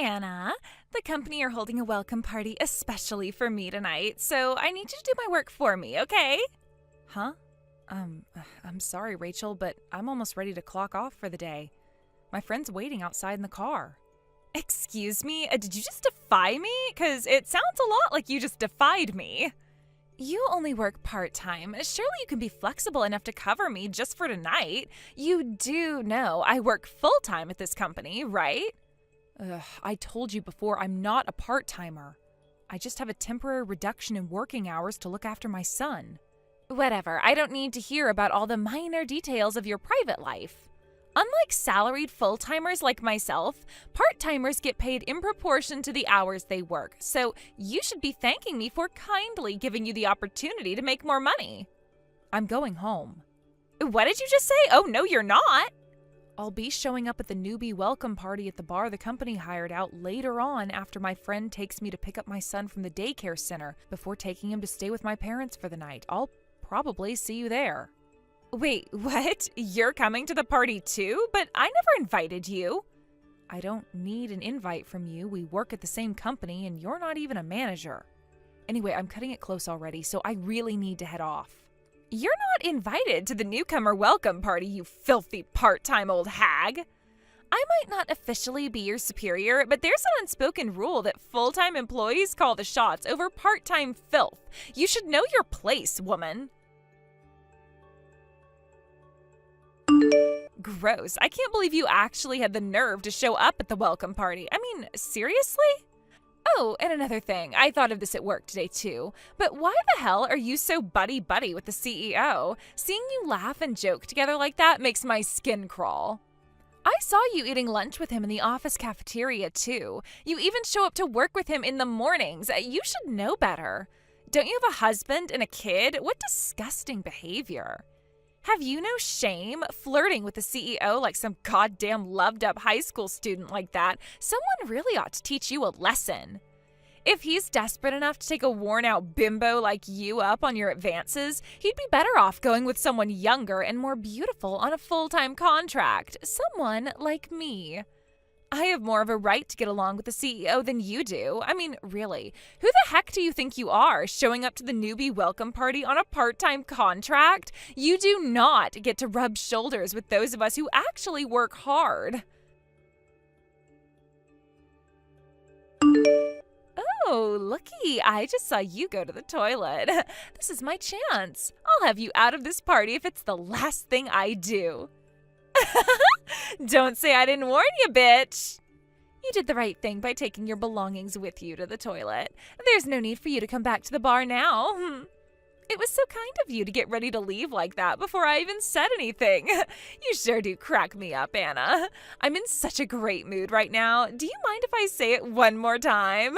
Anna. The company are holding a welcome party especially for me tonight, so I need you to do my work for me, okay? Huh? I'm sorry, Rachel, but I'm almost ready to clock off for the day. My friend's waiting outside in the car. Excuse me? Did you just defy me? 'Cause it sounds a lot like you just defied me. You only work part-time. Surely you can be flexible enough to cover me just for tonight. You do know I work full-time at this company, right? I told you before I'm not a part-timer. I just have a temporary reduction in working hours to look after my son. Whatever, I don't need to hear about all the minor details of your private life. Unlike salaried full-timers like myself, part-timers get paid in proportion to the hours they work, so you should be thanking me for kindly giving you the opportunity to make more money. I'm going home. What did you just say? Oh, no, you're not. I'll be showing up at the newbie welcome party at the bar the company hired out later on after my friend takes me to pick up my son from the daycare center before taking him to stay with my parents for the night. I'll probably see you there. Wait, what? You're coming to the party too? But I never invited you. I don't need an invite from you. We work at the same company and you're not even a manager. Anyway, I'm cutting it close already, so I really need to head off. You're not invited to the newcomer welcome party, you filthy part-time old hag. I might not officially be your superior, but there's an unspoken rule that full-time employees call the shots over part-time filth. You should know your place, woman. Gross. I can't believe you actually had the nerve to show up at the welcome party. I mean, seriously? Oh, and another thing. I thought of this at work today too. But why the hell are you so buddy-buddy with the CEO? Seeing you laugh and joke together like that makes my skin crawl. I saw you eating lunch with him in the office cafeteria too. You even show up to work with him in the mornings. You should know better. Don't you have a husband and a kid? What disgusting behavior. Have you no shame flirting with the CEO like some goddamn loved-up high school student like that? Someone really ought to teach you a lesson. If he's desperate enough to take a worn-out bimbo like you up on your advances, he'd be better off going with someone younger and more beautiful on a full-time contract. Someone like me. I have more of a right to get along with the CEO than you do. I mean, really, who the heck do you think you are, showing up to the newbie welcome party on a part-time contract? You do not get to rub shoulders with those of us who actually work hard. Oh, looky, I just saw you go to the toilet. This is my chance. I'll have you out of this party if it's the last thing I do. Don't say I didn't warn you, bitch. You did the right thing by taking your belongings with you to the toilet. There's no need for you to come back to the bar now. It was so kind of you to get ready to leave like that before I even said anything. You sure do crack me up, Anna. I'm in such a great mood right now. Do you mind if I say it one more time?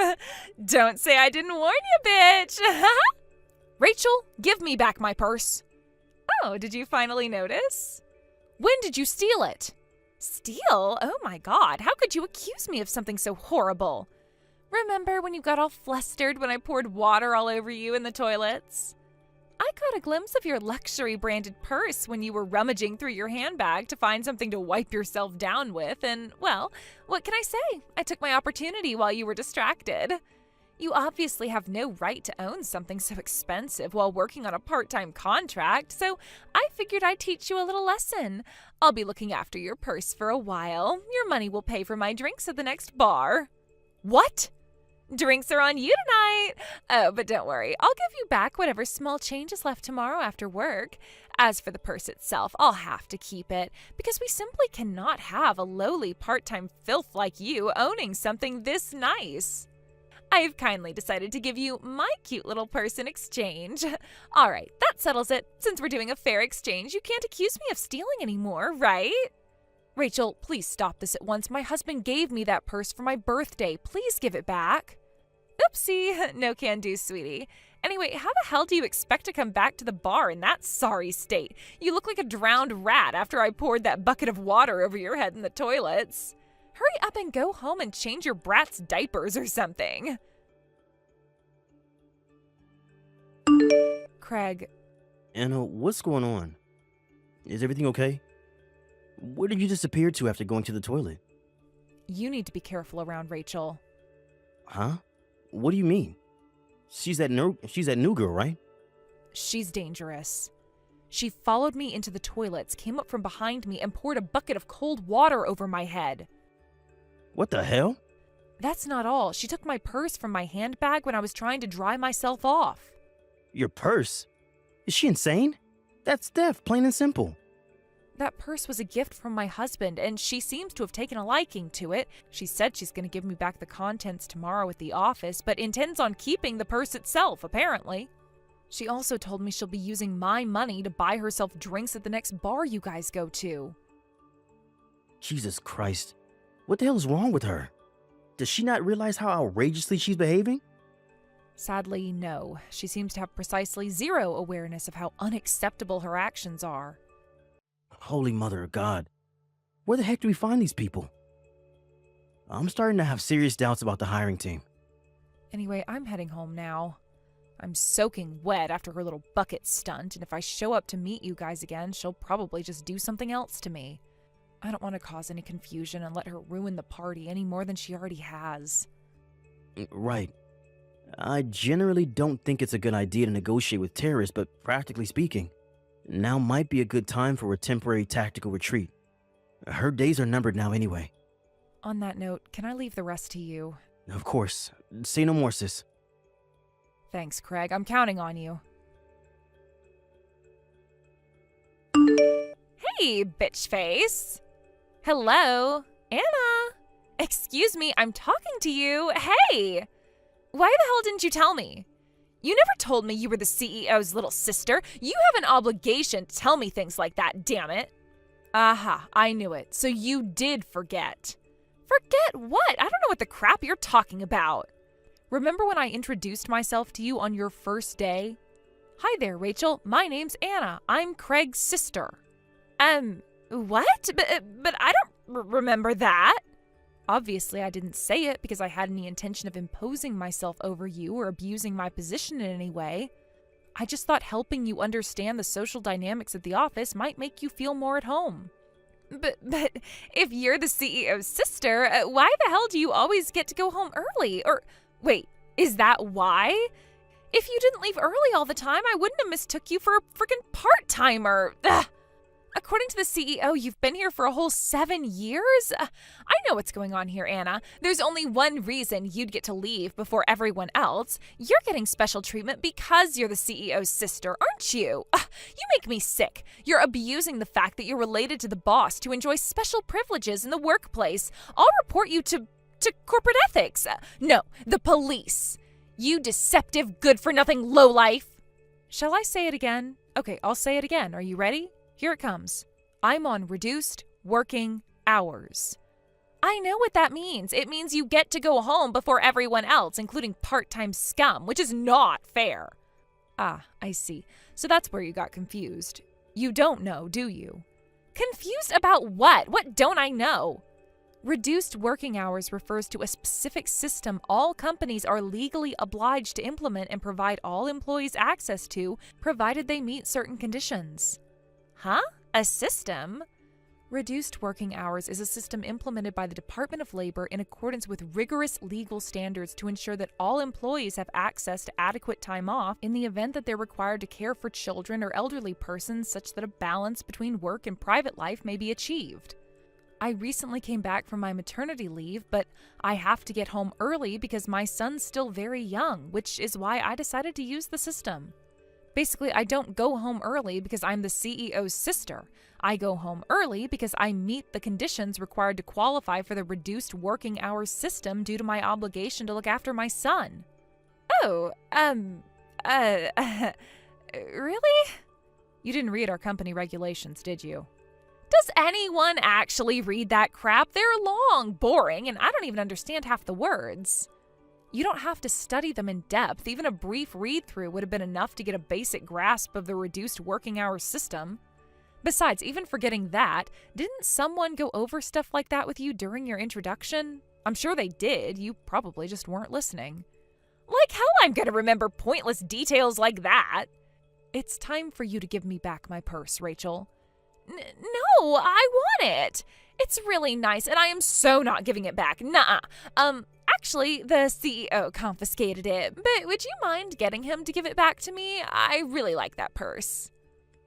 Don't say I didn't warn you, bitch. Rachel, give me back my purse. Oh, did you finally notice? When did you steal it? Steal? Oh my God, how could you accuse me of something so horrible? Remember when you got all flustered when I poured water all over you in the toilets? I caught a glimpse of your luxury branded purse when you were rummaging through your handbag to find something to wipe yourself down with, and, well, what can I say? I took my opportunity while you were distracted. You obviously have no right to own something so expensive while working on a part-time contract, so I figured I'd teach you a little lesson. I'll be looking after your purse for a while. Your money will pay for my drinks at the next bar. What? Drinks are on you tonight. Oh, but don't worry. I'll give you back whatever small change is left tomorrow after work. As for the purse itself, I'll have to keep it because we simply cannot have a lowly part-time filth like you owning something this nice. I've kindly decided to give you my cute little purse in exchange. All right, that settles it. Since we're doing a fair exchange, you can't accuse me of stealing anymore, right? Rachel, please stop this at once. My husband gave me that purse for my birthday. Please give it back. Oopsie, no can do, sweetie. Anyway, how the hell do you expect to come back to the bar in that sorry state? You look like a drowned rat after I poured that bucket of water over your head in the toilets. Hurry up and go home and change your brat's diapers or something. Craig. Anna, what's going on? Is everything okay? Where did you disappear to after going to the toilet? You need to be careful around Rachel. Huh? What do you mean? She's that new girl, right? She's dangerous. She followed me into the toilets, came up from behind me, and poured a bucket of cold water over my head. What the hell? That's not all. She took my purse from my handbag when I was trying to dry myself off. Your purse? Is she insane? That's theft, plain and simple. That purse was a gift from my husband, and she seems to have taken a liking to it. She said she's going to give me back the contents tomorrow at the office, but intends on keeping the purse itself, apparently. She also told me she'll be using my money to buy herself drinks at the next bar you guys go to. Jesus Christ. What the hell is wrong with her? Does she not realize how outrageously she's behaving? Sadly, no. She seems to have precisely zero awareness of how unacceptable her actions are. Holy Mother of God. Where the heck do we find these people? I'm starting to have serious doubts about the hiring team. Anyway, I'm heading home now. I'm soaking wet after her little bucket stunt, and if I show up to meet you guys again, she'll probably just do something else to me. I don't want to cause any confusion and let her ruin the party any more than she already has. Right. I generally don't think it's a good idea to negotiate with terrorists, but practically speaking, now might be a good time for a temporary tactical retreat. Her days are numbered now anyway. On that note, can I leave the rest to you? Of course. Say no more, sis. Thanks, Craig. I'm counting on you. Hey, bitch face. Hello, Anna. Excuse me, I'm talking to you. Hey! Why the hell didn't you tell me? You never told me you were the CEO's little sister. You have an obligation to tell me things like that, damn it. Aha, I knew it. So you did forget. Forget what? I don't know what the crap you're talking about. Remember when I introduced myself to you on your first day? Hi there, Rachel. My name's Anna. I'm Craig's sister. What? But I don't remember that. Obviously, I didn't say it because I had any intention of imposing myself over you or abusing my position in any way. I just thought helping you understand the social dynamics at the office might make you feel more at home. But if you're the CEO's sister, why the hell do you always get to go home early? Or, wait, is that why? If you didn't leave early all the time, I wouldn't have mistook you for a freaking part-timer. Ugh. According to the CEO, you've been here for a whole 7 years? I know what's going on here, Anna. There's only one reason you'd get to leave before everyone else. You're getting special treatment because you're the CEO's sister, aren't you? You make me sick. You're abusing the fact that you're related to the boss to enjoy special privileges in the workplace. I'll report you to corporate ethics. No, the police. You deceptive, good-for-nothing lowlife. Shall I say it again? Okay, I'll say it again. Are you ready? Here it comes. I'm on reduced working hours. I know what that means. It means you get to go home before everyone else, including part-time scum, which is not fair. Ah, I see. So that's where you got confused. You don't know, do you? Confused about what? What don't I know? Reduced working hours refers to a specific system all companies are legally obliged to implement and provide all employees access to, provided they meet certain conditions. Huh? A system? Reduced working hours is a system implemented by the Department of Labor in accordance with rigorous legal standards to ensure that all employees have access to adequate time off in the event that they're required to care for children or elderly persons such that a balance between work and private life may be achieved. I recently came back from my maternity leave, but I have to get home early because my son's still very young, which is why I decided to use the system. Basically, I don't go home early because I'm the CEO's sister. I go home early because I meet the conditions required to qualify for the reduced working hours system due to my obligation to look after my son. Oh, really? You didn't read our company regulations, did you? Does anyone actually read that crap? They're long, boring, and I don't even understand half the words. You don't have to study them in depth. Even a brief read-through would have been enough to get a basic grasp of the reduced working hours system. Besides, even forgetting that, didn't someone go over stuff like that with you during your introduction? I'm sure they did. You probably just weren't listening. Like hell I'm gonna remember pointless details like that. It's time for you to give me back my purse, Rachel. No, I want it. It's really nice, and I am so not giving it back. Nuh-uh. Actually, the CEO confiscated it, but would you mind getting him to give it back to me? I really like that purse.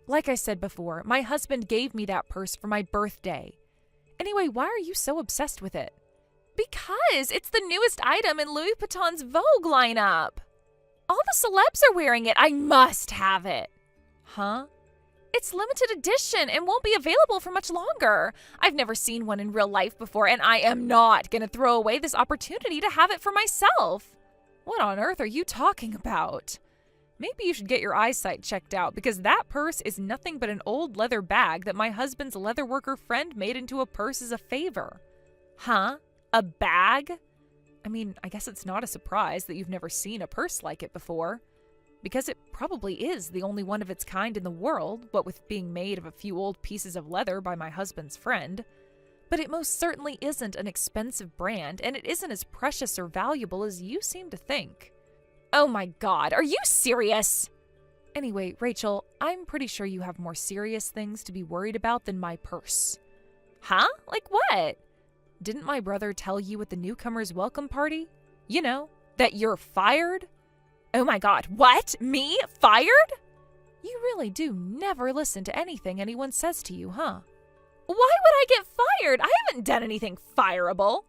Like I said before, my husband gave me that purse for my birthday. Anyway, why are you so obsessed with it? Because it's the newest item in Louis Vuitton's Vogue lineup. All the celebs are wearing it. I must have it. Huh? It's limited edition and won't be available for much longer. I've never seen one in real life before, and I am not going to throw away this opportunity to have it for myself. What on earth are you talking about? Maybe you should get your eyesight checked out, because that purse is nothing but an old leather bag that my husband's leatherworker friend made into a purse as a favor. Huh? A bag? I mean, I guess it's not a surprise that you've never seen a purse like it before, because it probably is the only one of its kind in the world, what with being made of a few old pieces of leather by my husband's friend. But it most certainly isn't an expensive brand, and it isn't as precious or valuable as you seem to think. Oh my God, are you serious? Anyway, Rachel, I'm pretty sure you have more serious things to be worried about than my purse. Huh? Like what? Didn't my brother tell you at the newcomers' welcome party? You know, that you're fired? Oh my God, what? Me? Fired? You really do never listen to anything anyone says to you, huh? Why would I get fired? I haven't done anything fireable.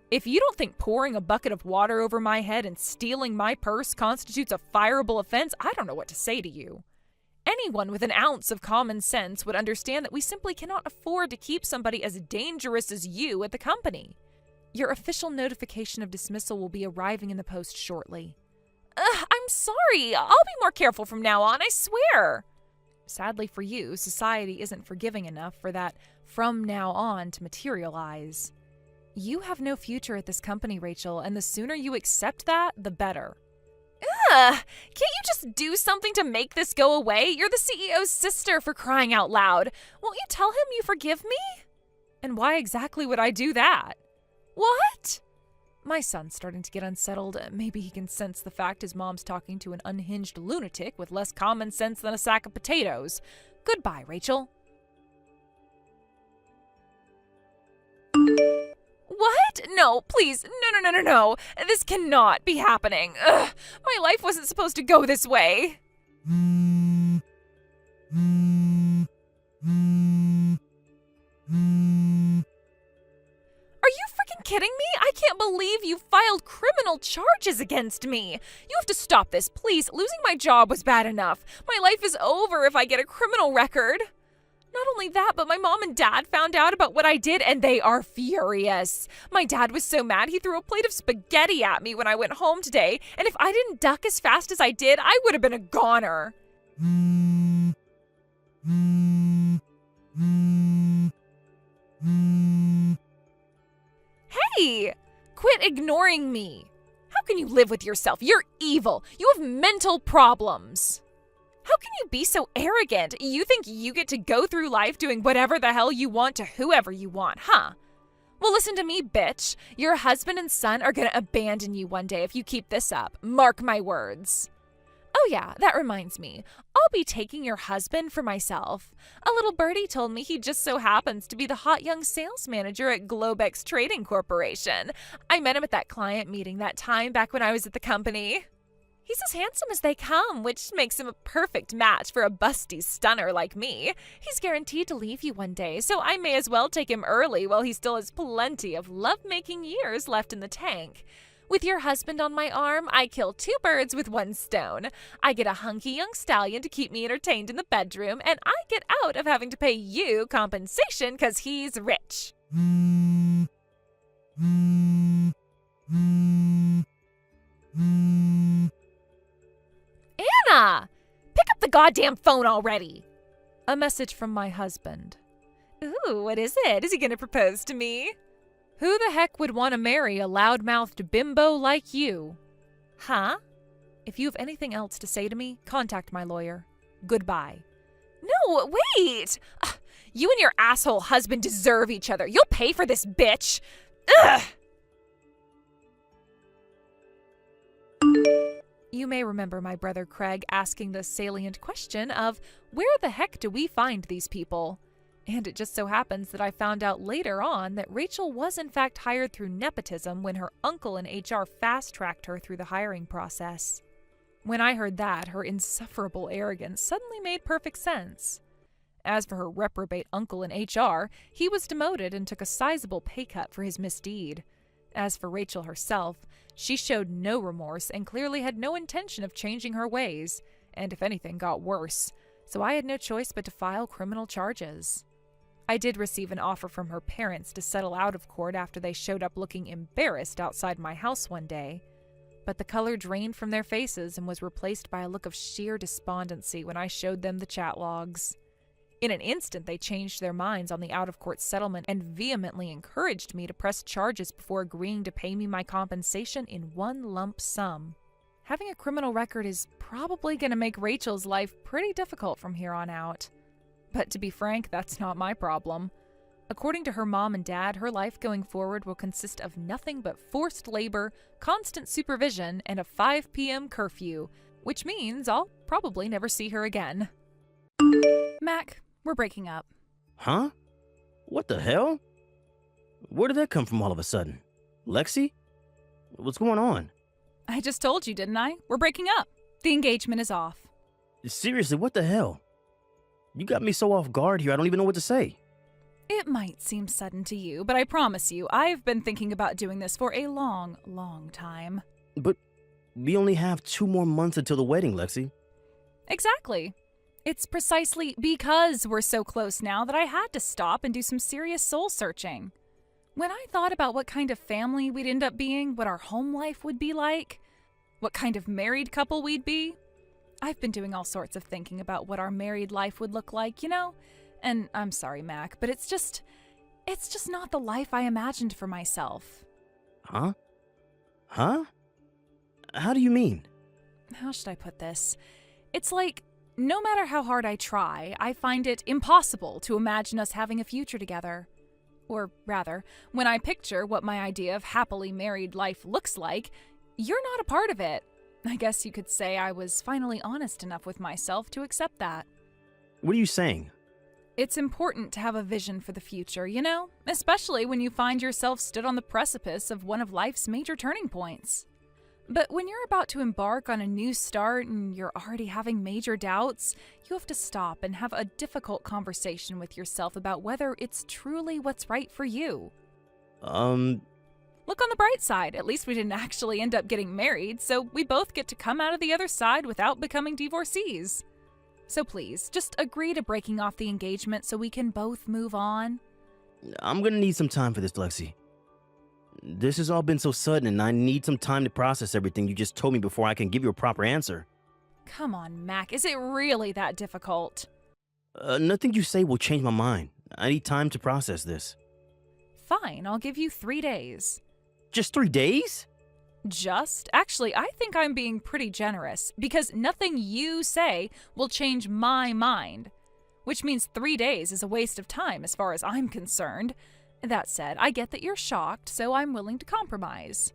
If you don't think pouring a bucket of water over my head and stealing my purse constitutes a fireable offense, I don't know what to say to you. Anyone with an ounce of common sense would understand that we simply cannot afford to keep somebody as dangerous as you at the company. Your official notification of dismissal will be arriving in the post shortly. I'm sorry. I'll be more careful from now on, I swear. Sadly for you, society isn't forgiving enough for that from now on to materialize. You have no future at this company, Rachel, and the sooner you accept that, the better. Can't you just do something to make this go away? You're the CEO's sister, for crying out loud. Won't you tell him you forgive me? And why exactly would I do that? What? My son's starting to get unsettled. Maybe he can sense the fact his mom's talking to an unhinged lunatic with less common sense than a sack of potatoes. Goodbye, Rachel. What? No, please. No. This cannot be happening. Ugh, my life wasn't supposed to go this way. Are you freaking kidding me? I can't believe you filed criminal charges against me. You have to stop this, please. Losing my job was bad enough. My life is over if I get a criminal record. Not only that, but my mom and dad found out about what I did, and they are furious. My dad was so mad he threw a plate of spaghetti at me when I went home today, and if I didn't duck as fast as I did, I would have been a goner. Hey! Quit ignoring me. How can you live with yourself? You're evil. You have mental problems. How can you be so arrogant? You think you get to go through life doing whatever the hell you want to whoever you want, huh? Well, listen to me, bitch. Your husband and son are gonna abandon you one day if you keep this up. Mark my words. Oh yeah, that reminds me. I'll be taking your husband for myself. A little birdie told me he just so happens to be the hot young sales manager at Globex Trading Corporation. I met him at that client meeting that time back when I was at the company. He's as handsome as they come, which makes him a perfect match for a busty stunner like me. He's guaranteed to leave you one day, so I may as well take him early while he still has plenty of love-making years left in the tank. With your husband on my arm, I kill two birds with one stone. I get a hunky young stallion to keep me entertained in the bedroom, and I get out of having to pay you compensation because he's rich. Anna! Pick up the goddamn phone already! A message from my husband. Ooh, what is it? Is he gonna propose to me? Who the heck would want to marry a loudmouthed bimbo like you? Huh? If you have anything else to say to me, contact my lawyer. Goodbye. No, wait! You and your asshole husband deserve each other. You'll pay for this, bitch! Ugh! You may remember my brother Craig asking the salient question of, where the heck do we find these people? And it just so happens that I found out later on that Rachel was in fact hired through nepotism when her uncle in HR fast-tracked her through the hiring process. When I heard that, her insufferable arrogance suddenly made perfect sense. As for her reprobate uncle in HR, he was demoted and took a sizable pay cut for his misdeed. As for Rachel herself, she showed no remorse and clearly had no intention of changing her ways, and if anything got worse, so I had no choice but to file criminal charges. I did receive an offer from her parents to settle out of court after they showed up looking embarrassed outside my house one day, but the color drained from their faces and was replaced by a look of sheer despondency when I showed them the chat logs. In an instant, they changed their minds on the out-of-court settlement and vehemently encouraged me to press charges before agreeing to pay me my compensation in one lump sum. Having a criminal record is probably going to make Rachel's life pretty difficult from here on out. But to be frank, that's not my problem. According to her mom and dad, her life going forward will consist of nothing but forced labor, constant supervision, and a 5 p.m. curfew, which means I'll probably never see her again. Mac, we're breaking up. Huh? What the hell? Where did that come from all of a sudden? Lexi? What's going on? I just told you, didn't I? We're breaking up. The engagement is off. Seriously, what the hell? You got me so off guard here, I don't even know what to say. It might seem sudden to you, but I promise you, I've been thinking about doing this for a long, long time. But we only have 2 more months until the wedding, Lexi. Exactly. It's precisely because we're so close now that I had to stop and do some serious soul searching. When I thought about what kind of family we'd end up being, what our home life would be like, what kind of married couple we'd be, I've been doing all sorts of thinking about what our married life would look like, you know? And I'm sorry, Mac, but it's just not the life I imagined for myself. Huh? Huh? How do you mean? How should I put this? It's like, no matter how hard I try, I find it impossible to imagine us having a future together. Or rather, when I picture what my idea of happily married life looks like, you're not a part of it. I guess you could say I was finally honest enough with myself to accept that. What are you saying? It's important to have a vision for the future, you know? Especially when you find yourself stood on the precipice of one of life's major turning points. But when you're about to embark on a new start and you're already having major doubts, you have to stop and have a difficult conversation with yourself about whether it's truly what's right for you. Look on the bright side. At least we didn't actually end up getting married, so we both get to come out of the other side without becoming divorcees. So please, just agree to breaking off the engagement so we can both move on. I'm gonna need some time for this, Lexi. This has all been so sudden, and I need some time to process everything you just told me before I can give you a proper answer. Come on, Mac. Is it really that difficult? Nothing you say will change my mind. I need time to process this. Fine, I'll give you 3 days. Just 3 days? Actually, I think I'm being pretty generous, because nothing you say will change my mind. Which means 3 days is a waste of time as far as I'm concerned. That said, I get that you're shocked, so I'm willing to compromise.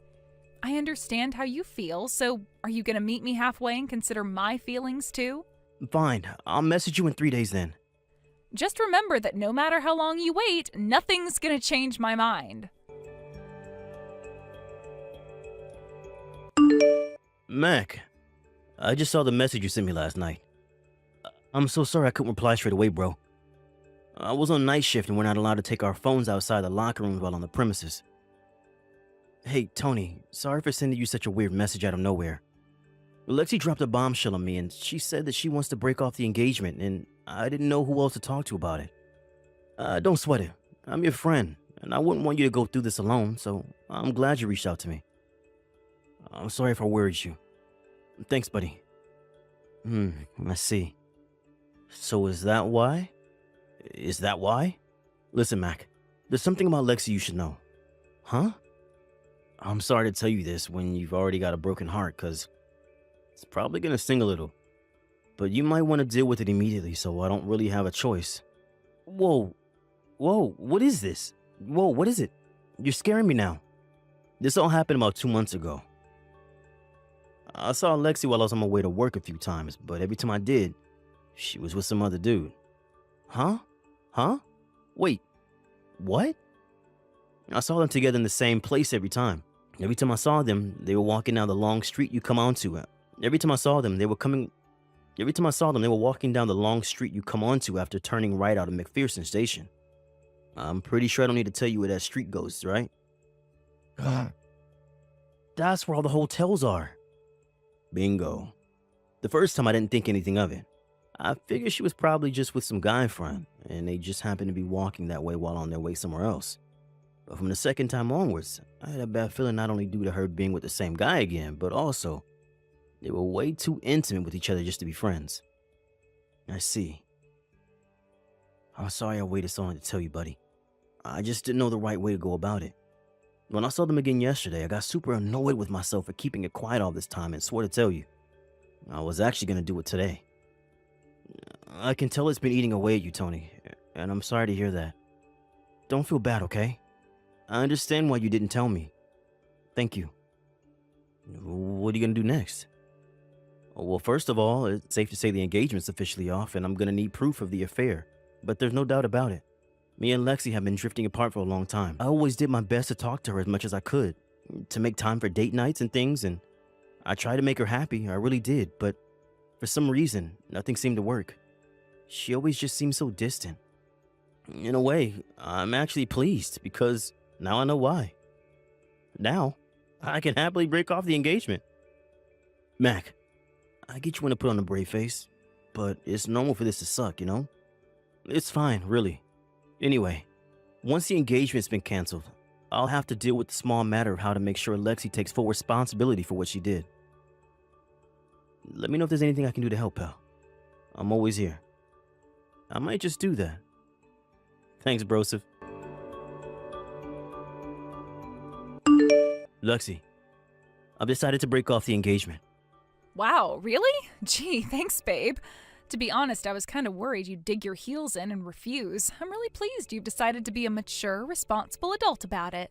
I understand how you feel, so are you going to meet me halfway and consider my feelings too? Fine, I'll message you in 3 days then. Just remember that no matter how long you wait, nothing's going to change my mind. Mac, I just saw the message you sent me last night. I'm so sorry I couldn't reply straight away, bro. I was on night shift and we're not allowed to take our phones outside the locker rooms while on the premises. Hey, Tony, sorry for sending you such a weird message out of nowhere. Lexi dropped a bombshell on me and she said that she wants to break off the engagement and I didn't know who else to talk to about it. Don't sweat it. I'm your friend and I wouldn't want you to go through this alone, so I'm glad you reached out to me. I'm sorry if I worried you. Thanks, buddy. I see. So is that why? Is that why? Listen, Mac, there's something about Lexi you should know. Huh? I'm sorry to tell you this when you've already got a broken heart, because it's probably going to sting a little. But you might want to deal with it immediately, so I don't really have a choice. Whoa, what is this? Whoa, what is it? You're scaring me now. This all happened about 2 months ago. I saw Lexi while I was on my way to work a few times, but every time I did, she was with some other dude. Huh? Wait, what? I saw them together in the same place every time. Every time I saw them, they were walking down the long street you come onto. Every time I saw them, they were coming. Every time I saw them, they were walking down the long street you come onto after turning right out of McPherson Station. I'm pretty sure I don't need to tell you where that street goes, right? That's where all the hotels are. Bingo. The first time I didn't think anything of it. I figured she was probably just with some guy friend, and they just happened to be walking that way while on their way somewhere else. But from the second time onwards, I had a bad feeling not only due to her being with the same guy again, but also they were way too intimate with each other just to be friends. I see. I'm sorry I waited so long to tell you, buddy. I just didn't know the right way to go about it. When I saw them again yesterday, I got super annoyed with myself for keeping it quiet all this time and swore to tell you. I was actually going to do it today. I can tell it's been eating away at you, Tony, and I'm sorry to hear that. Don't feel bad, okay? I understand why you didn't tell me. Thank you. What are you going to do next? Well, first of all, it's safe to say the engagement's officially off, and I'm going to need proof of the affair. But there's no doubt about it. Me and Lexi have been drifting apart for a long time. I always did my best to talk to her as much as I could, to make time for date nights and things, and I tried to make her happy, I really did, but for some reason, nothing seemed to work. She always just seemed so distant. In a way, I'm actually pleased, because now I know why. Now, I can happily break off the engagement. Mac, I get you want to put on a brave face, but it's normal for this to suck, you know? It's fine, really. Anyway, once the engagement's been canceled, I'll have to deal with the small matter of how to make sure Lexi takes full responsibility for what she did. Let me know if there's anything I can do to help, pal. I'm always here. I might just do that. Thanks, brosif. Lexi, I've decided to break off the engagement. Wow, really? Gee, thanks, babe. To be honest, I was kind of worried you'd dig your heels in and refuse. I'm really pleased you've decided to be a mature, responsible adult about it.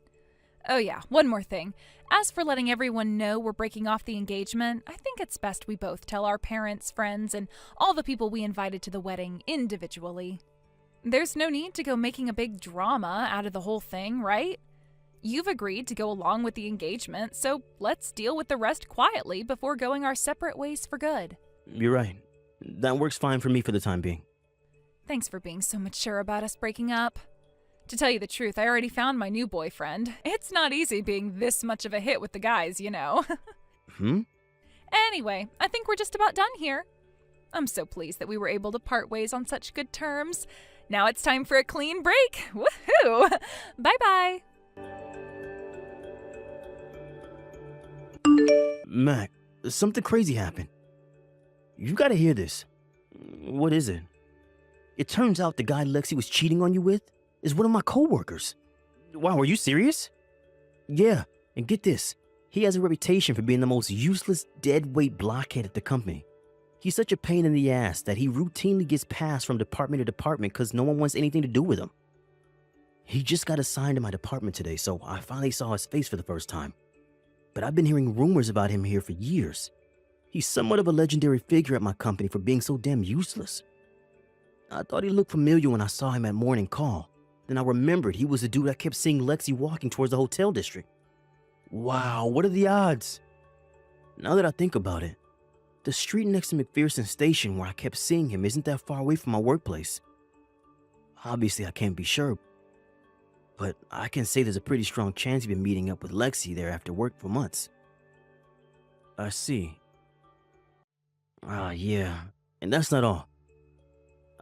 Oh yeah, one more thing. As for letting everyone know we're breaking off the engagement, I think it's best we both tell our parents, friends, and all the people we invited to the wedding individually. There's no need to go making a big drama out of the whole thing, right? You've agreed to go along with the engagement, so let's deal with the rest quietly before going our separate ways for good. You're right. That works fine for me for the time being. Thanks for being so mature about us breaking up. To tell you the truth, I already found my new boyfriend. It's not easy being this much of a hit with the guys, you know. Anyway, I think we're just about done here. I'm so pleased that we were able to part ways on such good terms. Now it's time for a clean break. Woohoo! Bye-bye. Mac, something crazy happened. You gotta hear this. What is it? It turns out the guy Lexi was cheating on you with is one of my coworkers. Wow, are you serious? Yeah, and get this. He has a reputation for being the most useless, deadweight blockhead at the company. He's such a pain in the ass that he routinely gets passed from department to department because no one wants anything to do with him. He just got assigned to my department today, so I finally saw his face for the first time. But I've been hearing rumors about him here for years. He's somewhat of a legendary figure at my company for being so damn useless. I thought he looked familiar when I saw him at morning call. Then I remembered he was the dude I kept seeing Lexi walking towards the hotel district. Wow, what are the odds? Now that I think about it, the street next to McPherson Station where I kept seeing him isn't that far away from my workplace. Obviously, I can't be sure, but I can say there's a pretty strong chance he's been meeting up with Lexi there after work for months. I see. Yeah. And that's not all.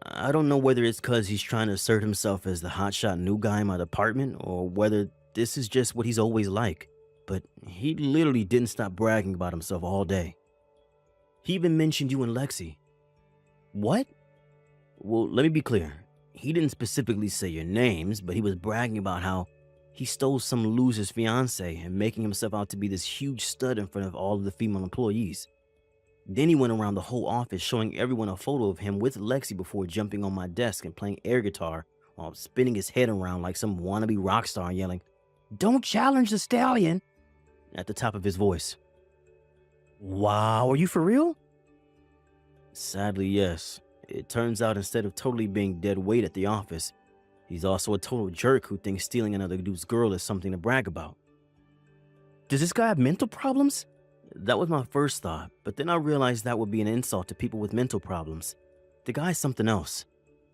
I don't know whether it's because he's trying to assert himself as the hotshot new guy in my department or whether this is just what he's always like, but he literally didn't stop bragging about himself all day. He even mentioned you and Lexi. What? Well, let me be clear. He didn't specifically say your names, but he was bragging about how he stole some loser's fiance and making himself out to be this huge stud in front of all of the female employees. Then he went around the whole office showing everyone a photo of him with Lexi before jumping on my desk and playing air guitar while spinning his head around like some wannabe rock star and yelling, "Don't challenge the stallion," at the top of his voice. Wow, are you for real? Sadly, yes. It turns out instead of totally being dead weight at the office, He's also a total jerk who thinks stealing another dude's girl is something to brag about. Does this guy have mental problems? That was my first thought, but then I realized that would be an insult to people with mental problems. The guy's something else.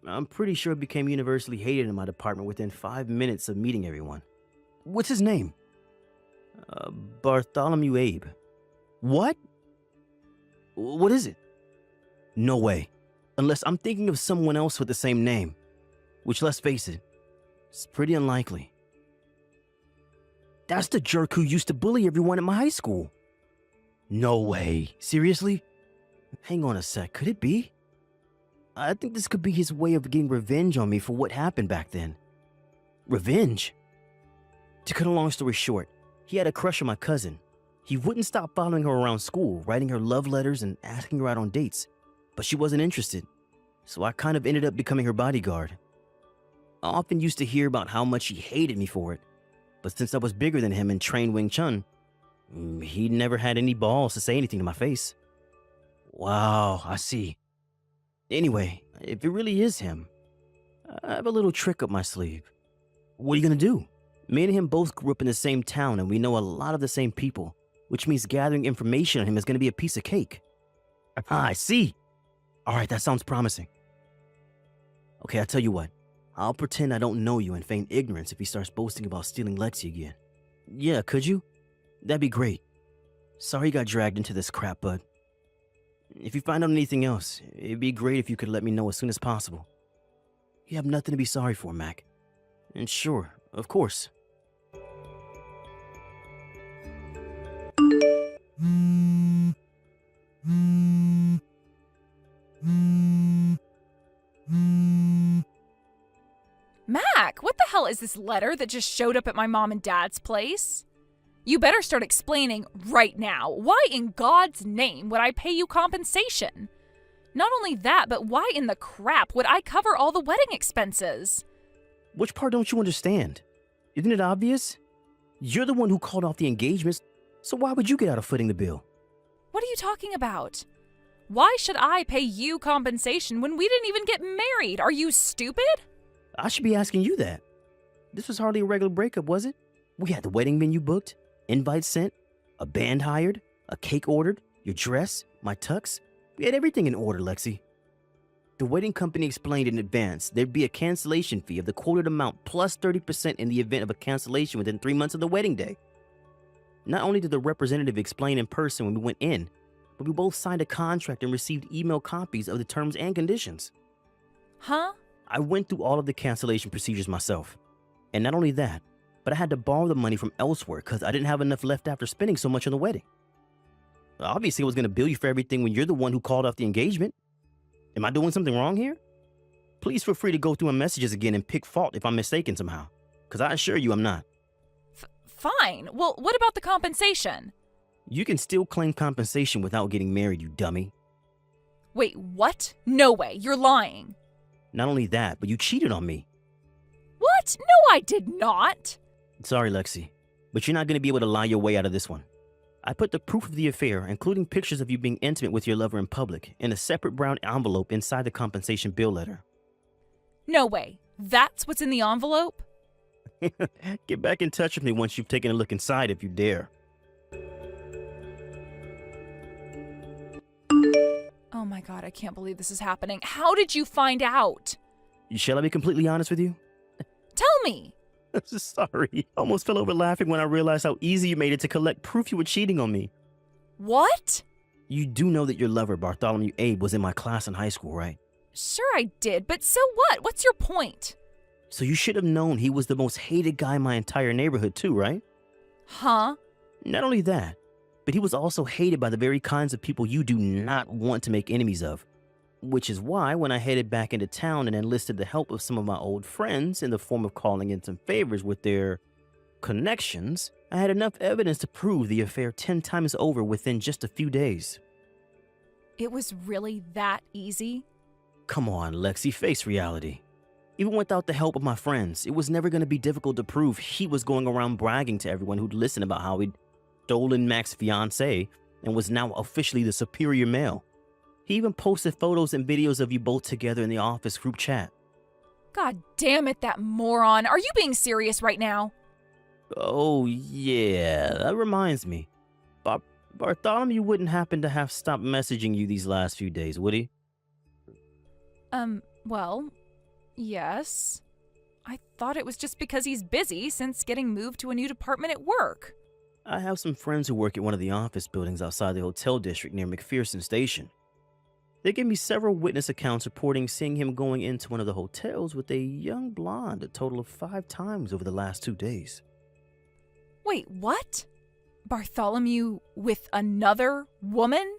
I'm pretty sure he became universally hated in my department within 5 minutes of meeting everyone. What's his name? Bartholomew Abe. What? What is it? No way. Unless I'm thinking of someone else with the same name. Which, let's face it, it's pretty unlikely. That's the jerk who used to bully everyone at my high school. No way. Seriously? Hang on a sec, could it be? I think this could be his way of getting revenge on me for what happened back then. Revenge? To cut a long story short, he had a crush on my cousin. He wouldn't stop following her around school, writing her love letters and asking her out on dates. But she wasn't interested, so I kind of ended up becoming her bodyguard. I often used to hear about how much he hated me for it, but since I was bigger than him and trained Wing Chun, he never had any balls to say anything to my face. Wow, I see. Anyway, if it really is him, I have a little trick up my sleeve. What are you gonna do? Me and him both grew up in the same town and we know a lot of the same people, which means gathering information on him is gonna be a piece of cake. I see. Alright, that sounds promising. Okay, I'll tell you what. I'll pretend I don't know you and feign ignorance if he starts boasting about stealing Lexi again. Yeah, could you? That'd be great. Sorry you got dragged into this crap, bud. If you find out anything else, it'd be great if you could let me know as soon as possible. You have nothing to be sorry for, Mac. And sure, of course. Mac, what the hell is this letter that just showed up at my mom and dad's place? You better start explaining right now. Why in God's name would I pay you compensation? Not only that, but why in the crap would I cover all the wedding expenses? Which part don't you understand? Isn't it obvious? You're the one who called off the engagements, so why would you get out of footing the bill? What are you talking about? Why should I pay you compensation when we didn't even get married? Are you stupid? I should be asking you that. This was hardly a regular breakup, was it? We had the wedding venue booked, invites sent, a band hired, a cake ordered, your dress, my tux. We had everything in order, Lexi. The wedding company explained in advance there'd be a cancellation fee of the quoted amount plus 30% in the event of a cancellation within 3 months of the wedding day. Not only did the representative explain in person when we went in, but we both signed a contract and received email copies of the terms and conditions. Huh? I went through all of the cancellation procedures myself. And not only that, but I had to borrow the money from elsewhere because I didn't have enough left after spending so much on the wedding. Obviously, I was going to bill you for everything when you're the one who called off the engagement. Am I doing something wrong here? Please feel free to go through my messages again and pick fault if I'm mistaken somehow, because I assure you I'm not. Fine. Well, what about the compensation? You can still claim compensation without getting married, you dummy. Wait, what? No way. You're lying. Not only that, but you cheated on me. What? No, I did not. Sorry, Lexi, but you're not going to be able to lie your way out of this one. I put the proof of the affair, including pictures of you being intimate with your lover in public, in a separate brown envelope inside the compensation bill letter. No way. That's what's in the envelope? Get back in touch with me once you've taken a look inside if you dare. Oh my God, I can't believe this is happening. How did you find out? Shall I be completely honest with you? Tell me. I'm so sorry. I almost fell over laughing when I realized how easy you made it to collect proof you were cheating on me. What? You do know that your lover, Bartholomew Abe, was in my class in high school, right? Sure I did, but so what? What's your point? So you should have known he was the most hated guy in my entire neighborhood too, right? Huh? Not only that, but he was also hated by the very kinds of people you do not want to make enemies of. Which is why when I headed back into town and enlisted the help of some of my old friends in the form of calling in some favors with their connections, I had enough evidence to prove the affair 10 times over within just a few days. It was really that easy? Come on, Lexi, face reality. Even without the help of my friends, it was never going to be difficult to prove he was going around bragging to everyone who'd listen about how he'd stolen Mac's fiancée and was now officially the superior male. He even posted photos and videos of you both together in the office group chat. God damn it, that moron. Are you being serious right now? Oh, yeah, that reminds me. Bartholomew wouldn't happen to have stopped messaging you these last few days, would he? Well, yes. I thought it was just because he's busy since getting moved to a new department at work. I have some friends who work at one of the office buildings outside the hotel district near McPherson Station. They gave me several witness accounts reporting seeing him going into one of the hotels with a young blonde a total of 5 times over the last 2 days. Wait, what? Bartholomew with another woman?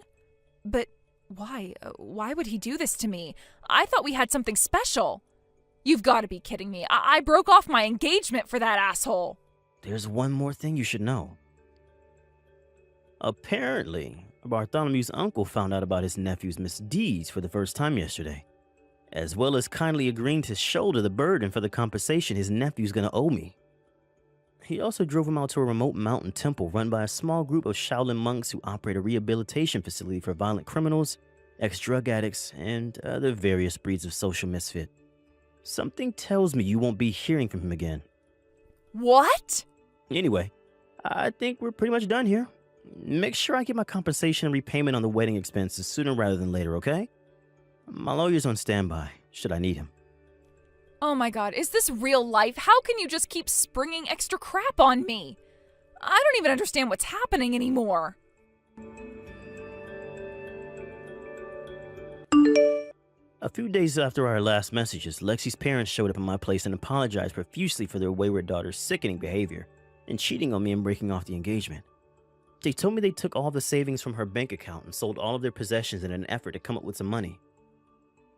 But why? Why would he do this to me? I thought we had something special. You've got to be kidding me. I broke off my engagement for that asshole. There's one more thing you should know. Apparently, Bartholomew's uncle found out about his nephew's misdeeds for the first time yesterday, as well as kindly agreeing to shoulder the burden for the compensation his nephew's gonna owe me. He also drove him out to a remote mountain temple run by a small group of Shaolin monks who operate a rehabilitation facility for violent criminals, ex-drug addicts, and other various breeds of social misfit. Something tells me you won't be hearing from him again. What? Anyway, I think we're pretty much done here. Make sure I get my compensation and repayment on the wedding expenses sooner rather than later, okay? My lawyer's on standby, should I need him. Oh my god, is this real life? How can you just keep springing extra crap on me? I don't even understand what's happening anymore. A few days after our last messages, Lexi's parents showed up at my place and apologized profusely for their wayward daughter's sickening behavior and cheating on me and breaking off the engagement. They told me they took all the savings from her bank account and sold all of their possessions in an effort to come up with some money.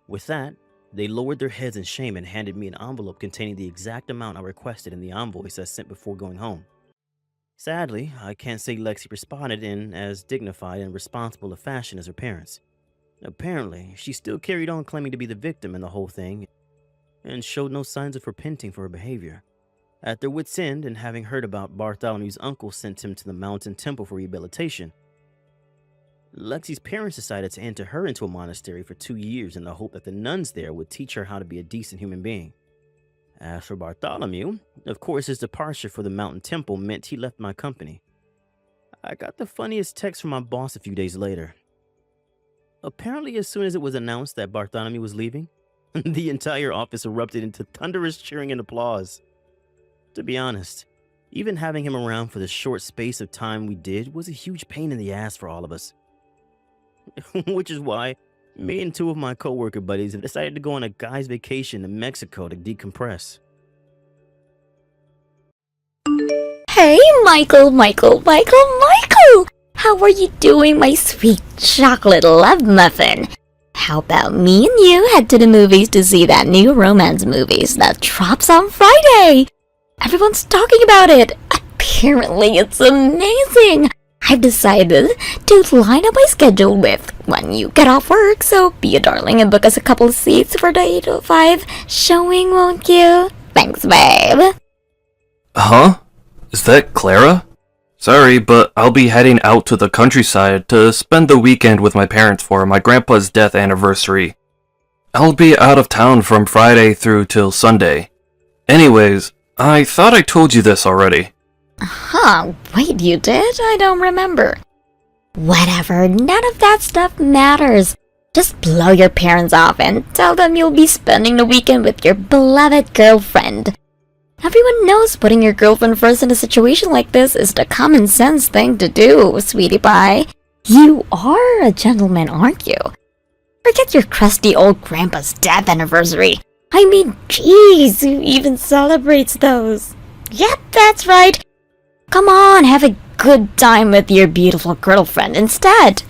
With that, they lowered their heads in shame and handed me an envelope containing the exact amount I requested in the invoice I sent before going home. Sadly, I can't say Lexi responded in as dignified and responsible a fashion as her parents. Apparently, she still carried on claiming to be the victim in the whole thing and showed no signs of repenting for her behavior. At their wits' end, and having heard about Bartholomew's uncle sent him to the mountain temple for rehabilitation, Lexi's parents decided to enter her into a monastery for 2 years in the hope that the nuns there would teach her how to be a decent human being. As for Bartholomew, of course his departure for the mountain temple meant he left my company. I got the funniest text from my boss a few days later. Apparently, as soon as it was announced that Bartholomew was leaving, the entire office erupted into thunderous cheering and applause. To be honest, even having him around for the short space of time we did was a huge pain in the ass for all of us. Which is why me and 2 of my coworker buddies have decided to go on a guy's vacation to Mexico to decompress. Hey, Michael! How are you doing, my sweet chocolate love muffin? How about me and you head to the movies to see that new romance movies that drops on Friday? Everyone's talking about it. Apparently, it's amazing. I've decided to line up my schedule with when you get off work, so be a darling and book us a couple of seats for the 8:05 showing, won't you? Thanks, babe. Huh? Is that Clara? Sorry, but I'll be heading out to the countryside to spend the weekend with my parents for my grandpa's death anniversary. I'll be out of town from Friday through till Sunday. Anyways, I thought I told you this already. Huh, wait, you did? I don't remember. Whatever, none of that stuff matters. Just blow your parents off and tell them you'll be spending the weekend with your beloved girlfriend. Everyone knows putting your girlfriend first in a situation like this is the common sense thing to do, sweetie pie. You are a gentleman, aren't you? Forget your crusty old grandpa's death anniversary. I mean, jeez, who even celebrates those? Yep, that's right. Come on, have a good time with your beautiful girlfriend instead.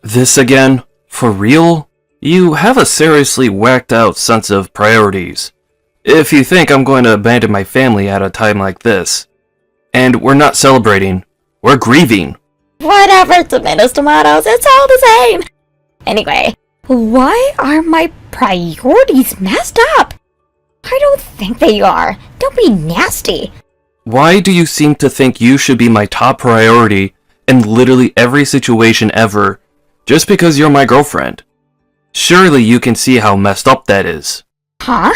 This again? For real? You have a seriously whacked out sense of priorities. If you think I'm going to abandon my family at a time like this. And we're not celebrating, we're grieving. Whatever, tomatoes, it's all the same. Anyway, why are my priorities messed up? I don't think they are. Don't be nasty. Why do you seem to think you should be my top priority in literally every situation ever, just because you're my girlfriend? Surely you can see how messed up that is. Huh?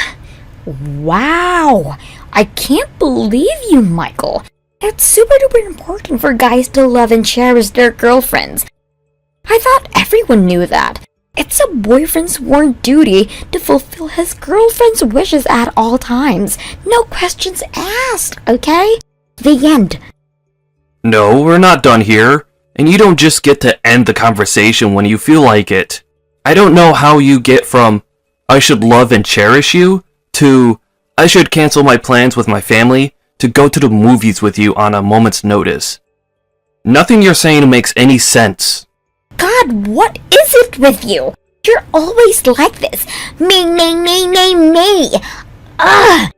Wow! I can't believe you, Michael. It's super duper important for guys to love and cherish their girlfriends. I thought everyone knew that. It's a boyfriend's sworn duty to fulfill his girlfriend's wishes at all times. No questions asked, okay? The end. No, we're not done here. And you don't just get to end the conversation when you feel like it. I don't know how you get from, I should love and cherish you, to, I should cancel my plans with my family to go to the movies with you on a moment's notice. Nothing you're saying makes any sense. God, what is it with you? You're always like this. Me. Ugh!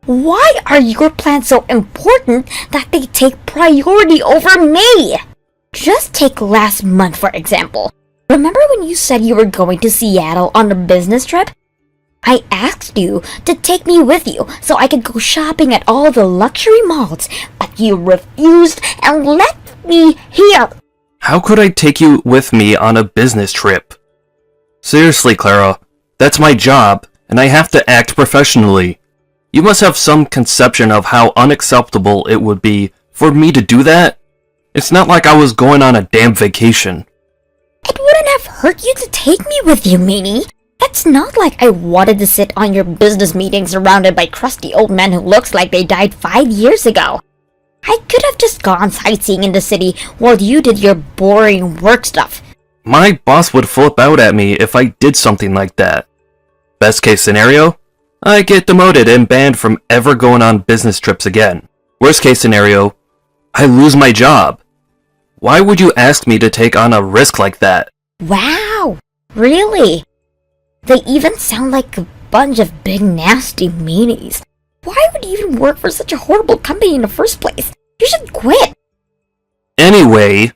Why are your plans so important that they take priority over me? Just take last month, for example. Remember when you said you were going to Seattle on a business trip? I asked you to take me with you so I could go shopping at all the luxury malls, but you refused and left me here. How could I take you with me on a business trip? Seriously, Clara, that's my job, and I have to act professionally. You must have some conception of how unacceptable it would be for me to do that. It's not like I was going on a damn vacation. It wouldn't have hurt you to take me with you, Meanie. It's not like I wanted to sit on your business meeting surrounded by crusty old men who looks like they died 5 years ago. I could have just gone sightseeing in the city while you did your boring work stuff. My boss would flip out at me if I did something like that. Best case scenario, I get demoted and banned from ever going on business trips again. Worst case scenario, I lose my job. Why would you ask me to take on a risk like that? Wow, really? They even sound like a bunch of big nasty meanies. Why would you even work for such a horrible company in the first place? You should quit. Anyway,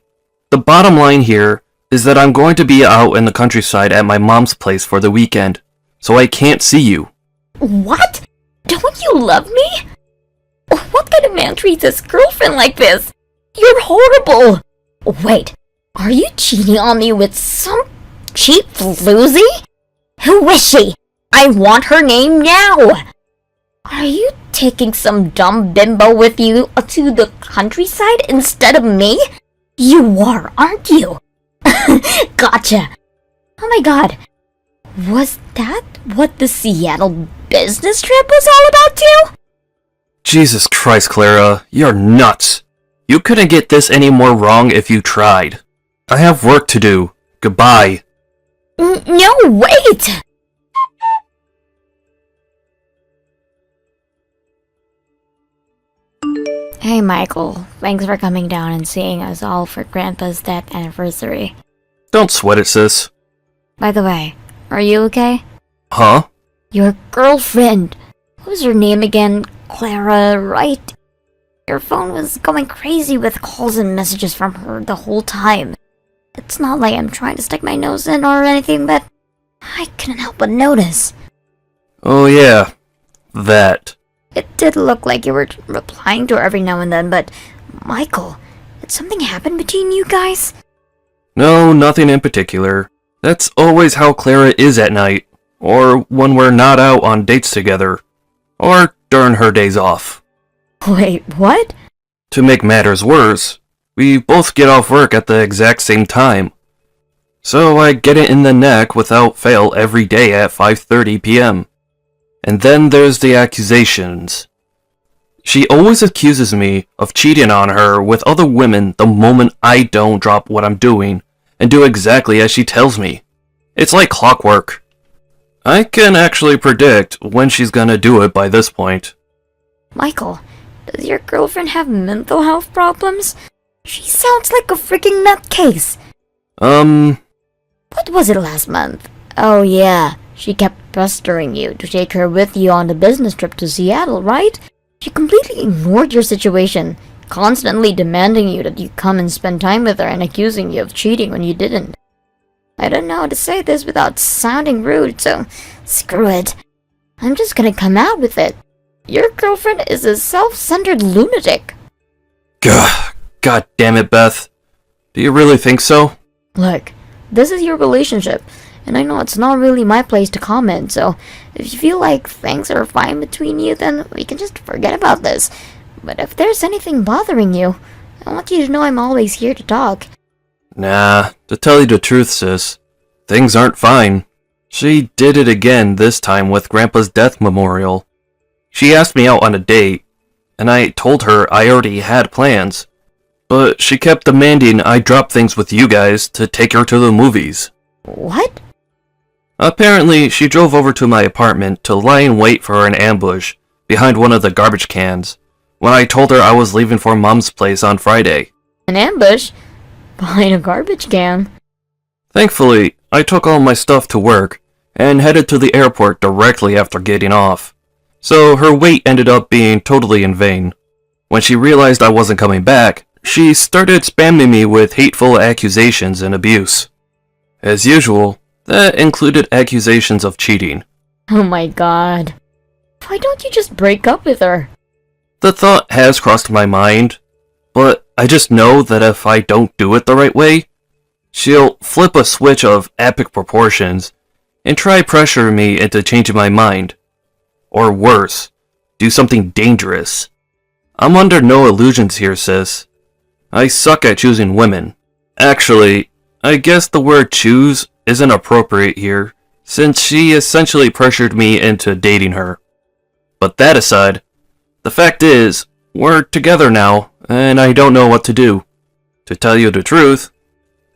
the bottom line here is that I'm going to be out in the countryside at my mom's place for the weekend, so I can't see you. What? Don't you love me? What kind of man treats his girlfriend like this? You're horrible. Wait, are you cheating on me with some cheap floozy? Who is she? I want her name now. Are you taking some dumb bimbo with you to the countryside instead of me? You are, aren't you? Gotcha. Oh my god. Was that what the Seattle business trip was all about too? Jesus Christ, Clara, you're nuts. You couldn't get this any more wrong if you tried. I have work to do. Goodbye. No, wait! Hey Michael, thanks for coming down and seeing us all for Grandpa's death anniversary. Don't sweat it, sis. By the way, are you okay? Huh? Your girlfriend! What was her name again? Clara, right? Your phone was going crazy with calls and messages from her the whole time. It's not like I'm trying to stick my nose in or anything, but I couldn't help but notice. Oh yeah, that. It did look like you were replying to her every now and then, but Michael, did something happen between you guys? No, nothing in particular. That's always how Clara is at night, or when we're not out on dates together, or during her days off. Wait, what? To make matters worse, we both get off work at the exact same time. So I get it in the neck without fail every day at 5:30 p.m. And then there's the accusations. She always accuses me of cheating on her with other women the moment I don't drop what I'm doing and do exactly as she tells me. It's like clockwork. I can actually predict when she's gonna do it by this point. Michael, does your girlfriend have mental health problems? She sounds like a freaking nutcase. What was it last month? Oh yeah, she kept pestering you to take her with you on the business trip to Seattle, right? She completely ignored your situation, constantly demanding you that you come and spend time with her and accusing you of cheating when you didn't. I don't know how to say this without sounding rude, so screw it. I'm just gonna come out with it. Your girlfriend is a self-centered lunatic. Gah, God damn it, Beth. Do you really think so? Look, this is your relationship, and I know it's not really my place to comment, so if you feel like things are fine between you, then we can just forget about this. But if there's anything bothering you, I want you to know I'm always here to talk. Nah, to tell you the truth, sis, things aren't fine. She did it again, this time with Grandpa's death memorial. She asked me out on a date, and I told her I already had plans. But she kept demanding I drop things with you guys to take her to the movies. What? Apparently, she drove over to my apartment to lie in wait for an ambush behind one of the garbage cans when I told her I was leaving for Mom's place on Friday. An ambush? Behind a garbage can? Thankfully, I took all my stuff to work and headed to the airport directly after getting off. So her wait ended up being totally in vain. When she realized I wasn't coming back, she started spamming me with hateful accusations and abuse. As usual, that included accusations of cheating. Oh my god. Why don't you just break up with her? The thought has crossed my mind, but I just know that if I don't do it the right way, she'll flip a switch of epic proportions and try pressuring me into changing my mind. Or worse, do something dangerous. I'm under no illusions here, sis. I suck at choosing women. Actually, I guess the word choose isn't appropriate here, since she essentially pressured me into dating her. But that aside, the fact is, we're together now, and I don't know what to do. To tell you the truth,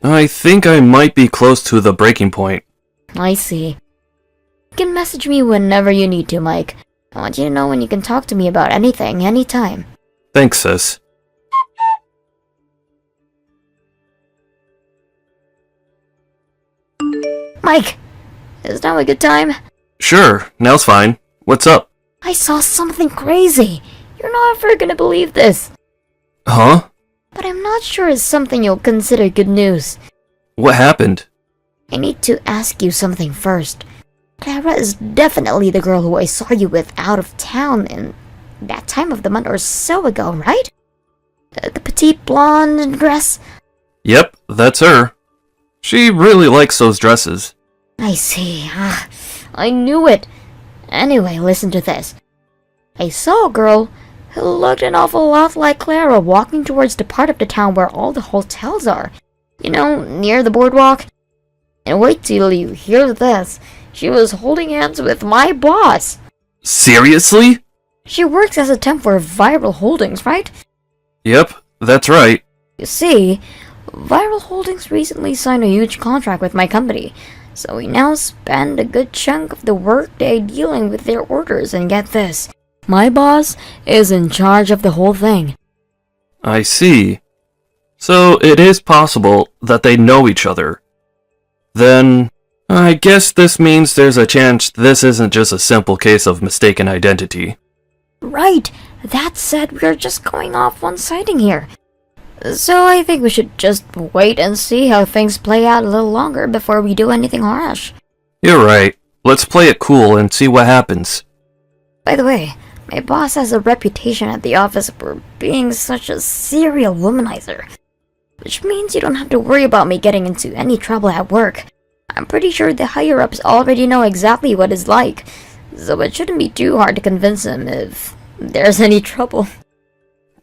I think I might be close to the breaking point. I see. You can message me whenever you need to, Mike. I want you to know when you can talk to me about anything, anytime. Thanks, sis. Mike! Is now a good time? Sure, now's fine. What's up? I saw something crazy. You're not ever gonna believe this. Huh? But I'm not sure it's something you'll consider good news. What happened? I need to ask you something first. Clara is definitely the girl who I saw you with out of town in that time of the month or so ago, right? The petite blonde dress? Yep, that's her. She really likes those dresses. I see. I knew it. Anyway, listen to this. I saw a girl who looked an awful lot like Clara walking towards the part of the town where all the hotels are. You know, near the boardwalk. And wait till you hear this. She was holding hands with my boss. Seriously? She works as a temp for Viral Holdings, right? Yep, that's right. You see, Viral Holdings recently signed a huge contract with my company, so we now spend a good chunk of the workday dealing with their orders, and get this, my boss is in charge of the whole thing. I see. So it is possible that they know each other. Then, I guess this means there's a chance this isn't just a simple case of mistaken identity. Right, that said, we're just going off one sighting here. So I think we should just wait and see how things play out a little longer before we do anything harsh. You're right. Let's play it cool and see what happens. By the way, my boss has a reputation at the office for being such a serial womanizer. Which means you don't have to worry about me getting into any trouble at work. I'm pretty sure the higher-ups already know exactly what it's like, so it shouldn't be too hard to convince him if there's any trouble.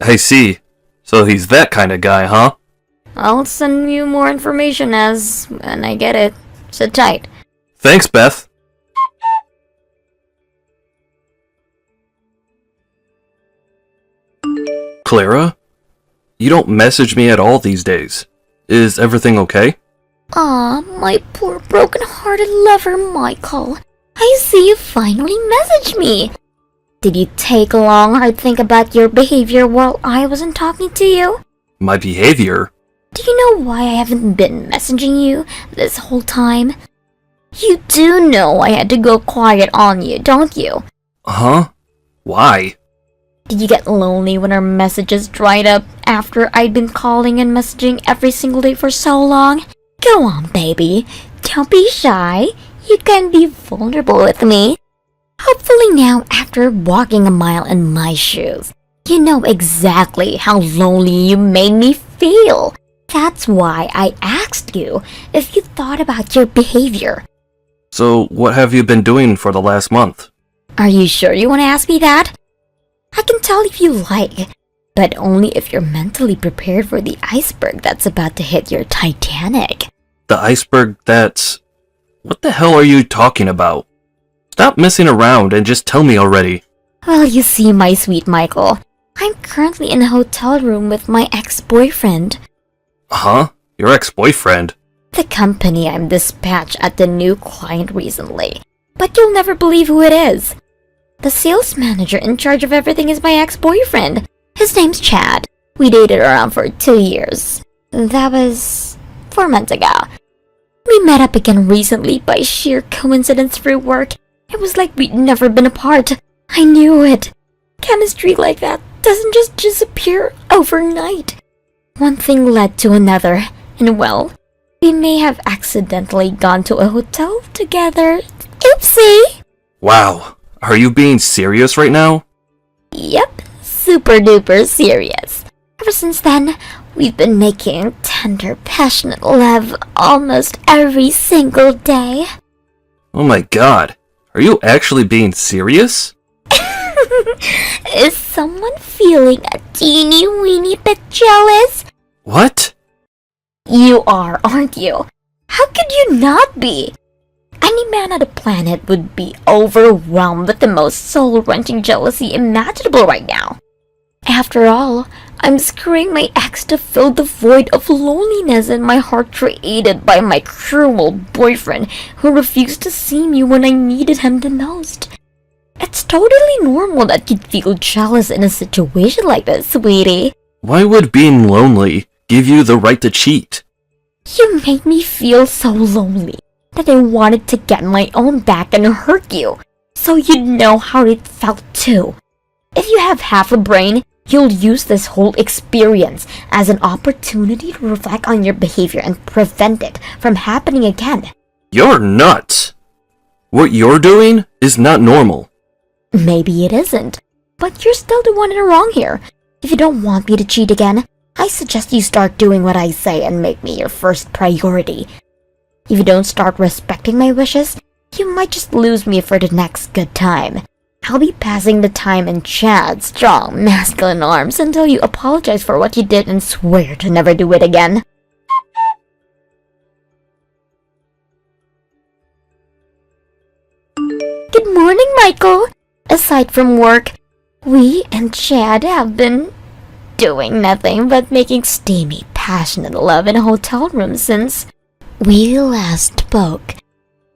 I see. So he's that kind of guy, huh? I'll send you more information when I get it. Sit tight. Thanks, Beth. Clara? You don't message me at all these days. Is everything okay? Aw, my poor broken-hearted lover, Michael. I see you finally messaged me. Did you take a long, hard think about your behavior while I wasn't talking to you? My behavior? Do you know why I haven't been messaging you this whole time? You do know I had to go quiet on you, don't you? Huh? Why? Did you get lonely when our messages dried up after I'd been calling and messaging every single day for so long? Go on, baby. Don't be shy. You can be vulnerable with me. Hopefully now, after walking a mile in my shoes, you know exactly how lonely you made me feel. That's why I asked you if you thought about your behavior. So, what have you been doing for the last month? Are you sure you want to ask me that? I can tell if you like, but only if you're mentally prepared for the iceberg that's about to hit your Titanic. The iceberg that's... What the hell are you talking about? Stop messing around and just tell me already. Well, you see, my sweet Michael, I'm currently in a hotel room with my ex-boyfriend. Huh? Your ex-boyfriend? The company I'm dispatched at the new client recently, but you'll never believe who it is. The sales manager in charge of everything is my ex-boyfriend. His name's Chad. We dated around for 2 years. That was 4 months ago. We met up again recently by sheer coincidence through work. It was like we'd never been apart. I knew it. Chemistry like that doesn't just disappear overnight. One thing led to another, and well, we may have accidentally gone to a hotel together. Oopsie! Wow, are you being serious right now? Yep, super duper serious. Ever since then, we've been making tender, passionate love almost every single day. Oh my god, are you actually being serious? Is someone feeling a teeny weeny bit jealous? What? You are, aren't you? How could you not be? Any man on the planet would be overwhelmed with the most soul-wrenching jealousy imaginable right now. After all, I'm screwing my ex to fill the void of loneliness in my heart created by my cruel boyfriend who refused to see me when I needed him the most. It's totally normal that you'd feel jealous in a situation like this, sweetie. Why would being lonely give you the right to cheat? You made me feel so lonely that I wanted to get my own back and hurt you, so you'd know how it felt too. If you have half a brain, you'll use this whole experience as an opportunity to reflect on your behavior and prevent it from happening again. You're nuts! What you're doing is not normal. Maybe it isn't, but you're still the one in the wrong here. If you don't want me to cheat again, I suggest you start doing what I say and make me your first priority. If you don't start respecting my wishes, you might just lose me for the next good time. I'll be passing the time in Chad's strong, masculine arms until you apologize for what you did and swear to never do it again. Good morning, Michael. Aside from work, we and Chad have been doing nothing but making steamy, passionate love in a hotel room since we last spoke.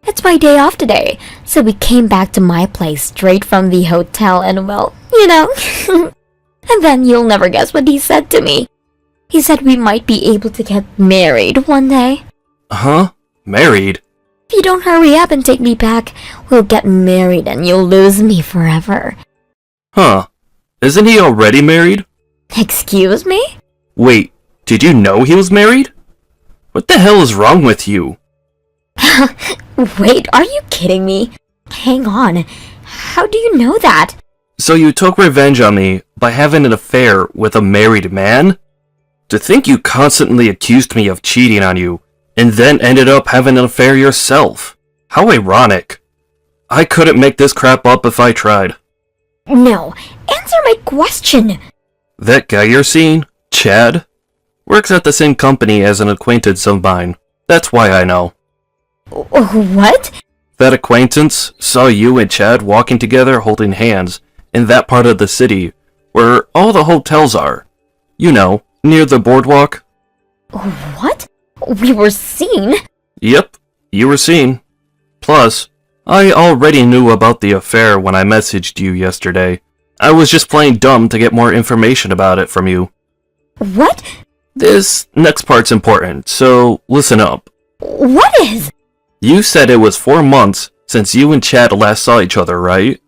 It's my day off today, so we came back to my place straight from the hotel and well, you know. And then you'll never guess what he said to me. He said we might be able to get married one day. Huh? Married? If you don't hurry up and take me back, we'll get married and you'll lose me forever. Huh. Isn't he already married? Excuse me? Wait, did you know he was married? What the hell is wrong with you? Wait, are you kidding me? Hang on. How do you know that? So you took revenge on me by having an affair with a married man? To think you constantly accused me of cheating on you, and then ended up having an affair yourself. How ironic. I couldn't make this crap up if I tried. No, answer my question. That guy you're seeing, Chad, works at the same company as an acquaintance of mine. That's why I know. What? That acquaintance saw you and Chad walking together holding hands in that part of the city where all the hotels are. You know, near the boardwalk. What? We were seen? Yep, you were seen. Plus, I already knew about the affair when I messaged you yesterday. I was just playing dumb to get more information about it from you. What? This next part's important, so listen up. What is? You said it was 4 months since you and Chad last saw each other, right?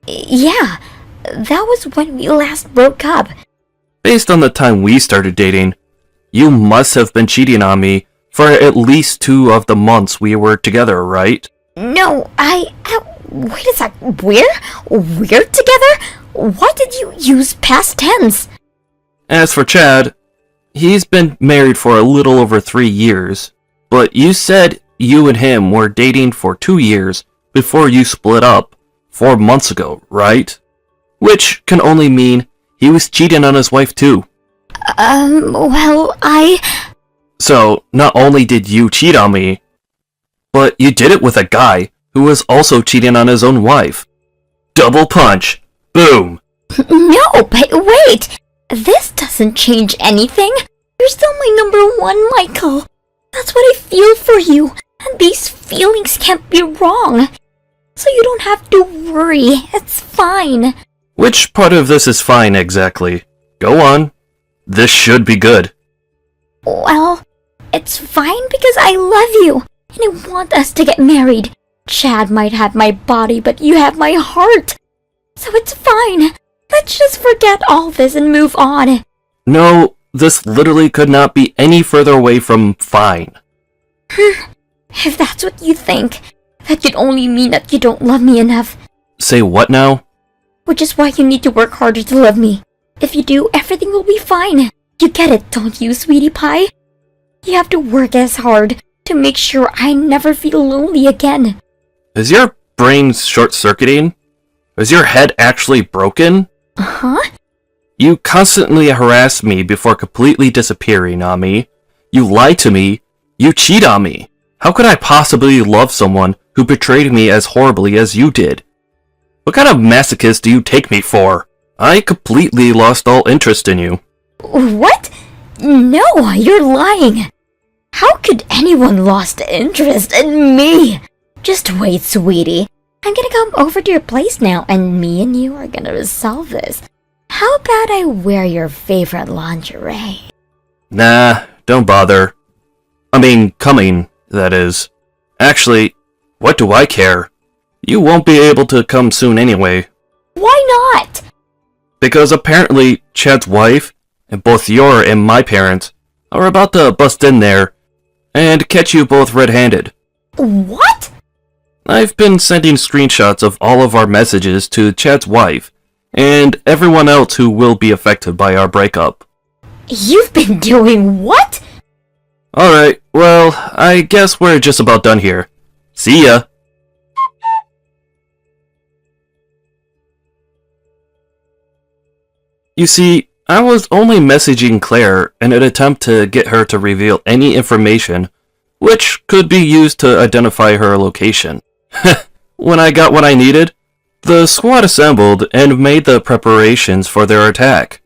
Yeah, that was when we last broke up. Based on the time we started dating, you must have been cheating on me for at least 2 of the months we were together, right? No, wait a sec, we're together? Why did you use past tense? As for Chad, he's been married for a little over 3 years, but you said you and him were dating for 2 years before you split up 4 months ago, right? Which can only mean he was cheating on his wife too. Well, So, not only did you cheat on me, but you did it with a guy who was also cheating on his own wife. Double punch. Boom. No, but wait! This doesn't change anything. You're still my number one, Michael. That's what I feel for you, and these feelings can't be wrong. So you don't have to worry, it's fine. Which part of this is fine exactly? Go on. This should be good. Well, it's fine because I love you, and I want us to get married. Chad might have my body, but you have my heart. So it's fine. Let's just forget all this and move on. No, this literally could not be any further away from fine. If that's what you think, that could only mean that you don't love me enough. Say what now? Which is why you need to work harder to love me. If you do, everything will be fine. You get it, don't you, sweetie pie? You have to work as hard to make sure I never feel lonely again. Is your brain short-circuiting? Is your head actually broken? Huh? You constantly harass me before completely disappearing on me. You lie to me. You cheat on me. How could I possibly love someone who betrayed me as horribly as you did? What kind of masochist do you take me for? I completely lost all interest in you. What? No, you're lying. How could anyone lost interest in me? Just wait, sweetie. I'm gonna come over to your place now, and me and you are gonna resolve this. How about I wear your favorite lingerie? Nah, don't bother. I mean, coming, that is. Actually, what do I care? You won't be able to come soon anyway. Why not? Because apparently Chad's wife, and both your and my parents, are about to bust in there and catch you both red-handed. What? I've been sending screenshots of all of our messages to Chad's wife, and everyone else who will be affected by our breakup. You've been doing what? Alright, well, I guess we're just about done here. See ya! You see, I was only messaging Claire in an attempt to get her to reveal any information which could be used to identify her location. When I got what I needed, the squad assembled and made the preparations for their attack.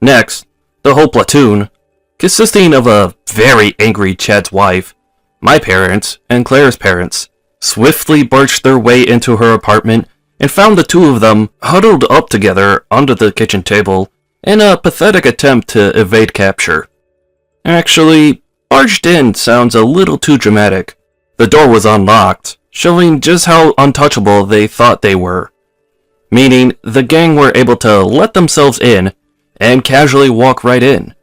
Next, the whole platoon, consisting of a very angry Chad's wife, my parents, and Claire's parents, swiftly barged their way into her apartment and found the two of them huddled up together under the kitchen table in a pathetic attempt to evade capture. Actually, barged in sounds a little too dramatic. The door was unlocked, showing just how untouchable they thought they were. Meaning, the gang were able to let themselves in and casually walk right in.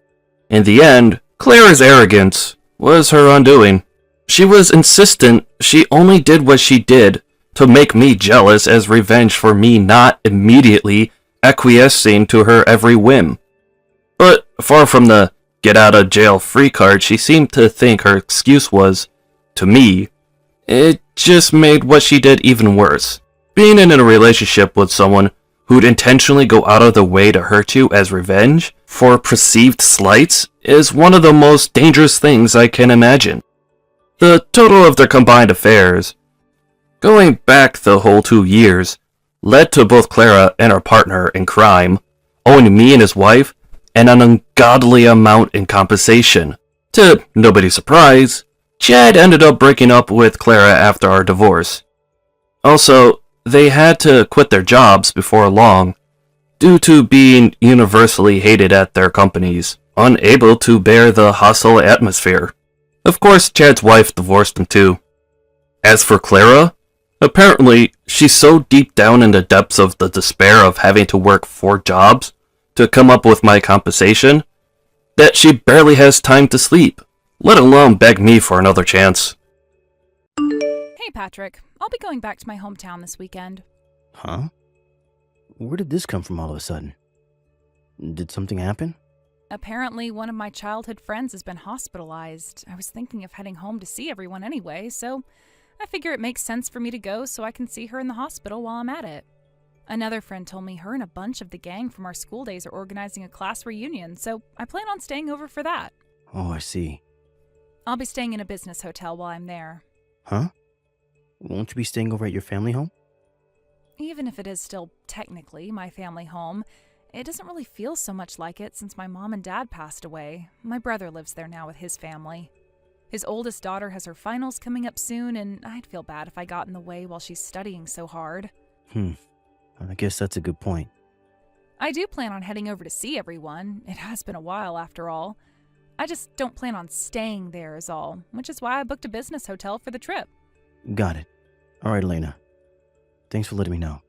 In the end, Claire's arrogance was her undoing. She was insistent she only did what she did to make me jealous as revenge for me not immediately acquiescing to her every whim. But far from the get-out-of-jail-free card she seemed to think her excuse was, to me, it just made what she did even worse. Being in a relationship with someone who'd intentionally go out of the way to hurt you as revenge for perceived slights is one of the most dangerous things I can imagine. The total of their combined affairs, going back the whole 2 years, led to both Clara and her partner in crime owing me and his wife an ungodly amount in compensation. To nobody's surprise, Chad ended up breaking up with Clara after our divorce. Also, they had to quit their jobs before long, due to being universally hated at their companies, unable to bear the hostile atmosphere. Of course, Chad's wife divorced him too. As for Clara, apparently she's so deep down in the depths of the despair of having to work 4 jobs to come up with my compensation, that she barely has time to sleep, let alone beg me for another chance. Hey, Patrick. I'll be going back to my hometown this weekend. Huh? Where did this come from all of a sudden? Did something happen? Apparently, one of my childhood friends has been hospitalized. I was thinking of heading home to see everyone anyway, so I figure it makes sense for me to go so I can see her in the hospital while I'm at it. Another friend told me her and a bunch of the gang from our school days are organizing a class reunion, so I plan on staying over for that. Oh, I see. I'll be staying in a business hotel while I'm there. Huh? Won't you be staying over at your family home? Even if it is still technically my family home, it doesn't really feel so much like it since my mom and dad passed away. My brother lives there now with his family. His oldest daughter has her finals coming up soon, and I'd feel bad if I got in the way while she's studying so hard. I guess that's a good point. I do plan on heading over to see everyone. It has been a while after all. I just don't plan on staying there is all, which is why I booked a business hotel for the trip. Got it. All right, Elena. Thanks for letting me know.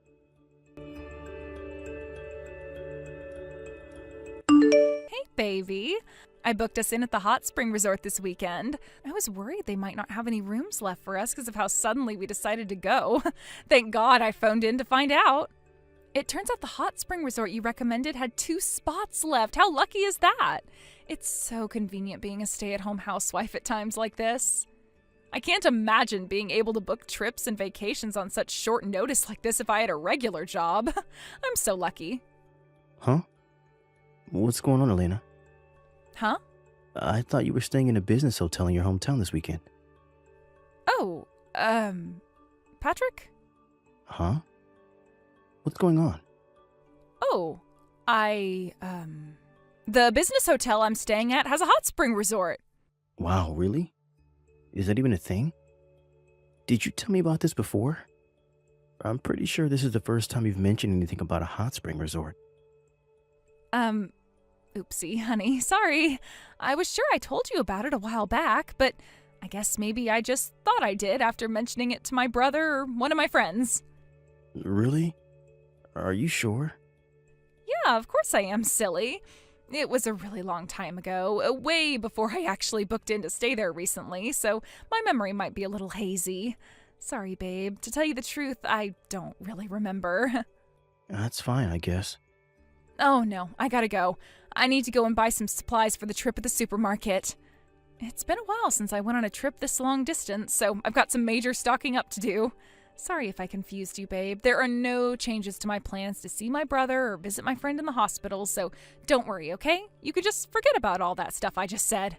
Hey, baby. I booked us in at the hot spring resort this weekend. I was worried they might not have any rooms left for us because of how suddenly we decided to go. Thank God I phoned in to find out. It turns out the hot spring resort you recommended had 2 spots left. How lucky is that? It's so convenient being a stay-at-home housewife at times like this. I can't imagine being able to book trips and vacations on such short notice like this if I had a regular job. I'm so lucky. Huh? What's going on, Elena? Huh? I thought you were staying in a business hotel in your hometown this weekend. Oh, Patrick? Huh? What's going on? Oh, the business hotel I'm staying at has a hot spring resort. Wow, really? Is that even a thing? Did you tell me about this before? I'm pretty sure this is the first time you've mentioned anything about a hot spring resort. Oopsie, honey. Sorry. I was sure I told you about it a while back, but I guess maybe I just thought I did after mentioning it to my brother or one of my friends. Really? Are you sure? Yeah, of course I am, silly. It was a really long time ago, way before I actually booked in to stay there recently, so my memory might be a little hazy. Sorry, babe. To tell you the truth, I don't really remember. That's fine, I guess. Oh no, I gotta go. I need to go and buy some supplies for the trip at the supermarket. It's been a while since I went on a trip this long distance, so I've got some major stocking up to do. Sorry if I confused you, babe. There are no changes to my plans to see my brother or visit my friend in the hospital, so don't worry, okay? You could just forget about all that stuff I just said.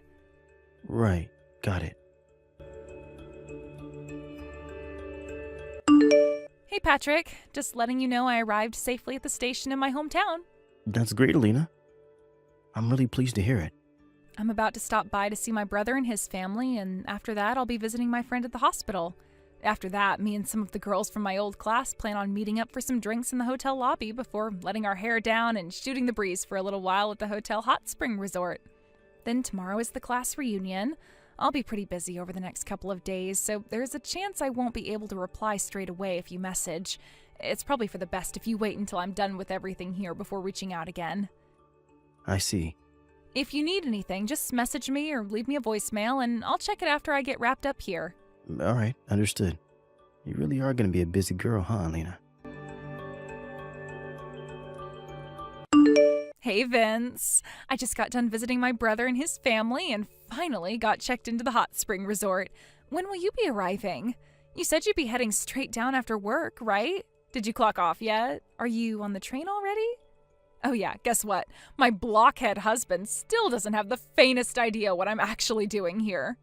Right, got it. Hey, Patrick. Just letting you know I arrived safely at the station in my hometown. That's great, Alina. I'm really pleased to hear it. I'm about to stop by to see my brother and his family, and after that, I'll be visiting my friend at the hospital. After that, me and some of the girls from my old class plan on meeting up for some drinks in the hotel lobby before letting our hair down and shooting the breeze for a little while at the hotel hot spring resort. Then tomorrow is the class reunion. I'll be pretty busy over the next couple of days, so there's a chance I won't be able to reply straight away if you message. It's probably for the best if you wait until I'm done with everything here before reaching out again. I see. If you need anything, just message me or leave me a voicemail, and I'll check it after I get wrapped up here. All right, understood. You really are going to be a busy girl, huh, Alina? Hey, Vince. I just got done visiting my brother and his family and finally got checked into the hot spring resort. When will you be arriving? You said you'd be heading straight down after work, right? Did you clock off yet? Are you on the train already? Oh yeah, guess what? My blockhead husband still doesn't have the faintest idea what I'm actually doing here.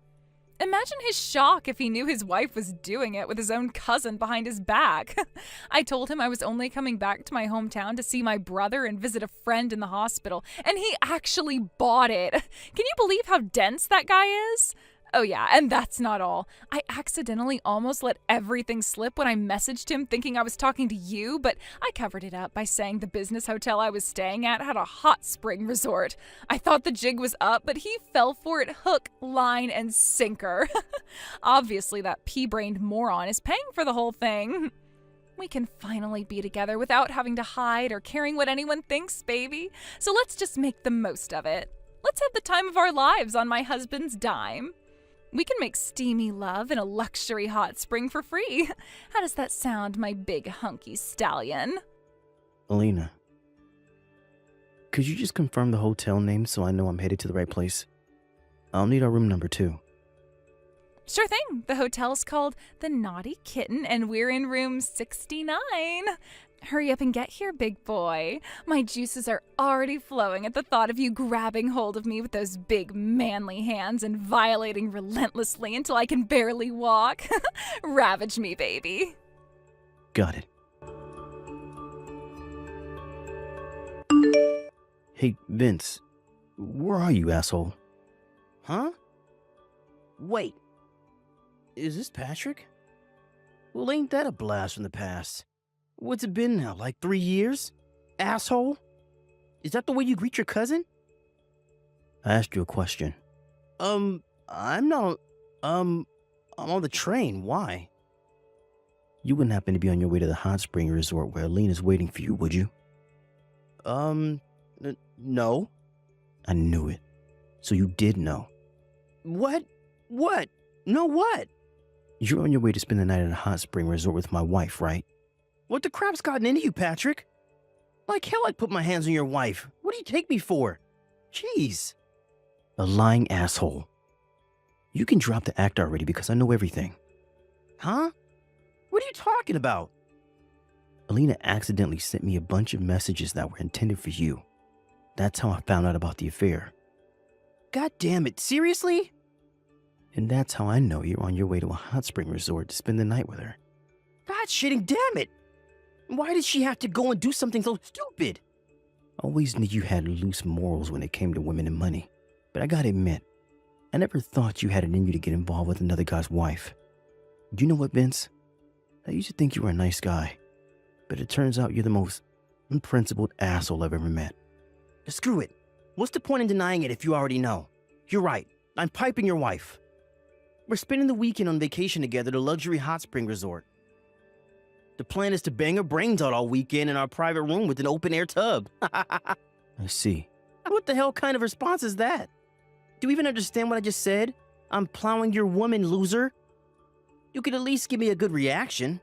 Imagine his shock if he knew his wife was doing it with his own cousin behind his back. I told him I was only coming back to my hometown to see my brother and visit a friend in the hospital, and he actually bought it. Can you believe how dense that guy is? Oh yeah, and that's not all. I accidentally almost let everything slip when I messaged him thinking I was talking to you, but I covered it up by saying the business hotel I was staying at had a hot spring resort. I thought the jig was up, but he fell for it hook, line, and sinker. Obviously, that pea-brained moron is paying for the whole thing. We can finally be together without having to hide or caring what anyone thinks, baby. So let's just make the most of it. Let's have the time of our lives on my husband's dime. We can make steamy love in a luxury hot spring for free. How does that sound, my big hunky stallion? Alina, Could you just confirm the hotel name so I know I'm headed to the right place? I'll need our room number too. Sure thing. The hotel's called the Naughty Kitten, and we're in room 69. Hurry up and get here, big boy. My juices are already flowing at the thought of you grabbing hold of me with those big manly hands and violating relentlessly until I can barely walk. Ravage me, baby. Got it. Hey, Vince. Where are you, asshole? Huh? Wait. Is this Patrick? Well, ain't that a blast from the past? What's it been now, like 3 years? Asshole? Is that the way you greet your cousin? I asked you a question. I'm not, I'm on the train. Why? You wouldn't happen to be on your way to the hot spring resort where Alina's waiting for you, would you? No. I knew it. So you did know. What? What? No what? You're on your way to spend the night at a hot spring resort with my wife, right? What the crap's gotten into you, Patrick? Like hell I'd put my hands on your wife. What do you take me for? Jeez. A lying asshole. You can drop the act already because I know everything. Huh? What are you talking about? Alina accidentally sent me a bunch of messages that were intended for you. That's how I found out about the affair. God damn it, seriously? And that's how I know you're on your way to a hot spring resort to spend the night with her. God shitting damn it! Why did she have to go and do something so stupid? Always knew you had loose morals when it came to women and money. But I gotta admit, I never thought you had it in you to get involved with another guy's wife. Do you know what, Vince? I used to think you were a nice guy. But it turns out you're the most unprincipled asshole I've ever met. Screw it. What's the point in denying it if you already know? You're right. I'm piping your wife. We're spending the weekend on vacation together at a luxury hot spring resort. The plan is to bang her brains out all weekend in our private room with an open-air tub. I see. What the hell kind of response is that? Do you even understand what I just said? I'm plowing your woman, loser. You could at least give me a good reaction.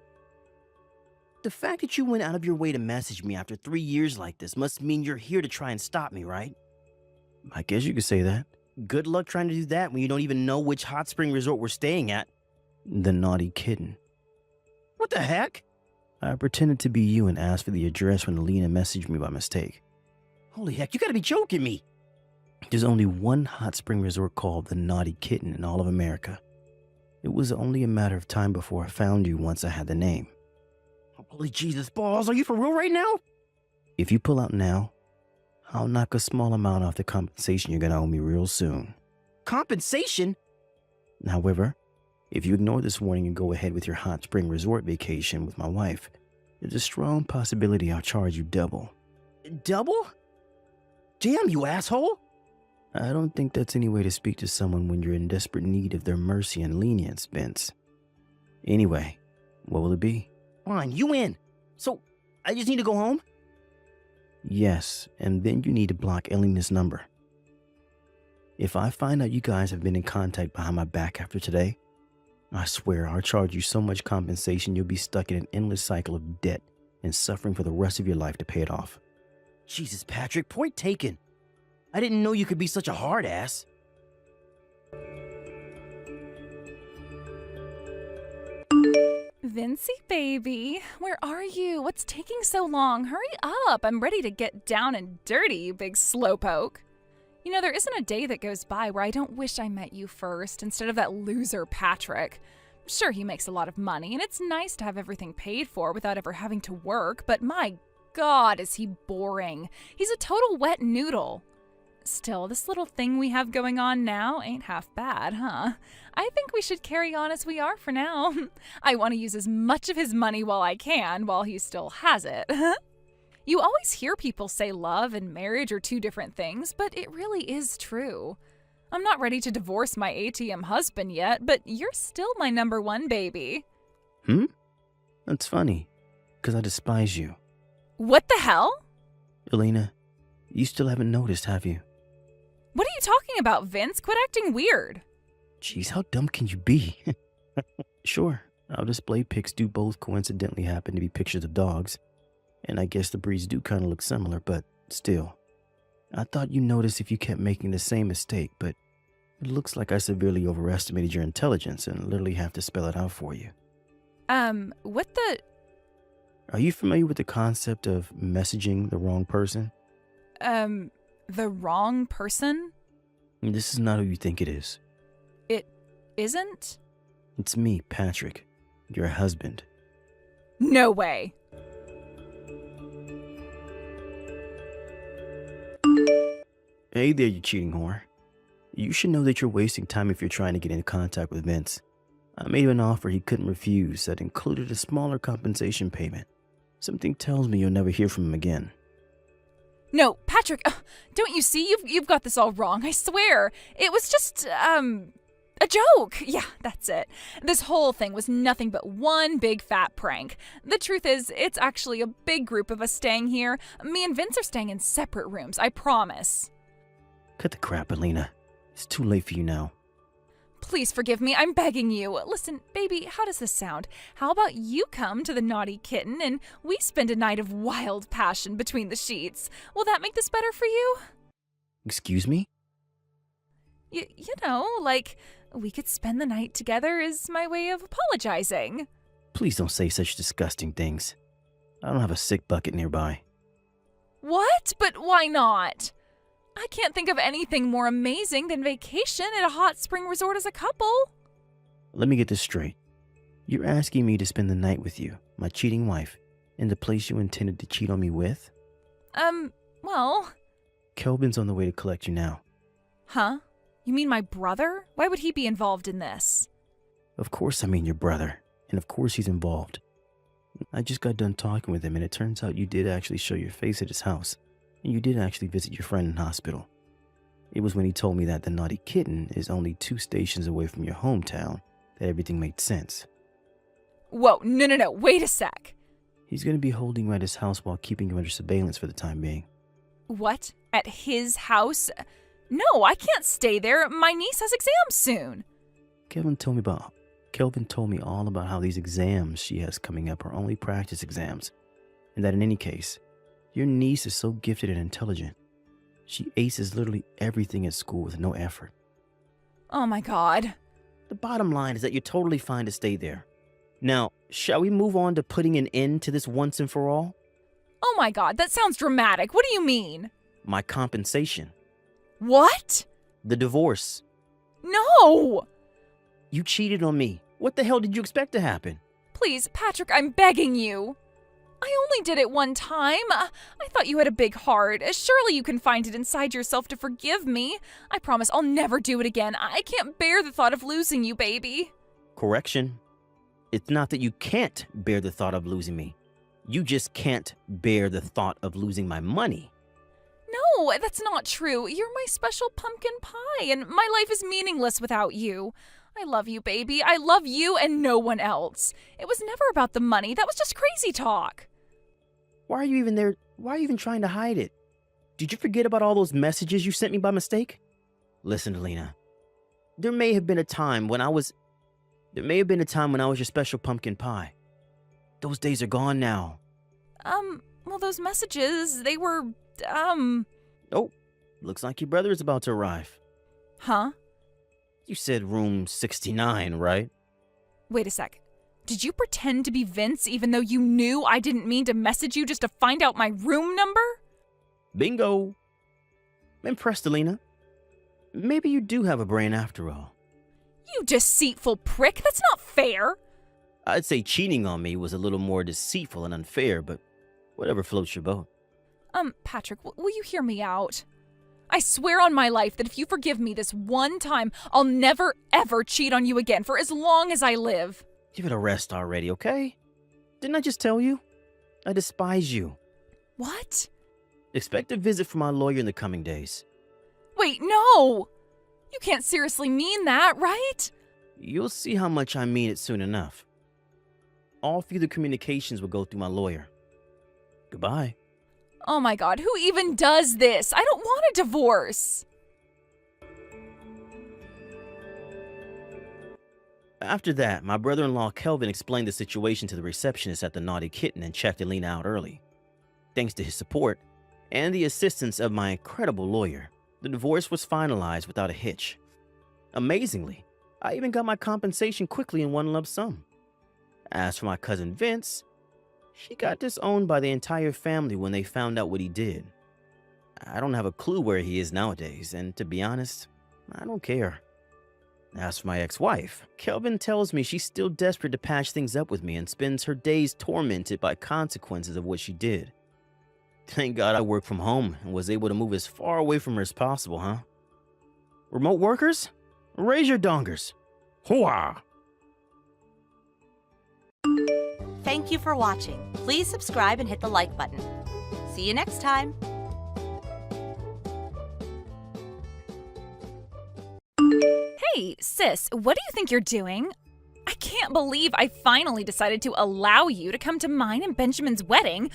The fact that you went out of your way to message me after 3 years like this must mean you're here to try and stop me, right? I guess you could say that. Good luck trying to do that when you don't even know which hot spring resort we're staying at. The Naughty Kitten. What the heck? I pretended to be you and asked for the address when Alina messaged me by mistake. Holy heck, you gotta be joking me. There's only one hot spring resort called the Naughty Kitten in all of America. It was only a matter of time before I found you once I had the name. Holy Jesus balls, are you for real right now? If you pull out now, I'll knock a small amount off the compensation you're gonna owe me real soon. Compensation? However, if you ignore this warning and go ahead with your hot spring resort vacation with my wife, there's a strong possibility I'll charge you double. Double? Damn you, asshole! I don't think that's any way to speak to someone when you're in desperate need of their mercy and lenience, Vince. Anyway, what will it be? Fine, you win. So, I just need to go home? Yes, and then you need to block Elena's number. If I find out you guys have been in contact behind my back after today, I swear I'll charge you so much compensation you'll be stuck in an endless cycle of debt and suffering for the rest of your life to pay it off. Jesus, Patrick, point taken. I didn't know you could be such a hard ass. Vincey, baby, where are you? What's taking so long? Hurry up. I'm ready to get down and dirty, you big slowpoke. You know, there isn't a day that goes by where I don't wish I met you first instead of that loser Patrick. Sure, he makes a lot of money, and it's nice to have everything paid for without ever having to work, but my God, is he boring. He's a total wet noodle. Still, this little thing we have going on now ain't half bad, huh? I think we should carry on as we are for now. I want to use as much of his money while I can, while he still has it. You always hear people say love and marriage are two different things, but it really is true. I'm not ready to divorce my ATM husband yet, but you're still my number one baby. That's funny, because I despise you. What the hell? Elena, you still haven't noticed, have you? What are you talking about, Vince? Quit acting weird. Jeez, how dumb can you be? Sure, our display pics do both coincidentally happen to be pictures of dogs. And I guess the breeds do kind of look similar, but still. I thought you'd notice if you kept making the same mistake, but it looks like I severely overestimated your intelligence and literally have to spell it out for you. What the... Are you familiar with the concept of messaging the wrong person? The wrong person? This is not who you think it is. It isn't? It's me, Patrick, your husband. No way. Hey there, you cheating whore. You should know that you're wasting time if you're trying to get in contact with Vince. I made him an offer he couldn't refuse that included a smaller compensation payment. Something tells me you'll never hear from him again. No, Patrick, don't you see? You've got this all wrong, I swear. It was just, a joke. Yeah, that's it. This whole thing was nothing but one big fat prank. The truth is, it's actually a big group of us staying here. Me and Vince are staying in separate rooms, I promise. Cut the crap, Alina. It's too late for you now. Please forgive me, I'm begging you. Listen, baby, how does this sound? How about you come to the Naughty Kitten and we spend a night of wild passion between the sheets? Will that make this better for you? Excuse me? You know, like, we could spend the night together is my way of apologizing. Please don't say such disgusting things. I don't have a sick bucket nearby. What? But why not? I can't think of anything more amazing than vacation at a hot spring resort as a couple. Let me get this straight. You're asking me to spend the night with you, my cheating wife, in the place you intended to cheat on me with? Well... Kelvin's on the way to collect you now. Huh? You mean my brother? Why would he be involved in this? Of course I mean your brother, and of course he's involved. I just got done talking with him, and it turns out you did actually show your face at his house, and you did actually visit your friend in hospital. It was when he told me that the Naughty Kitten is only 2 stations away from your hometown that everything made sense. Whoa, no, wait a sec. He's going to be holding you at his house while keeping you under surveillance for the time being. What? At his house? No, I can't stay there. My niece has exams soon. Kelvin told me all about how these exams she has coming up are only practice exams, and that in any case, your niece is so gifted and intelligent. She aces literally everything at school with no effort. Oh my god. The bottom line is that you're totally fine to stay there. Now, shall we move on to putting an end to this once and for all? Oh my god, that sounds dramatic. What do you mean? My compensation. What? The divorce. No! You cheated on me. What the hell did you expect to happen? Please, Patrick, I'm begging you. I only did it one time. I thought you had a big heart. Surely you can find it inside yourself to forgive me. I promise I'll never do it again. I can't bear the thought of losing you, baby. Correction. It's not that you can't bear the thought of losing me. You just can't bear the thought of losing my money. No, that's not true. You're my special pumpkin pie, and my life is meaningless without you. I love you, baby. I love you and no one else. It was never about the money. That was just crazy talk. Why are you even there? Why are you even trying to hide it? Did you forget about all those messages you sent me by mistake? Listen, Alina. There may have been a time when I was your special pumpkin pie. Those days are gone now. Well, those messages, they were, Oh, looks like your brother is about to arrive. Huh? You said room 69, right? Wait a sec. Did you pretend to be Vince even though you knew I didn't mean to message you just to find out my room number? Bingo. Impressed, Alina. Maybe you do have a brain after all. You deceitful prick. That's not fair. I'd say cheating on me was a little more deceitful and unfair, but whatever floats your boat. Patrick, will you hear me out? I swear on my life that if you forgive me this one time, I'll never, ever cheat on you again for as long as I live. Give it a rest already, okay? Didn't I just tell you? I despise you. What? Expect a visit from my lawyer in the coming days. Wait, no! You can't seriously mean that, right? You'll see how much I mean it soon enough. All further communications will go through my lawyer. Goodbye. Oh my god, who even does this? I don't want a divorce. After that, my brother-in-law Kelvin explained the situation to the receptionist at the Naughty Kitten and checked Alina out early. Thanks to his support, and the assistance of my incredible lawyer, the divorce was finalized without a hitch. Amazingly, I even got my compensation quickly in one lump sum. As for my cousin Vince, she got disowned by the entire family when they found out what he did. I don't have a clue where he is nowadays, and to be honest, I don't care. As for my ex-wife, Kelvin tells me she's still desperate to patch things up with me and spends her days tormented by consequences of what she did. Thank God I work from home and was able to move as far away from her as possible, huh? Remote workers? Raise your dongers. Hooah! Thank you for watching. Please subscribe and hit the like button. See you next time. Hey, sis, what do you think you're doing? I can't believe I finally decided to allow you to come to mine and Benjamin's wedding,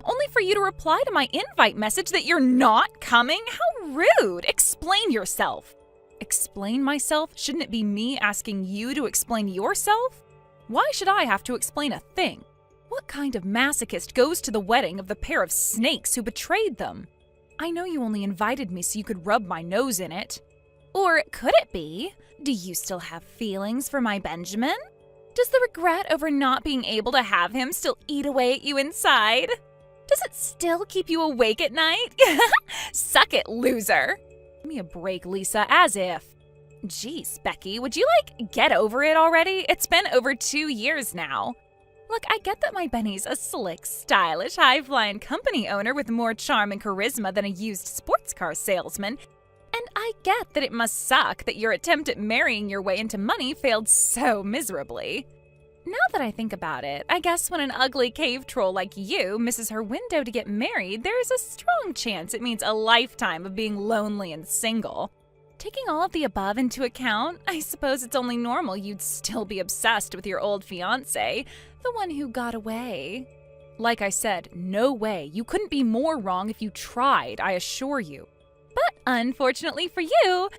only for you to reply to my invite message that you're not coming? How rude! Explain yourself. Explain myself? Shouldn't it be me asking you to explain yourself? Why should I have to explain a thing? What kind of masochist goes to the wedding of the pair of snakes who betrayed them? I know you only invited me so you could rub my nose in it. Or could it be? Do you still have feelings for my Benjamin? Does the regret over not being able to have him still eat away at you inside? Does it still keep you awake at night? Suck it, loser. Give me a break, Lisa, as if. Jeez, Becky, would you, get over it already? It's been over 2 years now. Look, I get that my Benny's a slick, stylish, high-flying company owner with more charm and charisma than a used sports car salesman. And I get that it must suck that your attempt at marrying your way into money failed so miserably. Now that I think about it, I guess when an ugly cave troll like you misses her window to get married, there is a strong chance it means a lifetime of being lonely and single. Taking all of the above into account, I suppose it's only normal you'd still be obsessed with your old fiancé, the one who got away. Like I said, no way. You couldn't be more wrong if you tried, I assure you. But unfortunately for you,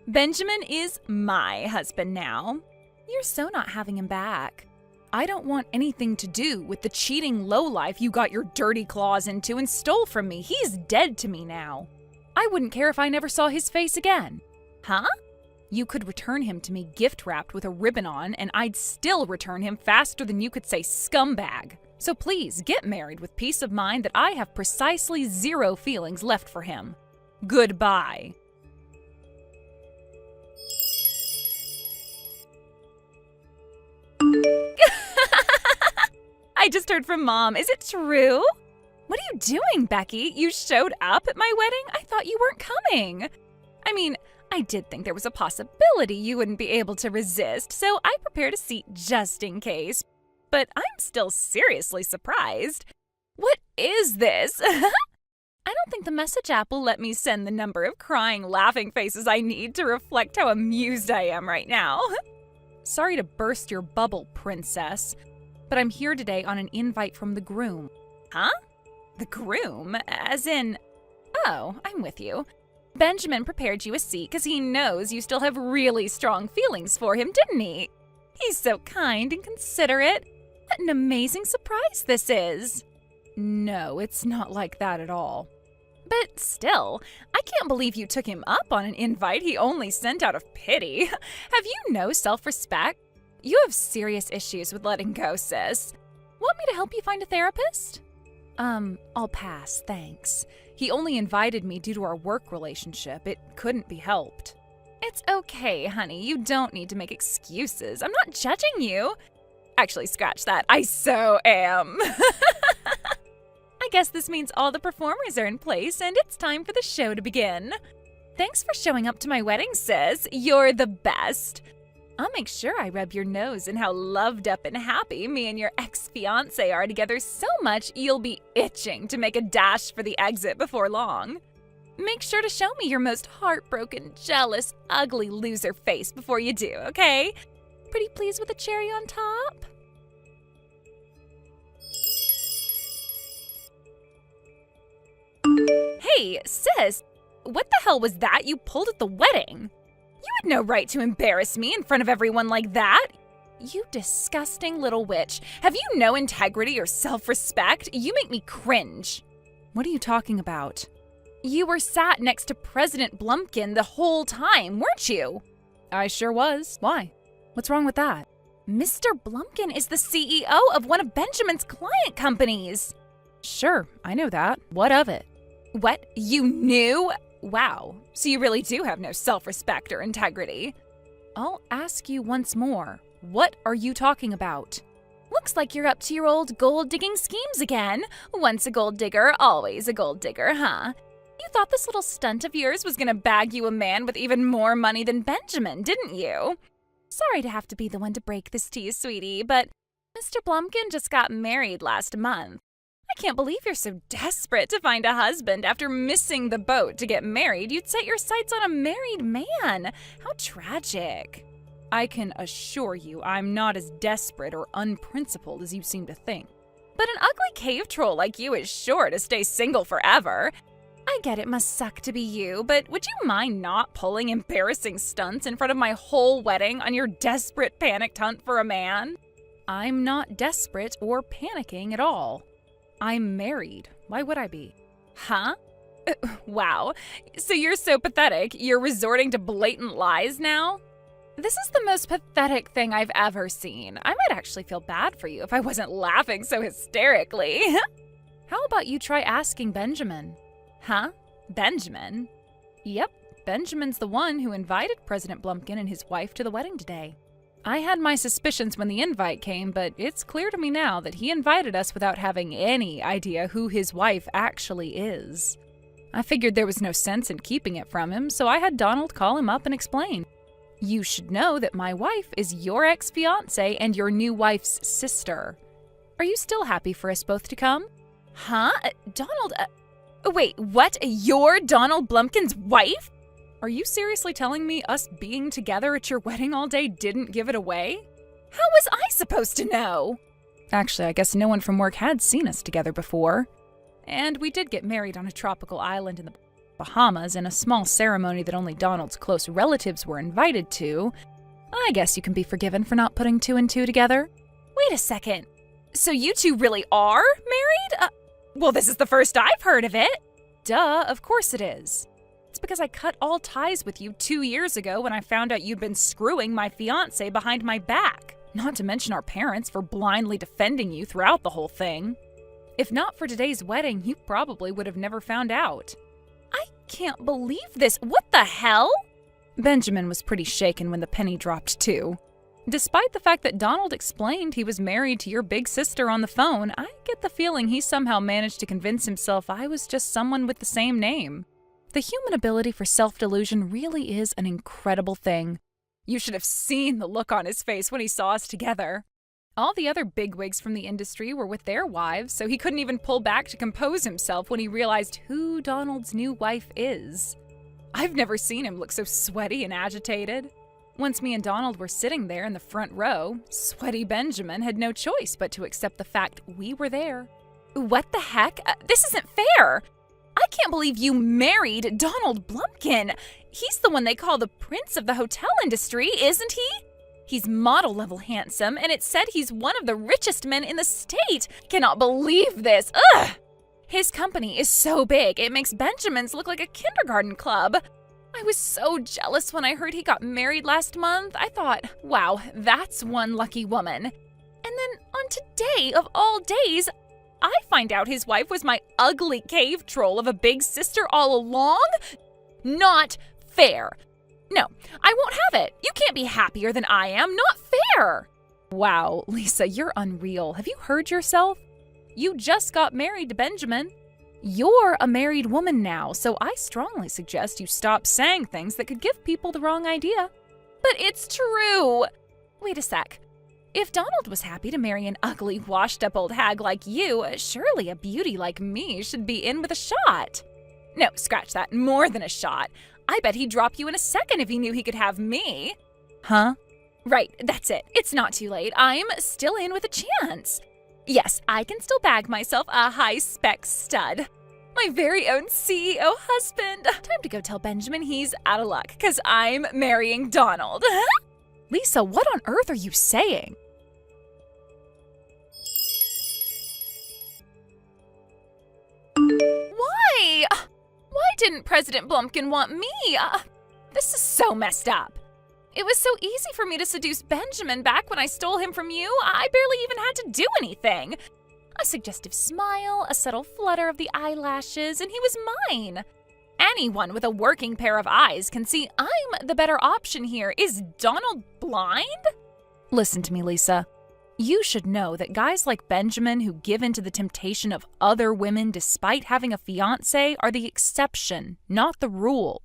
Benjamin is my husband now. You're so not having him back. I don't want anything to do with the cheating lowlife you got your dirty claws into and stole from me. He's dead to me now. I wouldn't care if I never saw his face again. Huh? You could return him to me gift-wrapped with a ribbon on, and I'd still return him faster than you could say scumbag. So please, get married with peace of mind that I have precisely 0 feelings left for him. Goodbye. I just heard from Mom. Is it true? What are you doing, Becky? You showed up at my wedding? I thought you weren't coming. I mean, I did think there was a possibility you wouldn't be able to resist, so I prepared a seat just in case. But I'm still seriously surprised. What is this? I don't think the message app will let me send the number of crying, laughing faces I need to reflect how amused I am right now. Sorry to burst your bubble, princess, but I'm here today on an invite from the groom. Huh? The groom? As in... Oh, I'm with you. Benjamin prepared you a seat because he knows you still have really strong feelings for him, didn't he? He's so kind and considerate. What an amazing surprise this is. No, it's not like that at all. But still, I can't believe you took him up on an invite he only sent out of pity. Have you no self-respect? You have serious issues with letting go, sis. Want me to help you find a therapist? I'll pass, thanks. He only invited me due to our work relationship. It couldn't be helped. It's okay, honey. You don't need to make excuses. I'm not judging you. Actually, scratch that. I so am. I guess this means all the performers are in place and it's time for the show to begin. Thanks for showing up to my wedding, sis. You're the best. I'll make sure I rub your nose in how loved up and happy me and your ex-fiancé are together so much you'll be itching to make a dash for the exit before long. Make sure to show me your most heartbroken, jealous, ugly loser face before you do, okay? Pretty pleased with the cherry on top? Hey, sis, what the hell was that you pulled at the wedding? You had no right to embarrass me in front of everyone like that. You disgusting little witch. Have you no integrity or self-respect? You make me cringe. What are you talking about? You were sat next to President Blumpkin the whole time, weren't you? I sure was. Why? What's wrong with that? Mr. Blumpkin is the CEO of one of Benjamin's client companies. Sure, I know that. What of it? What? You knew? Wow. So you really do have no self-respect or integrity. I'll ask you once more. What are you talking about? Looks like you're up to your old gold-digging schemes again. Once a gold digger, always a gold digger, huh? You thought this little stunt of yours was gonna bag you a man with even more money than Benjamin, didn't you? Sorry to have to be the one to break this to you, sweetie, but Mr. Blumpkin just got married last month. I can't believe you're so desperate to find a husband after missing the boat to get married. You'd set your sights on a married man. How tragic. I can assure you I'm not as desperate or unprincipled as you seem to think. But an ugly cave troll like you is sure to stay single forever. I get it must suck to be you, but would you mind not pulling embarrassing stunts in front of my whole wedding on your desperate panicked hunt for a man? I'm not desperate or panicking at all. I'm married. Why would I be? Huh? Wow. So you're so pathetic, you're resorting to blatant lies now? This is the most pathetic thing I've ever seen. I might actually feel bad for you if I wasn't laughing so hysterically. How about you try asking Benjamin? Huh? Benjamin? Yep, Benjamin's the one who invited President Blumpkin and his wife to the wedding today. I had my suspicions when the invite came, but it's clear to me now that he invited us without having any idea who his wife actually is. I figured there was no sense in keeping it from him, so I had Donald call him up and explain. You should know that my wife is your ex-fiancé and your new wife's sister. Are you still happy for us both to come? Huh? Donald, wait, what? You're Donald Blumpkin's wife? Are you seriously telling me us being together at your wedding all day didn't give it away? How was I supposed to know? Actually, I guess no one from work had seen us together before. And we did get married on a tropical island in the Bahamas in a small ceremony that only Donald's close relatives were invited to. I guess you can be forgiven for not putting two and two together. Wait a second. So you two really are married? Well, this is the first I've heard of it. Duh, of course it is. It's because I cut all ties with you 2 years ago when I found out you'd been screwing my fiancé behind my back. Not to mention our parents for blindly defending you throughout the whole thing. If not for today's wedding, you probably would have never found out. I can't believe this. What the hell? Benjamin was pretty shaken when the penny dropped too. Despite the fact that Donald explained he was married to your big sister on the phone, I get the feeling he somehow managed to convince himself I was just someone with the same name. The human ability for self-delusion really is an incredible thing. You should have seen the look on his face when he saw us together. All the other bigwigs from the industry were with their wives, so he couldn't even pull back to compose himself when he realized who Donald's new wife is. I've never seen him look so sweaty and agitated. Once me and Donald were sitting there in the front row, sweaty Benjamin had no choice but to accept the fact we were there. What the heck? This isn't fair! I can't believe you married Donald Blumpkin. He's the one they call the prince of the hotel industry, isn't he? He's model-level handsome, and it's said he's one of the richest men in the state. Cannot believe this. Ugh! His company is so big, it makes Benjamin's look like a kindergarten club. I was so jealous when I heard he got married last month. I thought, wow, that's one lucky woman. And then on today of all days, I find out his wife was my ugly cave troll of a big sister all along? Not fair. No, I won't have it. You can't be happier than I am. Not fair. Wow, Lisa, you're unreal. Have you heard yourself? You just got married to Benjamin. You're a married woman now, so I strongly suggest you stop saying things that could give people the wrong idea. But it's true. Wait a sec. If Donald was happy to marry an ugly, washed-up old hag like you, surely a beauty like me should be in with a shot. No, scratch that. More than a shot. I bet he'd drop you in a second if he knew he could have me. Huh? Right, that's it. It's not too late. I'm still in with a chance. Yes, I can still bag myself a high-spec stud. My very own CEO husband. Time to go tell Benjamin he's out of luck, because I'm marrying Donald. Lisa, what on earth are you saying? didn't President Blumpkin want me? This is so messed up. It was so easy for me to seduce Benjamin back when I stole him from you. I barely even had to do anything. A suggestive smile, a subtle flutter of the eyelashes, and he was mine. Anyone with a working pair of eyes can see I'm the better option here. Is Donald blind? Listen to me, Lisa. You should know that guys like Benjamin who give in to the temptation of other women despite having a fiancé are the exception, not the rule.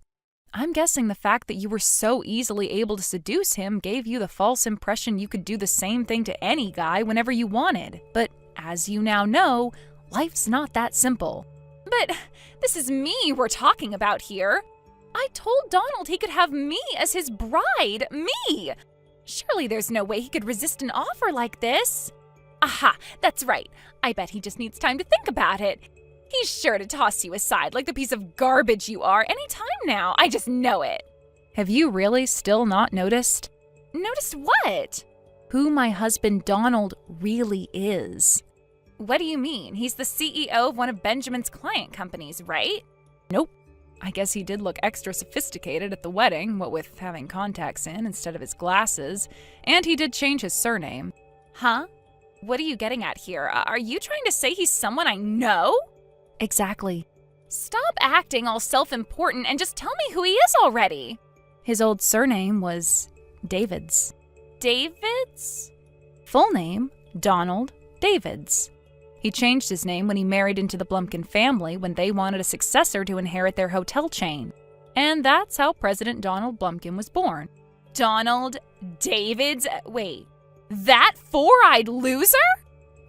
I'm guessing the fact that you were so easily able to seduce him gave you the false impression you could do the same thing to any guy whenever you wanted. But as you now know, life's not that simple. But this is me we're talking about here. I told Donald he could have me as his bride. Me! Surely there's no way he could resist an offer like this. Aha, that's right. I bet he just needs time to think about it. He's sure to toss you aside like the piece of garbage you are any time now. I just know it. Have you really still not noticed? Noticed what? Who my husband Donald really is. What do you mean? He's the CEO of one of Benjamin's client companies, right? Nope. I guess he did look extra sophisticated at the wedding, what with having contacts in instead of his glasses, and he did change his surname. Huh? What are you getting at here? Are you trying to say he's someone I know? Exactly. Stop acting all self-important and just tell me who he is already. His old surname was Davids. Davids? Full name, Donald Davids. He changed his name when he married into the Blumpkin family when they wanted a successor to inherit their hotel chain. And that's how President Donald Blumpkin was born. Donald Davids? Wait, that four-eyed loser?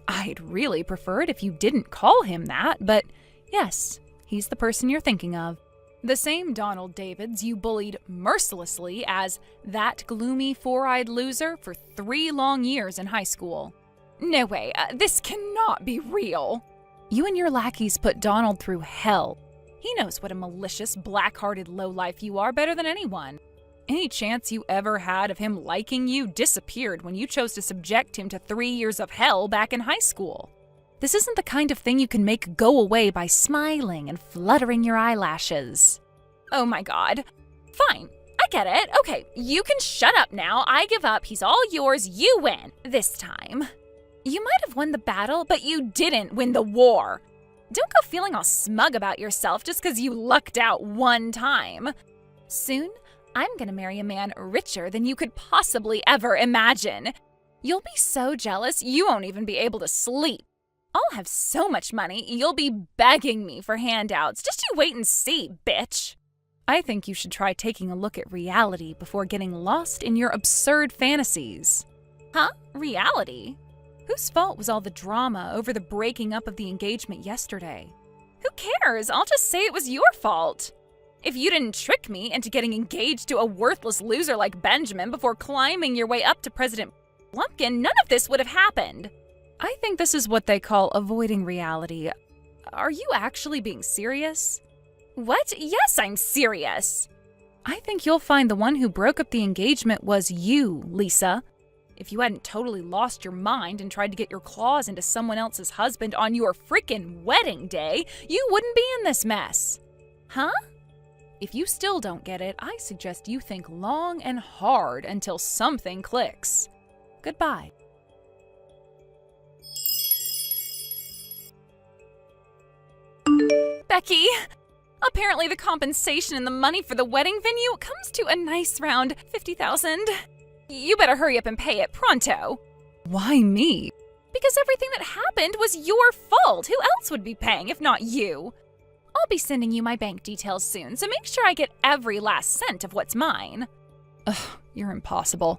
I'd really prefer it if you didn't call him that, but yes, he's the person you're thinking of. The same Donald Davids you bullied mercilessly as that gloomy four-eyed loser for 3 long years in high school. No way, this cannot be real. You and your lackeys put Donald through hell. He knows what a malicious, black-hearted lowlife you are better than anyone. Any chance you ever had of him liking you disappeared when you chose to subject him to 3 years of hell back in high school. This isn't the kind of thing you can make go away by smiling and fluttering your eyelashes. Oh my god. Fine, I get it. Okay, you can shut up now. I give up. He's all yours. You win. This time. You might have won the battle, but you didn't win the war. Don't go feeling all smug about yourself just because you lucked out one time. Soon, I'm gonna marry a man richer than you could possibly ever imagine. You'll be so jealous you won't even be able to sleep. I'll have so much money, you'll be begging me for handouts. Just you wait and see, bitch. I think you should try taking a look at reality before getting lost in your absurd fantasies. Huh? Reality? Whose fault was all the drama over the breaking up of the engagement yesterday? Who cares? I'll just say it was your fault. If you didn't trick me into getting engaged to a worthless loser like Benjamin before climbing your way up to President Blumpkin, none of this would have happened. I think this is what they call avoiding reality. Are you actually being serious? What? Yes, I'm serious. I think you'll find the one who broke up the engagement was you, Lisa. If you hadn't totally lost your mind and tried to get your claws into someone else's husband on your frickin' wedding day, you wouldn't be in this mess. Huh? If you still don't get it, I suggest you think long and hard until something clicks. Goodbye. Becky, apparently the compensation and the money for the wedding venue comes to a nice round $50,000. You better hurry up and pay it pronto. Why me? Because everything that happened was your fault. Who else would be paying if not you? I'll be sending you my bank details soon, so make sure I get every last cent of what's mine. Ugh, you're impossible.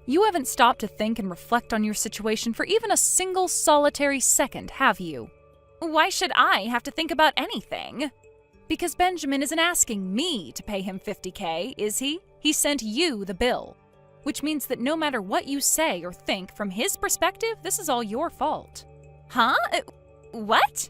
You haven't stopped to think and reflect on your situation for even a single solitary second, have you? Why should I have to think about anything? Because Benjamin isn't asking me to pay him $50K, is he? He sent you the bill. Which means that no matter what you say or think, from his perspective, this is all your fault. Huh? What?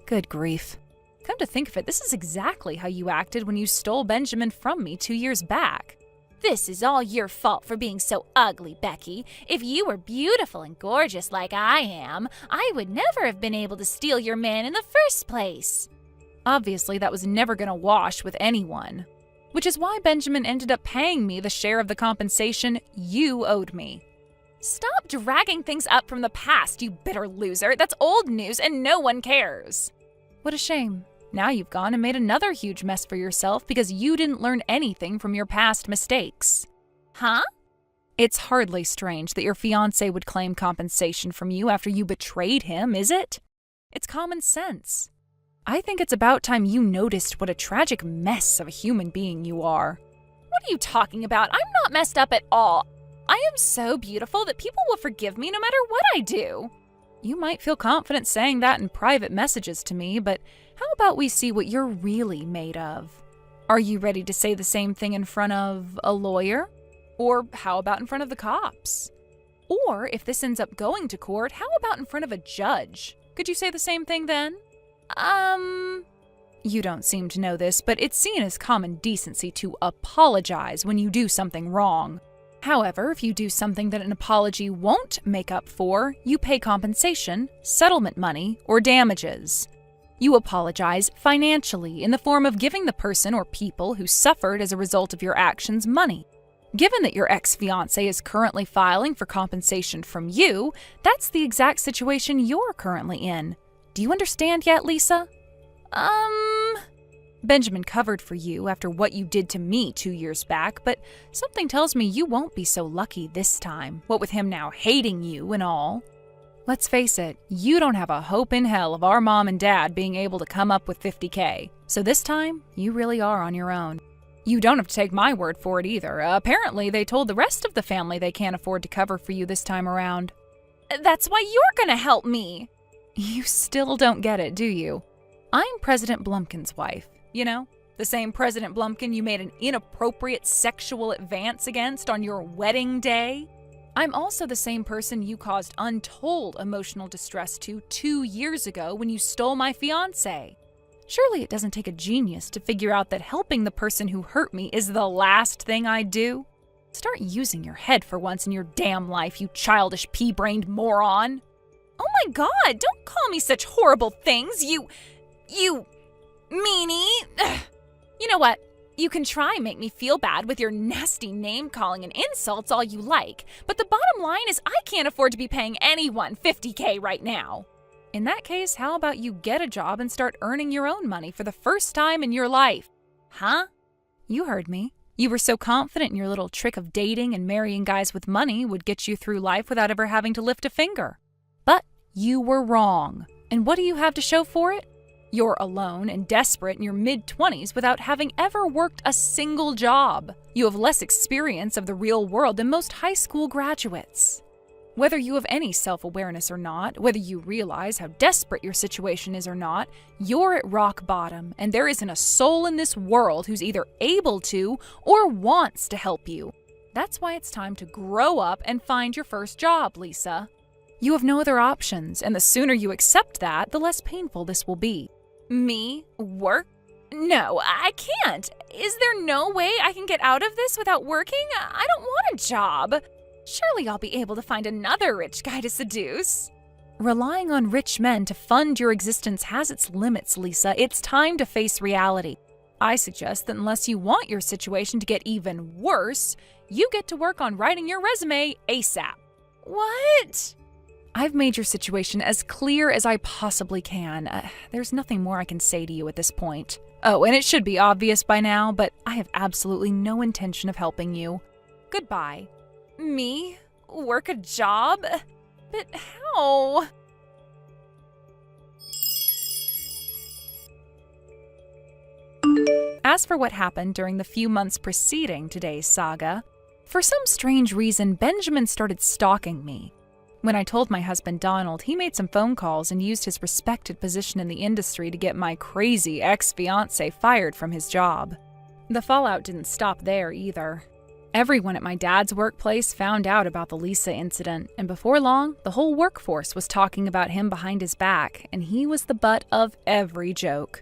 Good grief. Come to think of it, this is exactly how you acted when you stole Benjamin from me 2 years back. This is all your fault for being so ugly, Becky. If you were beautiful and gorgeous like I am, I would never have been able to steal your man in the first place. Obviously, that was never going to wash with anyone, which is why Benjamin ended up paying me the share of the compensation you owed me. Stop dragging things up from the past, you bitter loser. That's old news and no one cares. What a shame. Now you've gone and made another huge mess for yourself because you didn't learn anything from your past mistakes. Huh? It's hardly strange that your fiancé would claim compensation from you after you betrayed him, is it? It's common sense. I think it's about time you noticed what a tragic mess of a human being you are. What are you talking about? I'm not messed up at all. I am so beautiful that people will forgive me no matter what I do. You might feel confident saying that in private messages to me, but how about we see what you're really made of? Are you ready to say the same thing in front of a lawyer? Or how about in front of the cops? Or if this ends up going to court, how about in front of a judge? Could you say the same thing then? You don't seem to know this, but it's seen as common decency to apologize when you do something wrong. However, if you do something that an apology won't make up for, you pay compensation, settlement money, or damages. You apologize financially in the form of giving the person or people who suffered as a result of your actions money. Given that your ex-fiancé is currently filing for compensation from you, that's the exact situation you're currently in. Do you understand yet, Lisa? Benjamin covered for you after what you did to me 2 years back, but something tells me you won't be so lucky this time, what with him now hating you and all. Let's face it, you don't have a hope in hell of our mom and dad being able to come up with $50K, so this time, you really are on your own. You don't have to take my word for it either. Apparently, they told the rest of the family they can't afford to cover for you this time around. That's why you're gonna help me. You still don't get it, do you? I'm President Blumpkin's wife. You know, the same President Blumpkin you made an inappropriate sexual advance against on your wedding day. I'm also the same person you caused untold emotional distress to 2 years ago when you stole my fiancé. Surely it doesn't take a genius to figure out that helping the person who hurt me is the last thing I'd do. Start using your head for once in your damn life, you childish pea-brained moron. Oh my God, don't call me such horrible things, you meanie. Ugh. You know what? You can try and make me feel bad with your nasty name-calling and insults all you like, but the bottom line is I can't afford to be paying anyone $50K right now. In that case, how about you get a job and start earning your own money for the first time in your life? Huh? You heard me. You were so confident in your little trick of dating and marrying guys with money would get you through life without ever having to lift a finger. But you were wrong. And what do you have to show for it? You're alone and desperate in your mid-20s without having ever worked a single job. You have less experience of the real world than most high school graduates. Whether you have any self-awareness or not, whether you realize how desperate your situation is or not, you're at rock bottom, and there isn't a soul in this world who's either able to or wants to help you. That's why it's time to grow up and find your first job, Lisa. You have no other options, and the sooner you accept that, the less painful this will be. Me? Work? No, I can't. Is there no way I can get out of this without working? I don't want a job. Surely I'll be able to find another rich guy to seduce. Relying on rich men to fund your existence has its limits, Lisa. It's time to face reality. I suggest that unless you want your situation to get even worse, you get to work on writing your resume ASAP. What? I've made your situation as clear as I possibly can. There's nothing more I can say to you at this point. Oh, and it should be obvious by now, but I have absolutely no intention of helping you. Goodbye. Me? Work a job? But how? As for what happened during the few months preceding today's saga, for some strange reason, Benjamin started stalking me. When I told my husband Donald, he made some phone calls and used his respected position in the industry to get my crazy ex-fiancé fired from his job. The fallout didn't stop there either. Everyone at my dad's workplace found out about the Lisa incident, and before long, the whole workforce was talking about him behind his back, and he was the butt of every joke.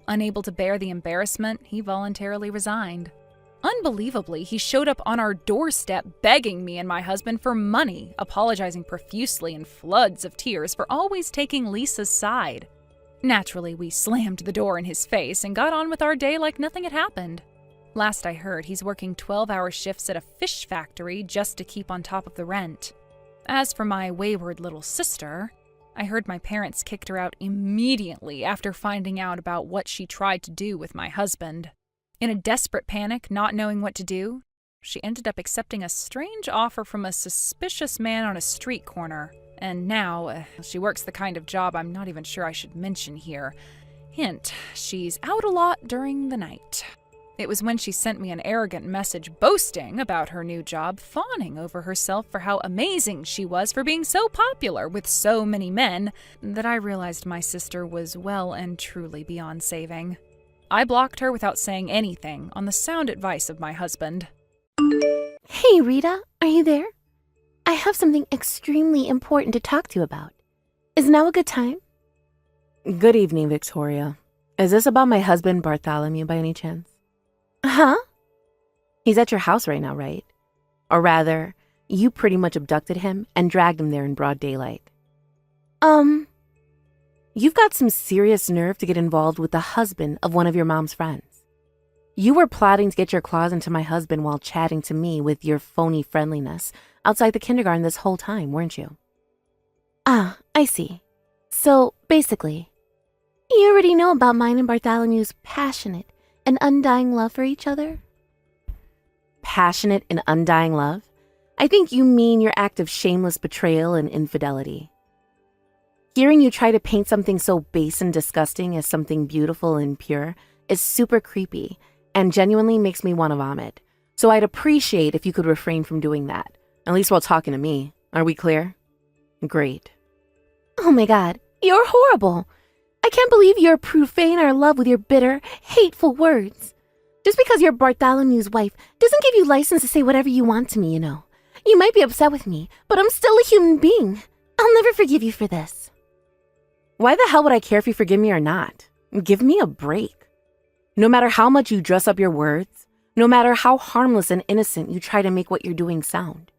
Unable to bear the embarrassment, he voluntarily resigned. Unbelievably, he showed up on our doorstep begging me and my husband for money, apologizing profusely in floods of tears for always taking Lisa's side. Naturally, we slammed the door in his face and got on with our day like nothing had happened. Last I heard, he's working 12-hour shifts at a fish factory just to keep on top of the rent. As for my wayward little sister, I heard my parents kicked her out immediately after finding out about what she tried to do with my husband. In a desperate panic, not knowing what to do, she ended up accepting a strange offer from a suspicious man on a street corner. And now, she works the kind of job I'm not even sure I should mention here. Hint, she's out a lot during the night. It was when she sent me an arrogant message boasting about her new job, fawning over herself for how amazing she was for being so popular with so many men, that I realized my sister was well and truly beyond saving. I blocked her without saying anything on the sound advice of my husband. Hey, Rita, are you there? I have something extremely important to talk to you about. Is now a good time? Good evening, Victoria. Is this about my husband, Bartholomew, by any chance? Huh? He's at your house right now, right? Or rather, you pretty much abducted him and dragged him there in broad daylight. You've got some serious nerve to get involved with the husband of one of your mom's friends. You were plotting to get your claws into my husband while chatting to me with your phony friendliness outside the kindergarten this whole time, weren't you? Ah, I see. So, basically, you already know about mine and Bartholomew's passionate and undying love for each other? Passionate and undying love? I think you mean your act of shameless betrayal and infidelity. Hearing you try to paint something so base and disgusting as something beautiful and pure is super creepy and genuinely makes me want to vomit. So I'd appreciate if you could refrain from doing that, at least while talking to me. Are we clear? Great. Oh my god, you're horrible. I can't believe you're profane our love with your bitter, hateful words. Just because you're Bartholomew's wife doesn't give you license to say whatever you want to me, you know. You might be upset with me, but I'm still a human being. I'll never forgive you for this. Why the hell would I care if you forgive me or not? Give me a break. No matter how much you dress up your words, no matter how harmless and innocent you try to make what you're doing sound,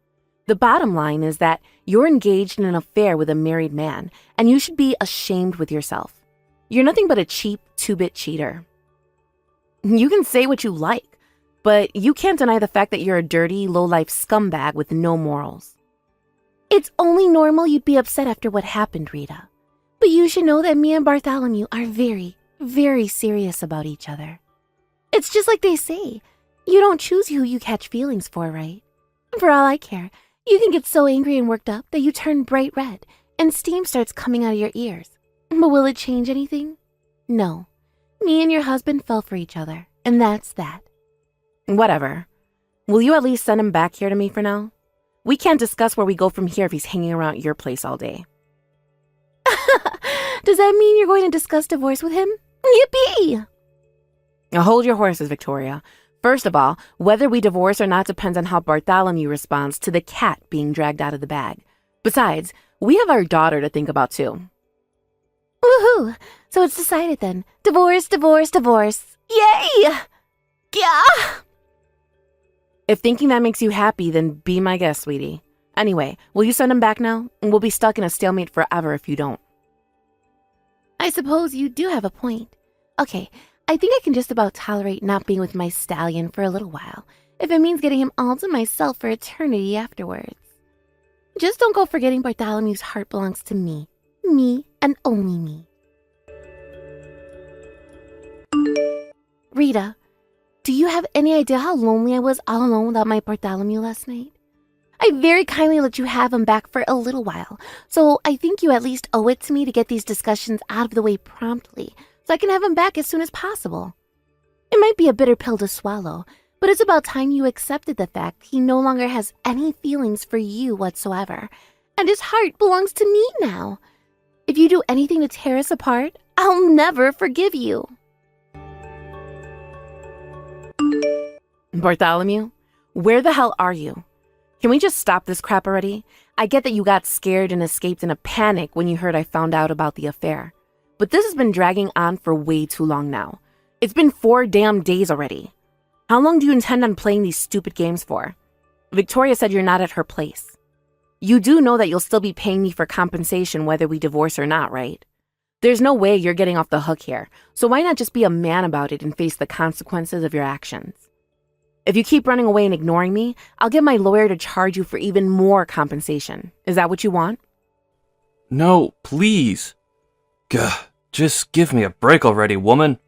the bottom line is that you're engaged in an affair with a married man, and you should be ashamed with yourself. You're nothing but a cheap, two-bit cheater. You can say what you like, but you can't deny the fact that you're a dirty, low-life scumbag with no morals. It's only normal you'd be upset after what happened, Rita. But you should know that me and Bartholomew are very, very serious about each other. It's just like they say, you don't choose who you catch feelings for, right? For all I care, you can get so angry and worked up that you turn bright red and steam starts coming out of your ears. But will it change anything? No. Me and your husband fell for each other, and that's that. Whatever. Will you at least send him back here to me for now? We can't discuss where we go from here if he's hanging around your place all day. Does that mean you're going to discuss divorce with him? Yippee! Now hold your horses, Victoria. First of all, whether we divorce or not depends on how Bartholomew responds to the cat being dragged out of the bag. Besides, we have our daughter to think about too. Woohoo! So it's decided then. Divorce, divorce, divorce. Yay! Yeah! If thinking that makes you happy, then be my guest, sweetie. Anyway, will you send him back now? And we'll be stuck in a stalemate forever if you don't. I suppose you do have a point. Okay, I think I can just about tolerate not being with my stallion for a little while, if it means getting him all to myself for eternity afterwards. Just don't go forgetting Bartholomew's heart belongs to me. Me and only me. Rita, do you have any idea how lonely I was all alone without my Bartholomew last night? I very kindly let you have him back for a little while, so I think you at least owe it to me to get these discussions out of the way promptly, so I can have him back as soon as possible. It might be a bitter pill to swallow, but it's about time you accepted the fact he no longer has any feelings for you whatsoever, and his heart belongs to me now. If you do anything to tear us apart, I'll never forgive you. Bartholomew, where the hell are you? Can we just stop this crap already? I get that you got scared and escaped in a panic when you heard I found out about the affair. But this has been dragging on for way too long now. It's been 4 damn days already. How long do you intend on playing these stupid games for? Victoria said you're not at her place. You do know that you'll still be paying me for compensation whether we divorce or not, right? There's no way you're getting off the hook here, so why not just be a man about it and face the consequences of your actions? If you keep running away and ignoring me, I'll get my lawyer to charge you for even more compensation. Is that what you want? No, please. Gah, just give me a break already, woman.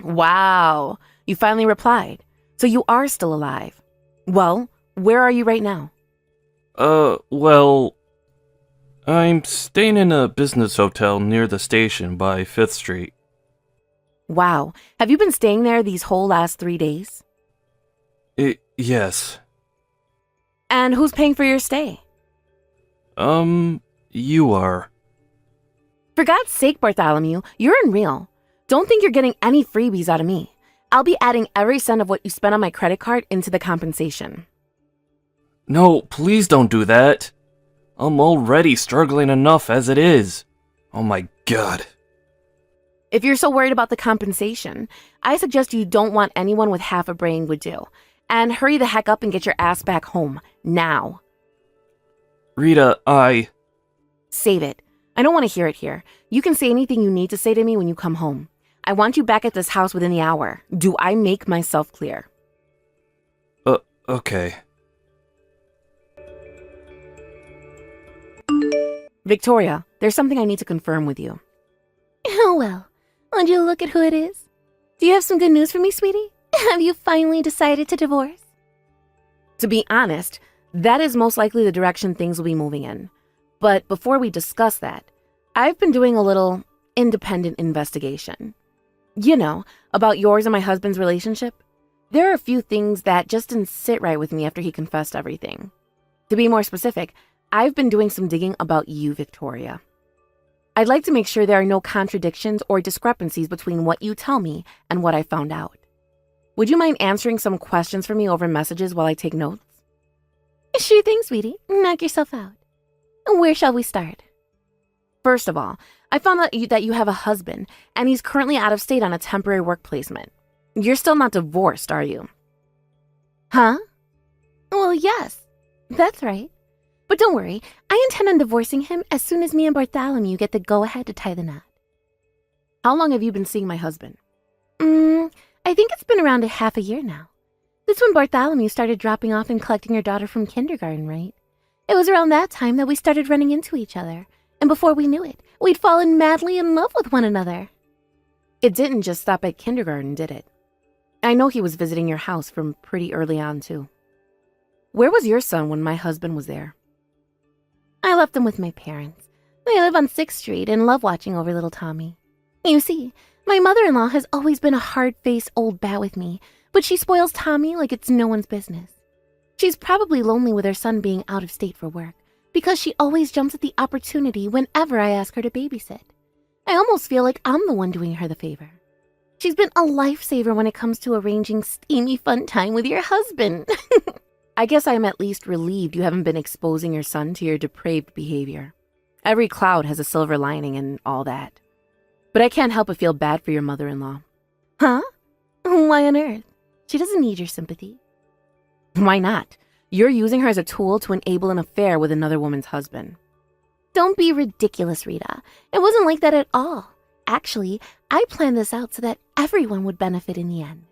Wow, you finally replied. So you are still alive. Well, where are you right now? Well, I'm staying in a business hotel near the station by 5th Street. Wow, have you been staying there these whole last 3 days? Yes. And who's paying for your stay? You are. For God's sake, Bartholomew, you're unreal. Don't think you're getting any freebies out of me. I'll be adding every cent of what you spent on my credit card into the compensation. No, please don't do that. I'm already struggling enough as it is. Oh my god. If you're so worried about the compensation, I suggest you don't want anyone with half a brain would do. And hurry the heck up and get your ass back home, now. Rita, Save it. I don't want to hear it here. You can say anything you need to say to me when you come home. I want you back at this house within the hour. Do I make myself clear? Okay. Victoria, there's something I need to confirm with you. Oh, well. Would you look at who it is? Do you have some good news for me, sweetie? Have you finally decided to divorce? To be honest, that is most likely the direction things will be moving in. But before we discuss that, I've been doing a little independent investigation. You know, about yours and my husband's relationship. There are a few things that just didn't sit right with me after he confessed everything. To be more specific, I've been doing some digging about you, Victoria. I'd like to make sure there are no contradictions or discrepancies between what you tell me and what I found out. Would you mind answering some questions for me over messages while I take notes? Sure thing, sweetie. Knock yourself out. Where shall we start? First of all, I found out that you have a husband, and he's currently out of state on a temporary work placement. You're still not divorced, are you? Huh? Well, yes. That's right. But don't worry, I intend on divorcing him as soon as me and Bartholomew get the go-ahead to tie the knot. How long have you been seeing my husband? I think it's been around a half a year now. That's when Bartholomew started dropping off and collecting your daughter from kindergarten, right? It was around that time that we started running into each other. And before we knew it, we'd fallen madly in love with one another. It didn't just stop at kindergarten, did it? I know he was visiting your house from pretty early on, too. Where was your son when my husband was there? I left him with my parents. They live on 6th Street and love watching over little Tommy. You see, my mother-in-law has always been a hard-faced old bat with me, but she spoils Tommy like it's no one's business. She's probably lonely with her son being out of state for work, because she always jumps at the opportunity whenever I ask her to babysit. I almost feel like I'm the one doing her the favor. She's been a lifesaver when it comes to arranging steamy fun time with your husband. I guess I'm at least relieved you haven't been exposing your son to your depraved behavior. Every cloud has a silver lining and all that. But I can't help but feel bad for your mother-in-law. Huh? Why on earth? She doesn't need your sympathy. Why not? You're using her as a tool to enable an affair with another woman's husband. Don't be ridiculous, Rita. It wasn't like that at all. Actually, I planned this out so that everyone would benefit in the end.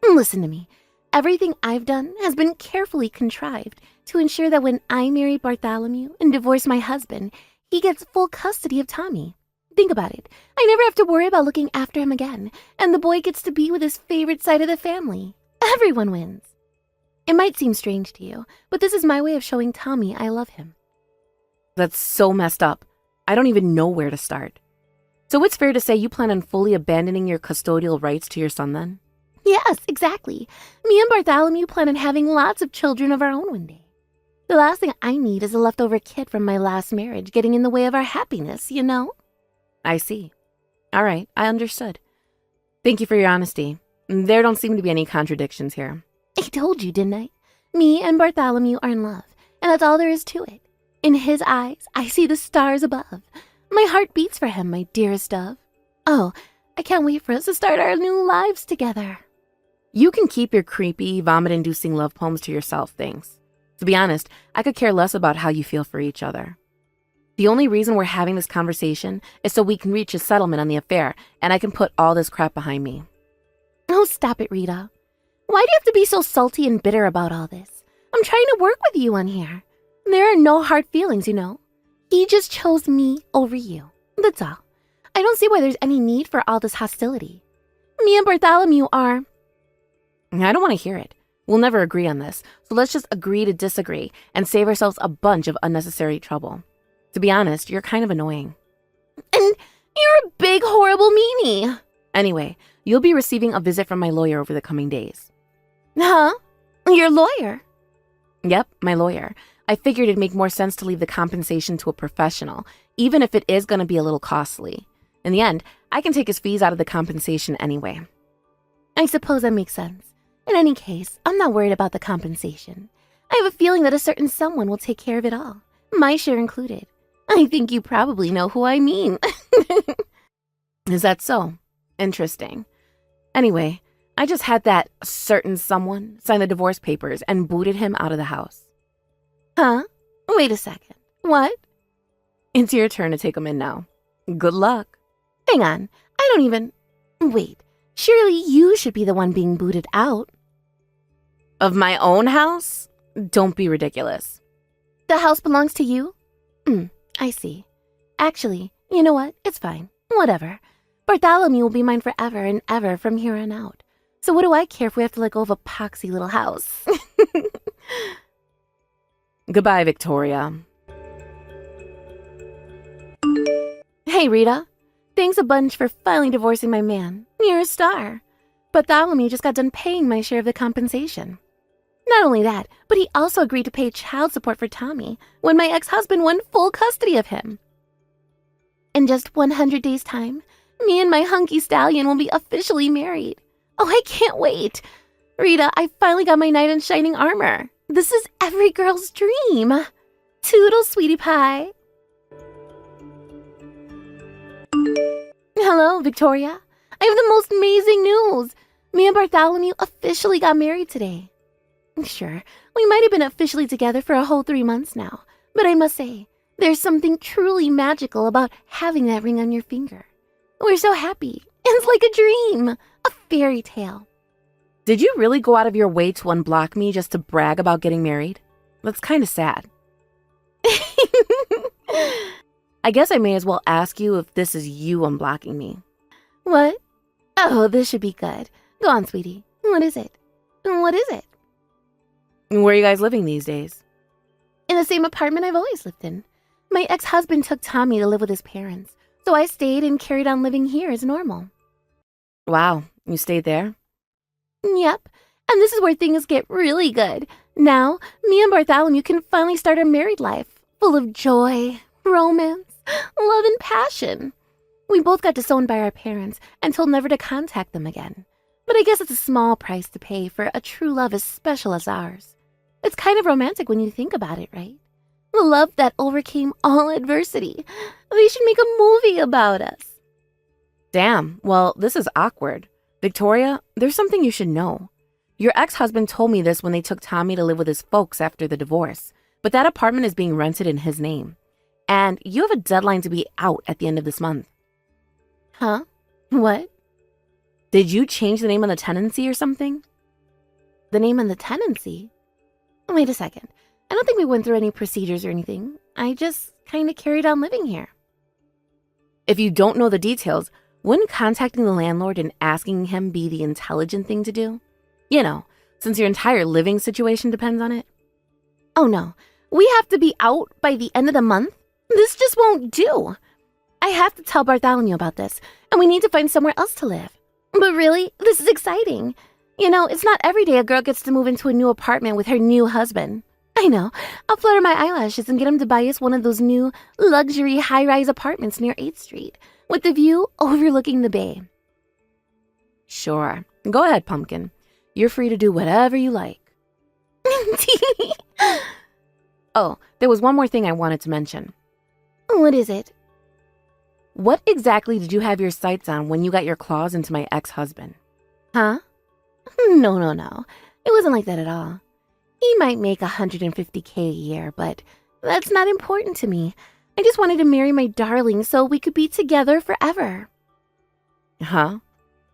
Listen to me. Everything I've done has been carefully contrived to ensure that when I marry Bartholomew and divorce my husband, he gets full custody of Tommy. Think about it. I never have to worry about looking after him again, and the boy gets to be with his favorite side of the family. Everyone wins. It might seem strange to you, but this is my way of showing Tommy I love him. That's so messed up. I don't even know where to start. So it's fair to say you plan on fully abandoning your custodial rights to your son then? Yes, exactly. Me and Bartholomew plan on having lots of children of our own one day. The last thing I need is a leftover kid from my last marriage getting in the way of our happiness, you know? I see. All right, I understood. Thank you for your honesty. There don't seem to be any contradictions here. I told you, didn't I? Me and Bartholomew are in love, and that's all there is to it. In his eyes, I see the stars above. My heart beats for him, my dearest dove. Oh, I can't wait for us to start our new lives together. You can keep your creepy, vomit-inducing love poems to yourself, thanks. To be honest, I could care less about how you feel for each other. The only reason we're having this conversation is so we can reach a settlement on the affair, and I can put all this crap behind me. Oh, stop it, Rita. Why do you have to be so salty and bitter about all this? I'm trying to work with you on here. There are no hard feelings, you know. He just chose me over you. That's all. I don't see why there's any need for all this hostility. Me and Bartholomew are... I don't want to hear it. We'll never agree on this, so let's just agree to disagree and save ourselves a bunch of unnecessary trouble. To be honest, you're kind of annoying. And you're a big, horrible meanie. Anyway, you'll be receiving a visit from my lawyer over the coming days. Huh? Your lawyer? Yep, my lawyer. I figured it'd make more sense to leave the compensation to a professional, even if it is going to be a little costly. In the end, I can take his fees out of the compensation anyway. I suppose that makes sense. In any case, I'm not worried about the compensation. I have a feeling that a certain someone will take care of it all, my share included. I think you probably know who I mean. Is that so? Interesting. Anyway, I just had that certain someone sign the divorce papers and booted him out of the house. Huh? Wait a second. What? It's your turn to take him in now. Good luck. Hang on. I don't even... Wait. Surely you should be the one being booted out. Of my own house? Don't be ridiculous. The house belongs to you? I see. Actually, you know what? It's fine. Whatever. Bartholomew will be mine forever and ever from here on out. So what do I care if we have to let go of a poxy little house? Goodbye, Victoria. Hey, Rita. Thanks a bunch for finally divorcing my man. You're a star. Bartholomew just got done paying my share of the compensation. Not only that, but he also agreed to pay child support for Tommy when my ex-husband won full custody of him. In just 100 days' time, me and my hunky stallion will be officially married. Oh, I can't wait. Rita, I finally got my knight in shining armor. This is every girl's dream. Toodles, sweetie pie. Hello, Victoria. I have the most amazing news. Me and Bartholomew officially got married today. Sure, we might have been officially together for a whole 3 months now, but I must say, there's something truly magical about having that ring on your finger. We're so happy. It's like a dream, a fairy tale. Did you really go out of your way to unblock me just to brag about getting married? That's kind of sad. I guess I may as well ask you if this is you unblocking me. What? Oh, this should be good. Go on, sweetie. What is it? What is it? Where are you guys living these days? In the same apartment I've always lived in. My ex-husband took Tommy to live with his parents, so I stayed and carried on living here as normal. Wow, you stayed there? Yep, and this is where things get really good. Now, me and Bartholomew can finally start our married life, full of joy, romance, love, and passion. We both got disowned by our parents and told never to contact them again. But I guess it's a small price to pay for a true love as special as ours. It's kind of romantic when you think about it, right? The love that overcame all adversity. They should make a movie about us. Damn, well, this is awkward. Victoria, there's something you should know. Your ex-husband told me this when they took Tommy to live with his folks after the divorce, but that apartment is being rented in his name. And you have a deadline to be out at the end of this month. Huh? What? Did you change the name on the tenancy or something? The name on the tenancy? Wait a second. I don't think we went through any procedures or anything. I just kind of carried on living here. If you don't know the details, wouldn't contacting the landlord and asking him be the intelligent thing to do? You know, since your entire living situation depends on it. Oh no, we have to be out by the end of the month? This just won't do. I have to tell Bartholomew about this, and we need to find somewhere else to live. But really, this is exciting. You know, it's not every day a girl gets to move into a new apartment with her new husband. I know. I'll flutter my eyelashes and get him to buy us one of those new luxury high-rise apartments near 8th Street, with the view overlooking the bay. Sure. Go ahead, Pumpkin. You're free to do whatever you like. Oh, there was one more thing I wanted to mention. What is it? What exactly did you have your sights on when you got your claws into my ex-husband? Huh? No. It wasn't like that at all. He might make $150K a year, but that's not important to me. I just wanted to marry my darling so we could be together forever. Huh?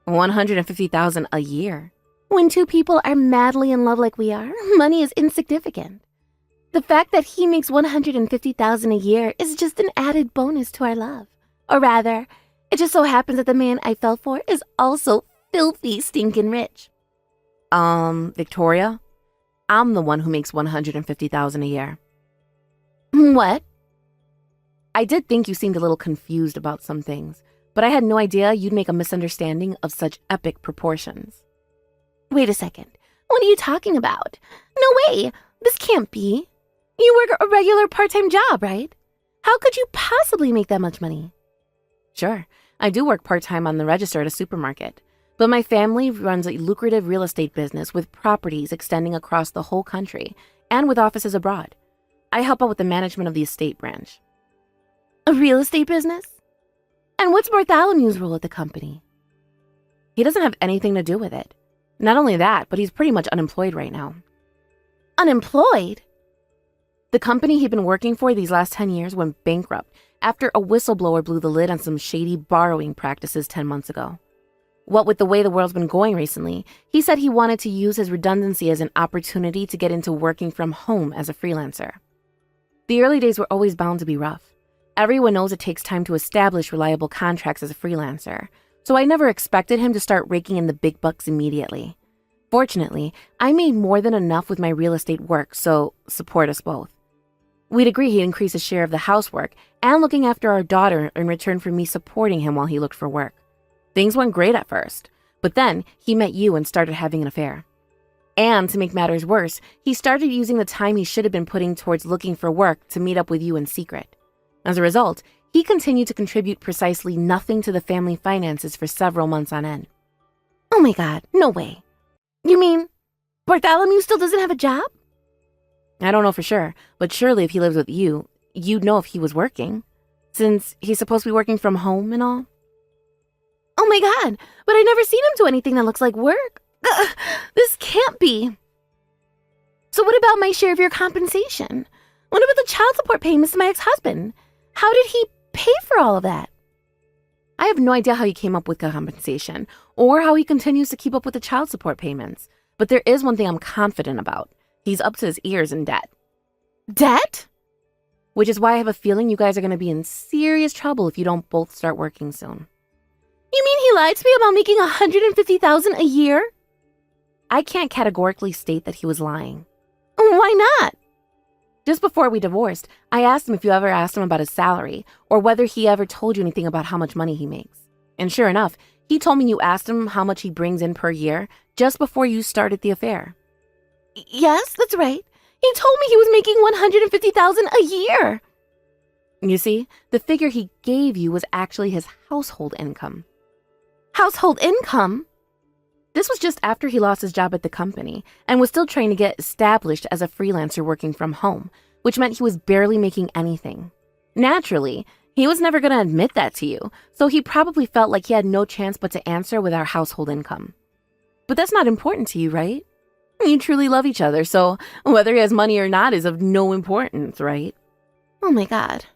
150,000 a year. When two people are madly in love like we are, money is insignificant. The fact that he makes 150,000 a year is just an added bonus to our love. Or rather, it just so happens that the man I fell for is also filthy stinking rich. Victoria, I'm the one who makes 150,000 a year. What? I did think you seemed a little confused about some things, but I had no idea you'd make a misunderstanding of such epic proportions. Wait a second. What are you talking about? No way. This can't be. You work a regular part-time job, right? How could you possibly make that much money? Sure, I do work part-time on the register at a supermarket, but my family runs a lucrative real estate business with properties extending across the whole country and with offices abroad. I help out with the management of the estate branch. A real estate business? And what's Bartholomew's role at the company? He doesn't have anything to do with it. Not only that, but he's pretty much unemployed right now. Unemployed? The company he'd been working for these last 10 years went bankrupt after a whistleblower blew the lid on some shady borrowing practices 10 months ago. What with the way the world's been going recently, he said he wanted to use his redundancy as an opportunity to get into working from home as a freelancer. The early days were always bound to be rough. Everyone knows it takes time to establish reliable contracts as a freelancer, so I never expected him to start raking in the big bucks immediately. Fortunately, I made more than enough with my real estate work, so support us both. We'd agree he'd increase his share of the housework and looking after our daughter in return for me supporting him while he looked for work. Things went great at first, but then he met you and started having an affair. And to make matters worse, he started using the time he should have been putting towards looking for work to meet up with you in secret. As a result, he continued to contribute precisely nothing to the family finances for several months on end. Oh my God, no way. You mean Bartholomew still doesn't have a job? I don't know for sure, but surely if he lives with you, you'd know if he was working, since he's supposed to be working from home and all. Oh my God, but I never seen him do anything that looks like work. Ugh, this can't be. So what about my share of your compensation? What about the child support payments to my ex-husband? How did he pay for all of that? I have no idea how he came up with the compensation, or how he continues to keep up with the child support payments, but there is one thing I'm confident about. He's up to his ears in debt. Debt? Which is why I have a feeling you guys are going to be in serious trouble if you don't both start working soon. You mean he lied to me about making $150,000 a year? I can't categorically state that he was lying. Why not? Just before we divorced, I asked him if you ever asked him about his salary, or whether he ever told you anything about how much money he makes. And sure enough, he told me you asked him how much he brings in per year just before you started the affair. Yes, that's right. He told me he was making $150,000 a year. You see, the figure he gave you was actually his household income. Household income? This was just after he lost his job at the company and was still trying to get established as a freelancer working from home, which meant he was barely making anything. Naturally, he was never going to admit that to you, so he probably felt like he had no chance but to answer with our household income. But that's not important to you, right? You truly love each other, so whether he has money or not is of no importance, right? Oh my God.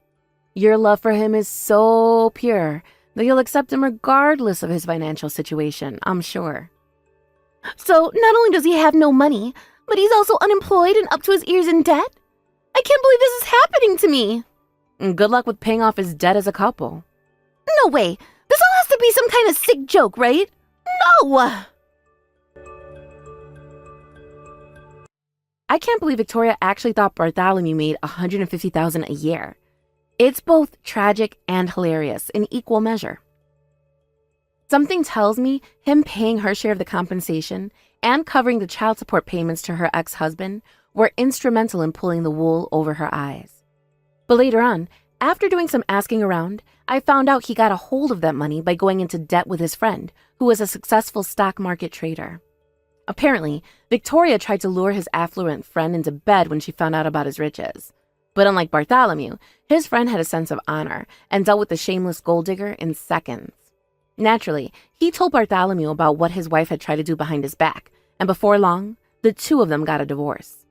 Your love for him is so pure that you'll accept him regardless of his financial situation, I'm sure. So not only does he have no money, but he's also unemployed and up to his ears in debt? I can't believe this is happening to me. And good luck with paying off his debt as a couple. No way. This all has to be some kind of sick joke, right? No! I can't believe Victoria actually thought Bartholomew made $150,000 a year. It's both tragic and hilarious in equal measure. Something tells me him paying her share of the compensation and covering the child support payments to her ex-husband were instrumental in pulling the wool over her eyes. But later on, after doing some asking around, I found out he got a hold of that money by going into debt with his friend, who was a successful stock market trader. Apparently, Victoria tried to lure his affluent friend into bed when she found out about his riches. But unlike Bartholomew, his friend had a sense of honor and dealt with the shameless gold digger in seconds. Naturally, he told Bartholomew about what his wife had tried to do behind his back, and before long, the two of them got a divorce.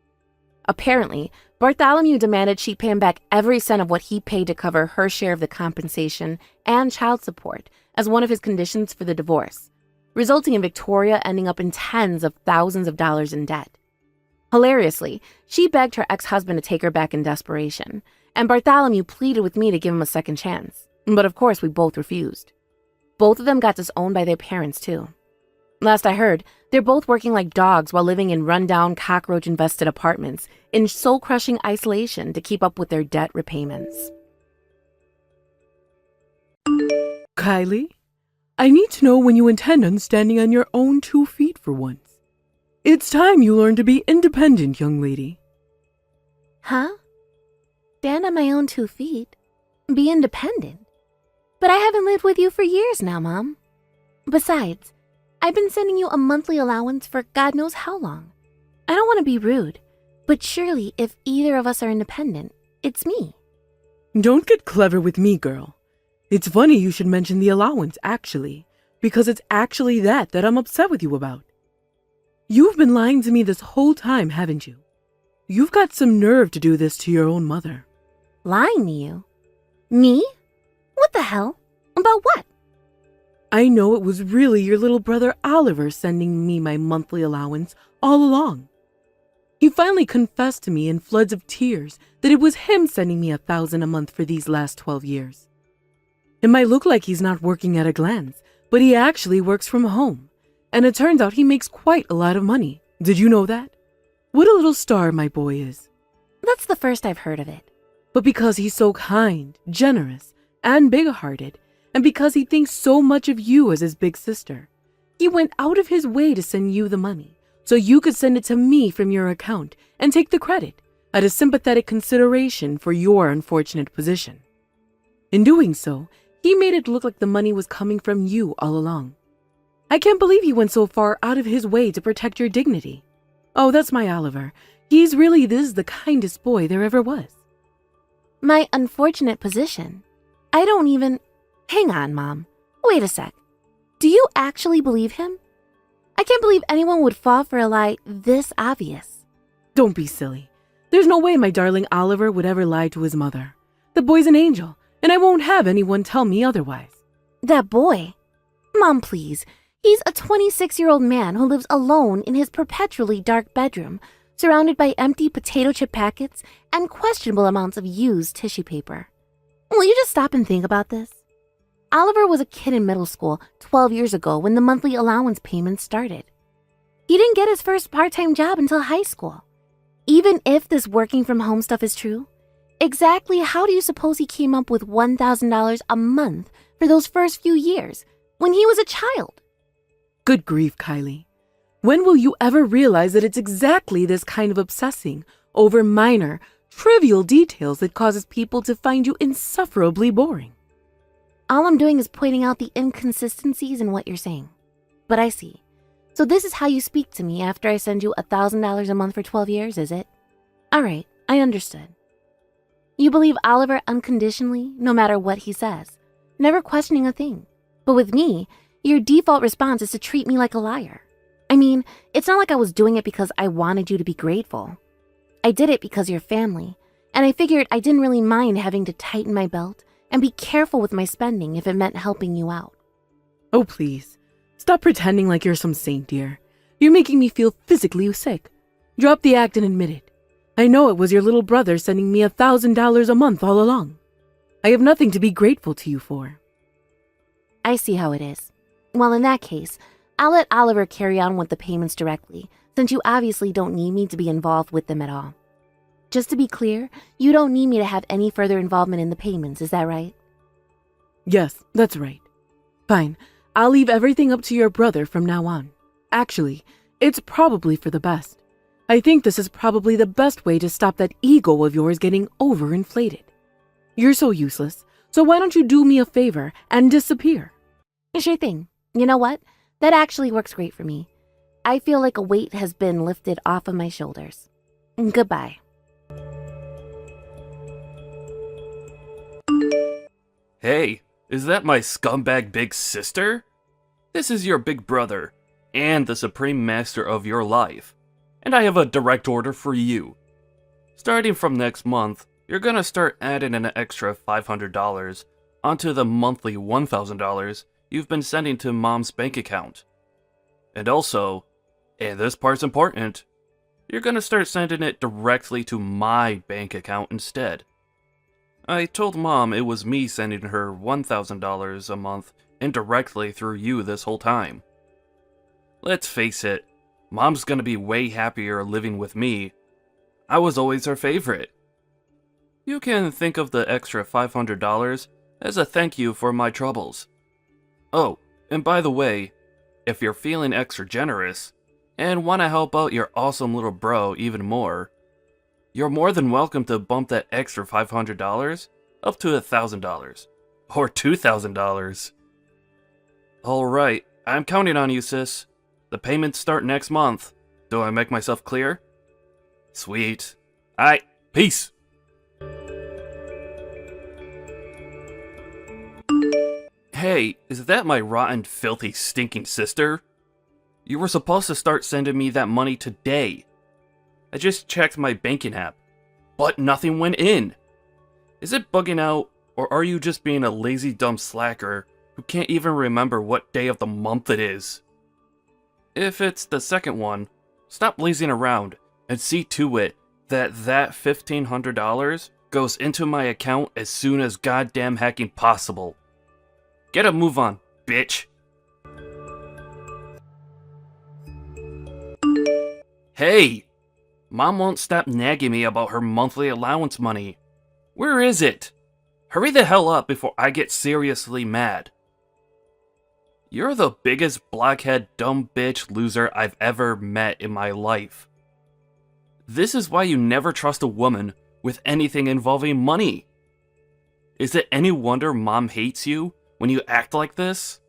Apparently, Bartholomew demanded she pay him back every cent of what he paid to cover her share of the compensation and child support as one of his conditions for the divorce, resulting in Victoria ending up in tens of thousands of dollars in debt. Hilariously, she begged her ex-husband to take her back in desperation, and Bartholomew pleaded with me to give him a second chance. But of course, we both refused. Both of them got disowned by their parents, too. Last I heard, they're both working like dogs while living in rundown, cockroach-infested apartments in soul-crushing isolation to keep up with their debt repayments. Kylie, I need to know when you intend on standing on your own 2 feet for once. It's time you learn to be independent, young lady. Huh? Stand on my own 2 feet? Be independent? But I haven't lived with you for years now, Mom. Besides, I've been sending you a monthly allowance for God knows how long. I don't want to be rude, but surely if either of us are independent, it's me. Don't get clever with me, girl. It's funny you should mention the allowance, actually, because it's actually that I'm upset with you about. You've been lying to me this whole time, haven't you? You've got some nerve to do this to your own mother. Lying to you? Me? What the hell? About what? I know it was really your little brother Oliver sending me my monthly allowance all along. He finally confessed to me in floods of tears that it was him sending me $1,000 a month for these last 12 years. It might look like he's not working at a glance, but he actually works from home. And it turns out he makes quite a lot of money. Did you know that? What a little star my boy is. That's the first I've heard of it. But because he's so kind, generous, and big-hearted, and because he thinks so much of you as his big sister, he went out of his way to send you the money so you could send it to me from your account and take the credit at a sympathetic consideration for your unfortunate position. In doing so, he made it look like the money was coming from you all along. I can't believe he went so far out of his way to protect your dignity. Oh, that's my Oliver. He's really the kindest boy there ever was. My unfortunate position? I don't even... Hang on, Mom. Wait a sec. Do you actually believe him? I can't believe anyone would fall for a lie this obvious. Don't be silly. There's no way my darling Oliver would ever lie to his mother. The boy's an angel, and I won't have anyone tell me otherwise. That boy? Mom, please. He's a 26-year-old man who lives alone in his perpetually dark bedroom, surrounded by empty potato chip packets and questionable amounts of used tissue paper. Will you just stop and think about this? Oliver was a kid in middle school 12 years ago when the monthly allowance payments started. He didn't get his first part-time job until high school. Even if this working from home stuff is true, exactly how do you suppose he came up with $1,000 a month for those first few years when he was a child? Good grief, Kylie. When will you ever realize that it's exactly this kind of obsessing over minor, trivial details that causes people to find you insufferably boring? All I'm doing is pointing out the inconsistencies in what you're saying. But I see. So this is how you speak to me after I send you $1,000 a month for 12 years, is it? All right, I understood. You believe Oliver unconditionally, no matter what he says, never questioning a thing. But with me, your default response is to treat me like a liar. I mean, it's not like I was doing it because I wanted you to be grateful. I did it because you're family, and I figured I didn't really mind having to tighten my belt and be careful with my spending if it meant helping you out. Oh, please. Stop pretending like you're some saint, dear. You're making me feel physically sick. Drop the act and admit it. I know it was your little brother sending me $1,000 a month all along. I have nothing to be grateful to you for. I see how it is. Well, in that case, I'll let Oliver carry on with the payments directly, since you obviously don't need me to be involved with them at all. Just to be clear, you don't need me to have any further involvement in the payments, is that right? Yes, that's right. Fine, I'll leave everything up to your brother from now on. Actually, it's probably for the best. I think this is probably the best way to stop that ego of yours getting overinflated. You're so useless, so why don't you do me a favor and disappear? Sure thing. You know what? That actually works great for me. I feel like a weight has been lifted off of my shoulders. Goodbye. Hey, is that my scumbag big sister? This is your big brother, and the supreme master of your life. And I have a direct order for you. Starting from next month, you're gonna start adding an extra $500 onto the monthly $1,000 you've been sending to Mom's bank account. And also, and this part's important, you're gonna start sending it directly to my bank account instead. I told Mom it was me sending her $1,000 a month indirectly through you this whole time. Let's face it, Mom's gonna be way happier living with me. I was always her favorite. You can think of the extra $500 as a thank you for my troubles. Oh, and by the way, if you're feeling extra generous and want to help out your awesome little bro even more, you're more than welcome to bump that extra $500 up to $1,000 or $2,000. Alright, I'm counting on you, sis. The payments start next month. Do I make myself clear? Sweet. Aight, peace! Hey, is that my rotten, filthy, stinking sister? You were supposed to start sending me that money today. I just checked my banking app, but nothing went in. Is it bugging out, or are you just being a lazy dumb slacker who can't even remember what day of the month it is? If it's the second one, stop lazing around and see to it that $1,500 goes into my account as soon as goddamn hacking possible. Get a move on, bitch. Hey! Mom won't stop nagging me about her monthly allowance money. Where is it? Hurry the hell up before I get seriously mad. You're the biggest blockhead dumb bitch loser I've ever met in my life. This is why you never trust a woman with anything involving money. Is it any wonder Mom hates you when you act like this?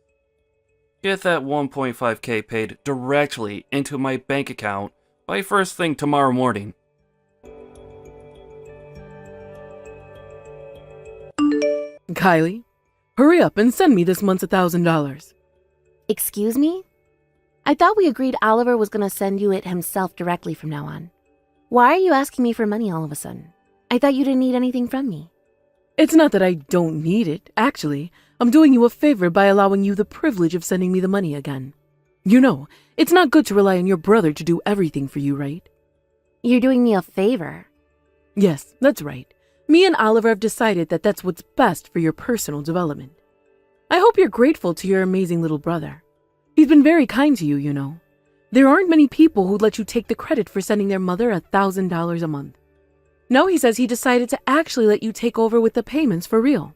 Get that 1.5k paid directly into my bank account by first thing tomorrow morning. Kylie, hurry up and send me this month's $1,000. Excuse me? I thought we agreed Oliver was going to send you it himself directly from now on. Why are you asking me for money all of a sudden? I thought you didn't need anything from me. It's not that I don't need it, actually. I'm doing you a favor by allowing you the privilege of sending me the money again. You know, it's not good to rely on your brother to do everything for you, right? You're doing me a favor. Yes, that's right. Me and Oliver have decided that that's what's best for your personal development. I hope you're grateful to your amazing little brother. He's been very kind to you, you know. There aren't many people who'd let you take the credit for sending their mother $1,000 a month. Now he says he decided to actually let you take over with the payments for real.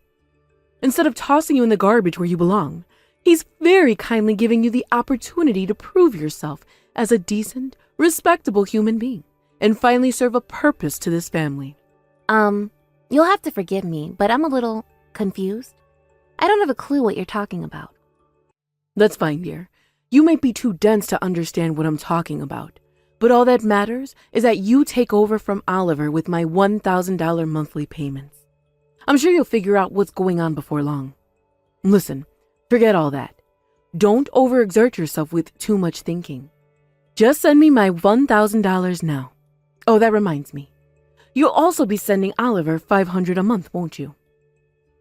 Instead of tossing you in the garbage where you belong, he's very kindly giving you the opportunity to prove yourself as a decent, respectable human being and finally serve a purpose to this family. You'll have to forgive me, but I'm a little confused. I don't have a clue what you're talking about. That's fine, dear. You might be too dense to understand what I'm talking about, but all that matters is that you take over from Oliver with my $1,000 monthly payments. I'm sure you'll figure out what's going on before long. Listen, forget all that. Don't overexert yourself with too much thinking. Just send me my $1,000 now. Oh, that reminds me. You'll also be sending Oliver $500 a month, won't you?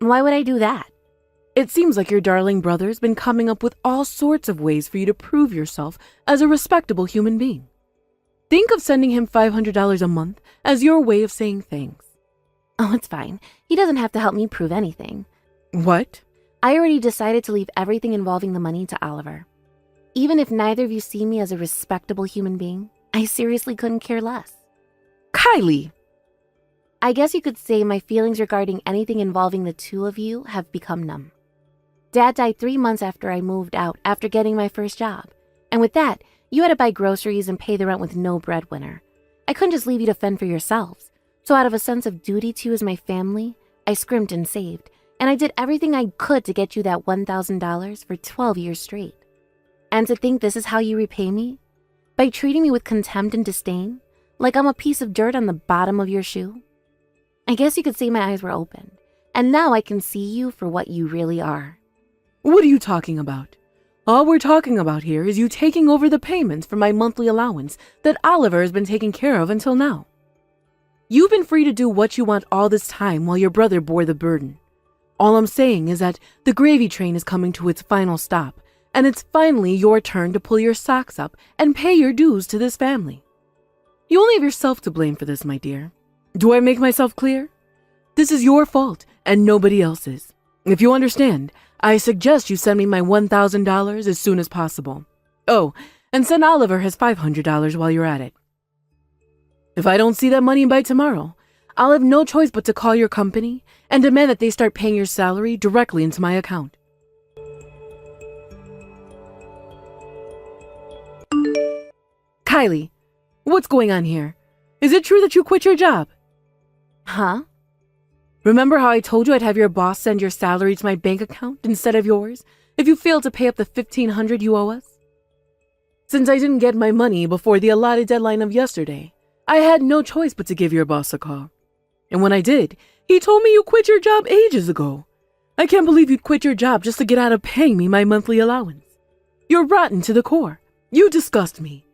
Why would I do that? It seems like your darling brother's been coming up with all sorts of ways for you to prove yourself as a respectable human being. Think of sending him $500 a month as your way of saying thanks. Oh, it's fine. He doesn't have to help me prove anything. What? I already decided to leave everything involving the money to Oliver. Even if neither of you see me as a respectable human being, I seriously couldn't care less. Kylie! I guess you could say my feelings regarding anything involving the two of you have become numb. Dad died 3 months after I moved out after getting my first job. And with that, you had to buy groceries and pay the rent with no breadwinner. I couldn't just leave you to fend for yourselves. So out of a sense of duty to you as my family, I scrimped and saved. And I did everything I could to get you that $1,000 for 12 years straight. And to think this is how you repay me? By treating me with contempt and disdain? Like I'm a piece of dirt on the bottom of your shoe? I guess you could say my eyes were opened. And now I can see you for what you really are. What are you talking about? All we're talking about here is you taking over the payments for my monthly allowance that Oliver has been taking care of until now. You've been free to do what you want all this time while your brother bore the burden. All I'm saying is that the gravy train is coming to its final stop, and it's finally your turn to pull your socks up and pay your dues to this family. You only have yourself to blame for this, my dear. Do I make myself clear? This is your fault and nobody else's. If you understand, I suggest you send me my $1,000 as soon as possible. Oh, and send Oliver his $500 while you're at it. If I don't see that money by tomorrow, I'll have no choice but to call your company and demand that they start paying your salary directly into my account. Kylie, what's going on here? Is it true that you quit your job? Huh? Remember how I told you I'd have your boss send your salary to my bank account instead of yours if you failed to pay up the $1,500 you owe us? Since I didn't get my money before the allotted deadline of yesterday, I had no choice but to give your boss a call. And when I did, he told me you quit your job ages ago. I can't believe you'd quit your job just to get out of paying me my monthly allowance. You're rotten to the core. You disgust me.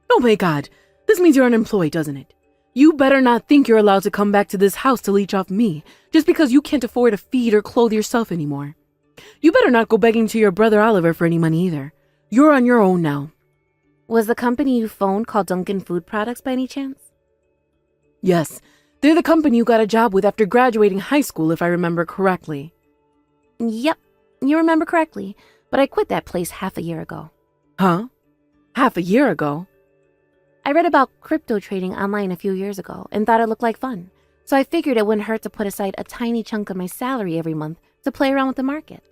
Oh my God, this means you're unemployed, doesn't it? You better not think you're allowed to come back to this house to leech off me just because you can't afford to feed or clothe yourself anymore. You better not go begging to your brother Oliver for any money either. You're on your own now. Was the company you phoned called Dunkin' Food Products by any chance? Yes, they're the company you got a job with after graduating high school, if I remember correctly. Yep, you remember correctly, but I quit that place half a year ago. Huh? Half a year ago? I read about crypto trading online a few years ago and thought it looked like fun, so I figured it wouldn't hurt to put aside a tiny chunk of my salary every month to play around with the markets.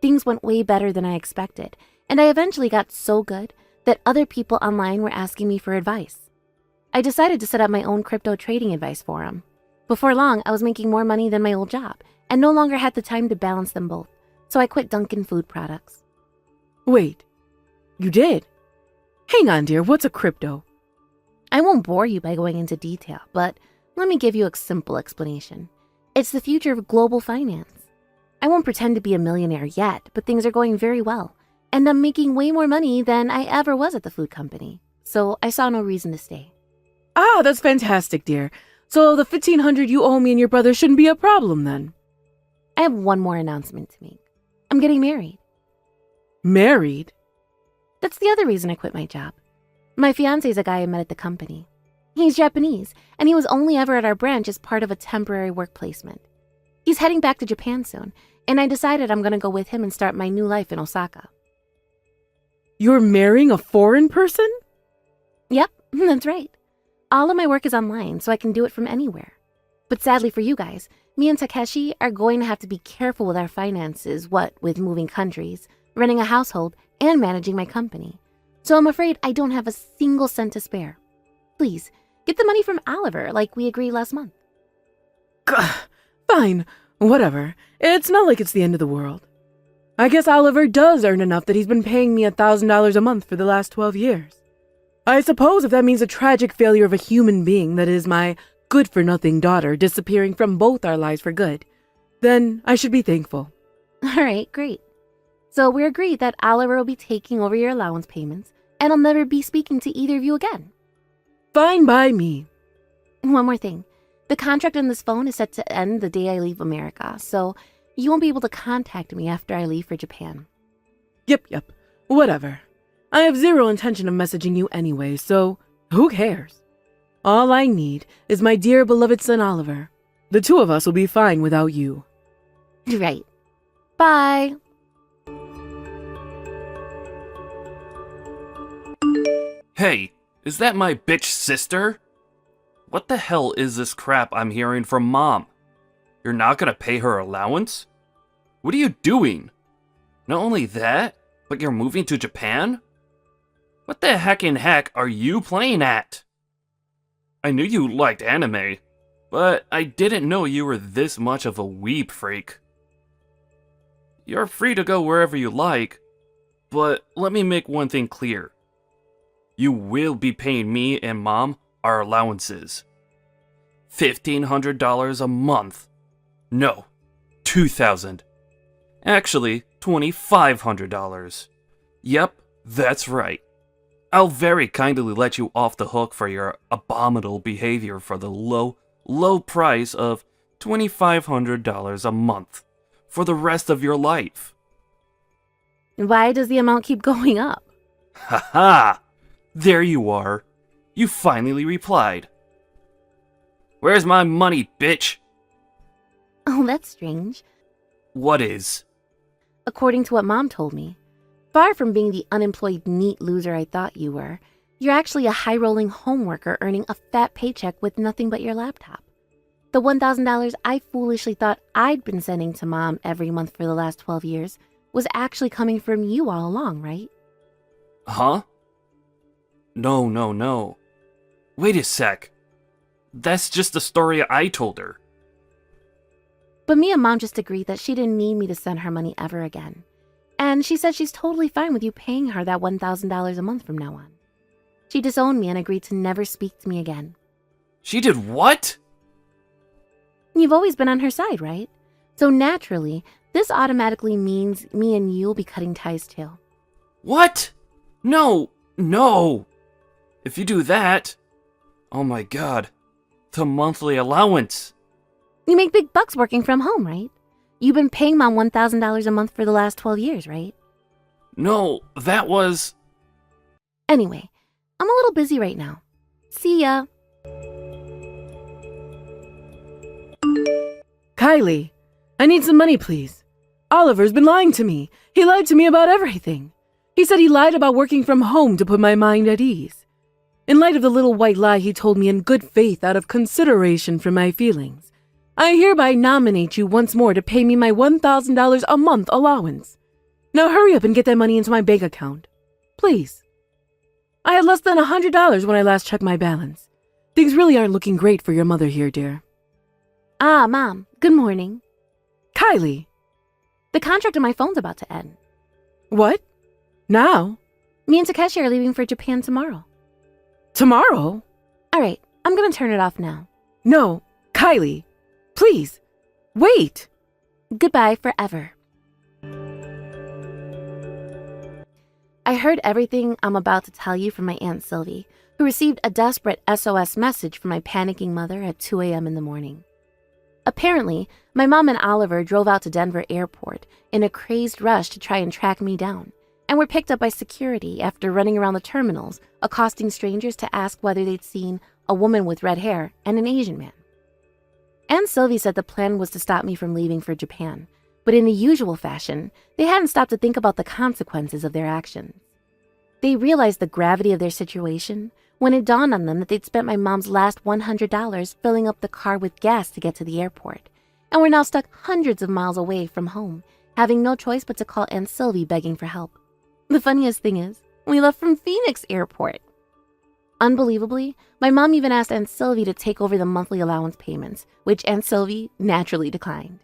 Things went way better than I expected, and I eventually got so good that other people online were asking me for advice. I decided to set up my own crypto trading advice forum. Before long, I was making more money than my old job and no longer had the time to balance them both, so I quit Dunkin' Food Products. Wait, you did? Hang on, dear, what's a crypto? I won't bore you by going into detail, but let me give you a simple explanation. It's the future of global finance. I won't pretend to be a millionaire yet, but things are going very well, and I'm making way more money than I ever was at the food company, so I saw no reason to stay. Ah, that's fantastic, dear. So the $1,500 you owe me and your brother shouldn't be a problem then. I have one more announcement to make. I'm getting married. Married? That's the other reason I quit my job. My fiancé is a guy I met at the company. He's Japanese, and he was only ever at our branch as part of a temporary work placement. He's heading back to Japan soon, and I decided I'm going to go with him and start my new life in Osaka. You're marrying a foreign person? Yep, that's right. All of my work is online, so I can do it from anywhere. But sadly for you guys, me and Takeshi are going to have to be careful with our finances, what with moving countries, running a household, and managing my company. So I'm afraid I don't have a single cent to spare. Please, get the money from Oliver like we agreed last month. Fine, whatever. It's not like it's the end of the world. I guess Oliver does earn enough that he's been paying me $1,000 a month for the last 12 years. I suppose if that means a tragic failure of a human being that is my good-for-nothing daughter disappearing from both our lives for good, then I should be thankful. All right, great. So we agreed that Oliver will be taking over your allowance payments, and I'll never be speaking to either of you again. Fine by me. One more thing. The contract on this phone is set to end the day I leave America, so you won't be able to contact me after I leave for Japan. Yep, whatever. I have zero intention of messaging you anyway, so who cares? All I need is my dear beloved son Oliver. The two of us will be fine without you. Right. Bye. Hey, is that my bitch sister? What the hell is this crap I'm hearing from Mom? You're not gonna pay her allowance? What are you doing? Not only that, but you're moving to Japan? What the heck are you playing at? I knew you liked anime, but I didn't know you were this much of a weeb freak. You're free to go wherever you like, but let me make one thing clear. You will be paying me and Mom our allowances. $1,500 a month. No, $2,000. Actually, $2,500. Yep, that's right. I'll very kindly let you off the hook for your abominable behavior for the low price of $2,500 a month for the rest of your life. Why does the amount keep going up? Ha ha! There you are. You finally replied. Where's my money, bitch? Oh, that's strange. What is? According to what Mom told me, far from being the unemployed neat loser I thought you were, you're actually a high-rolling home worker earning a fat paycheck with nothing but your laptop. The $1,000 I foolishly thought I'd been sending to Mom every month for the last 12 years was actually coming from you all along, right? Huh? No. Wait a sec. That's just the story I told her. But me and Mom just agreed that she didn't need me to send her money ever again. And she said she's totally fine with you paying her that $1,000 a month from now on. She disowned me and agreed to never speak to me again. She did what? You've always been on her side, right? So naturally, this automatically means me and you will be cutting ties too. What? No. If you do that... Oh my god. The monthly allowance. You make big bucks working from home, right? You've been paying Mom $1,000 a month for the last 12 years, right? No, that was... Anyway, I'm a little busy right now. See ya. Kylie, I need some money, please. Oliver's been lying to me. He lied to me about everything. He said he lied about working from home to put my mind at ease. In light of the little white lie he told me in good faith out of consideration for my feelings, I hereby nominate you once more to pay me my $1,000 a month allowance. Now hurry up and get that money into my bank account. Please. I had less than $100 when I last checked my balance. Things really aren't looking great for your mother here, dear. Ah, Mom. Good morning. Kylie. The contract on my phone's about to end. What? Now? Me and Takeshi are leaving for Japan tomorrow. Tomorrow? All right, I'm gonna turn it off now. No, Kylie. Please. Wait. Goodbye forever. I heard everything I'm about to tell you from my Aunt Sylvie, who received a desperate SOS message from my panicking mother at 2 a.m. in the morning. Apparently, my mom and Oliver drove out to Denver Airport in a crazed rush to try and track me down, and were picked up by security after running around the terminals, accosting strangers to ask whether they'd seen a woman with red hair and an Asian man. Aunt Sylvie said the plan was to stop me from leaving for Japan, but in the usual fashion, they hadn't stopped to think about the consequences of their actions. They realized the gravity of their situation when it dawned on them that they'd spent my mom's last $100 filling up the car with gas to get to the airport, and were now stuck hundreds of miles away from home, having no choice but to call Aunt Sylvie begging for help. The funniest thing is, we left from Phoenix Airport. Unbelievably, my mom even asked Aunt Sylvie to take over the monthly allowance payments, which Aunt Sylvie naturally declined.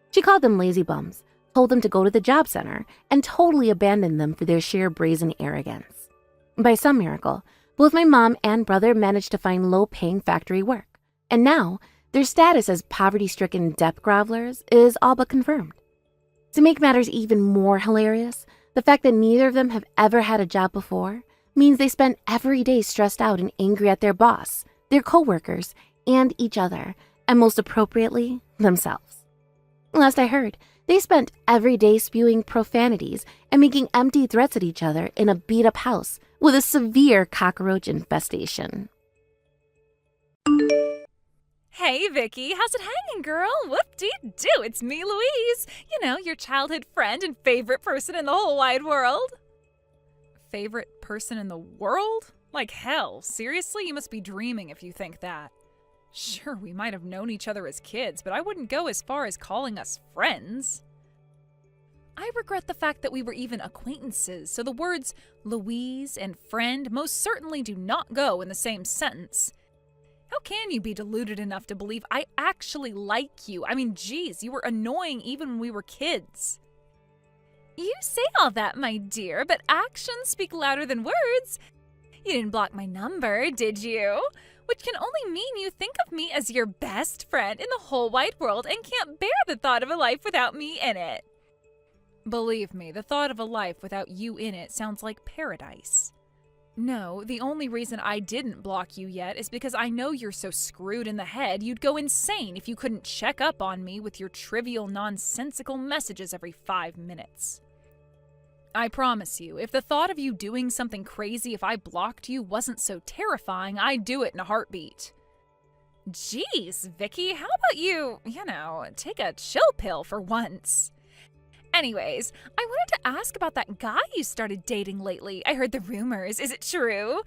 She called them lazy bums, told them to go to the job center, and totally abandoned them for their sheer brazen arrogance. By some miracle, both my mom and brother managed to find low-paying factory work, and now their status as poverty-stricken debt grovelers is all but confirmed. To make matters even more hilarious, the fact that neither of them have ever had a job before means they spend every day stressed out and angry at their boss, their coworkers, and each other, and most appropriately, themselves. Last I heard, they spent every day spewing profanities and making empty threats at each other in a beat-up house with a severe cockroach infestation. Hey, Vicky, how's it hanging, girl? Whoop-dee-doo, it's me, Louise. You know, your childhood friend and favorite person in the whole wide world. Favorite person in the world? Like hell, seriously? You must be dreaming if you think that. Sure, we might have known each other as kids, but I wouldn't go as far as calling us friends. I regret the fact that we were even acquaintances, so the words Louise and friend most certainly do not go in the same sentence. How can you be deluded enough to believe I actually like you? I mean, geez, you were annoying even when we were kids. You say all that, my dear, but actions speak louder than words. You didn't block my number, did you? Which can only mean you think of me as your best friend in the whole wide world and can't bear the thought of a life without me in it. Believe me, the thought of a life without you in it sounds like paradise. No, the only reason I didn't block you yet is because I know you're so screwed in the head you'd go insane if you couldn't check up on me with your trivial, nonsensical messages every 5 minutes. I promise you, if the thought of you doing something crazy if I blocked you wasn't so terrifying, I'd do it in a heartbeat. Jeez, Vicky, how about you, take a chill pill for once? Anyways, I wanted to ask about that guy you started dating lately. I heard the rumors. Is it true?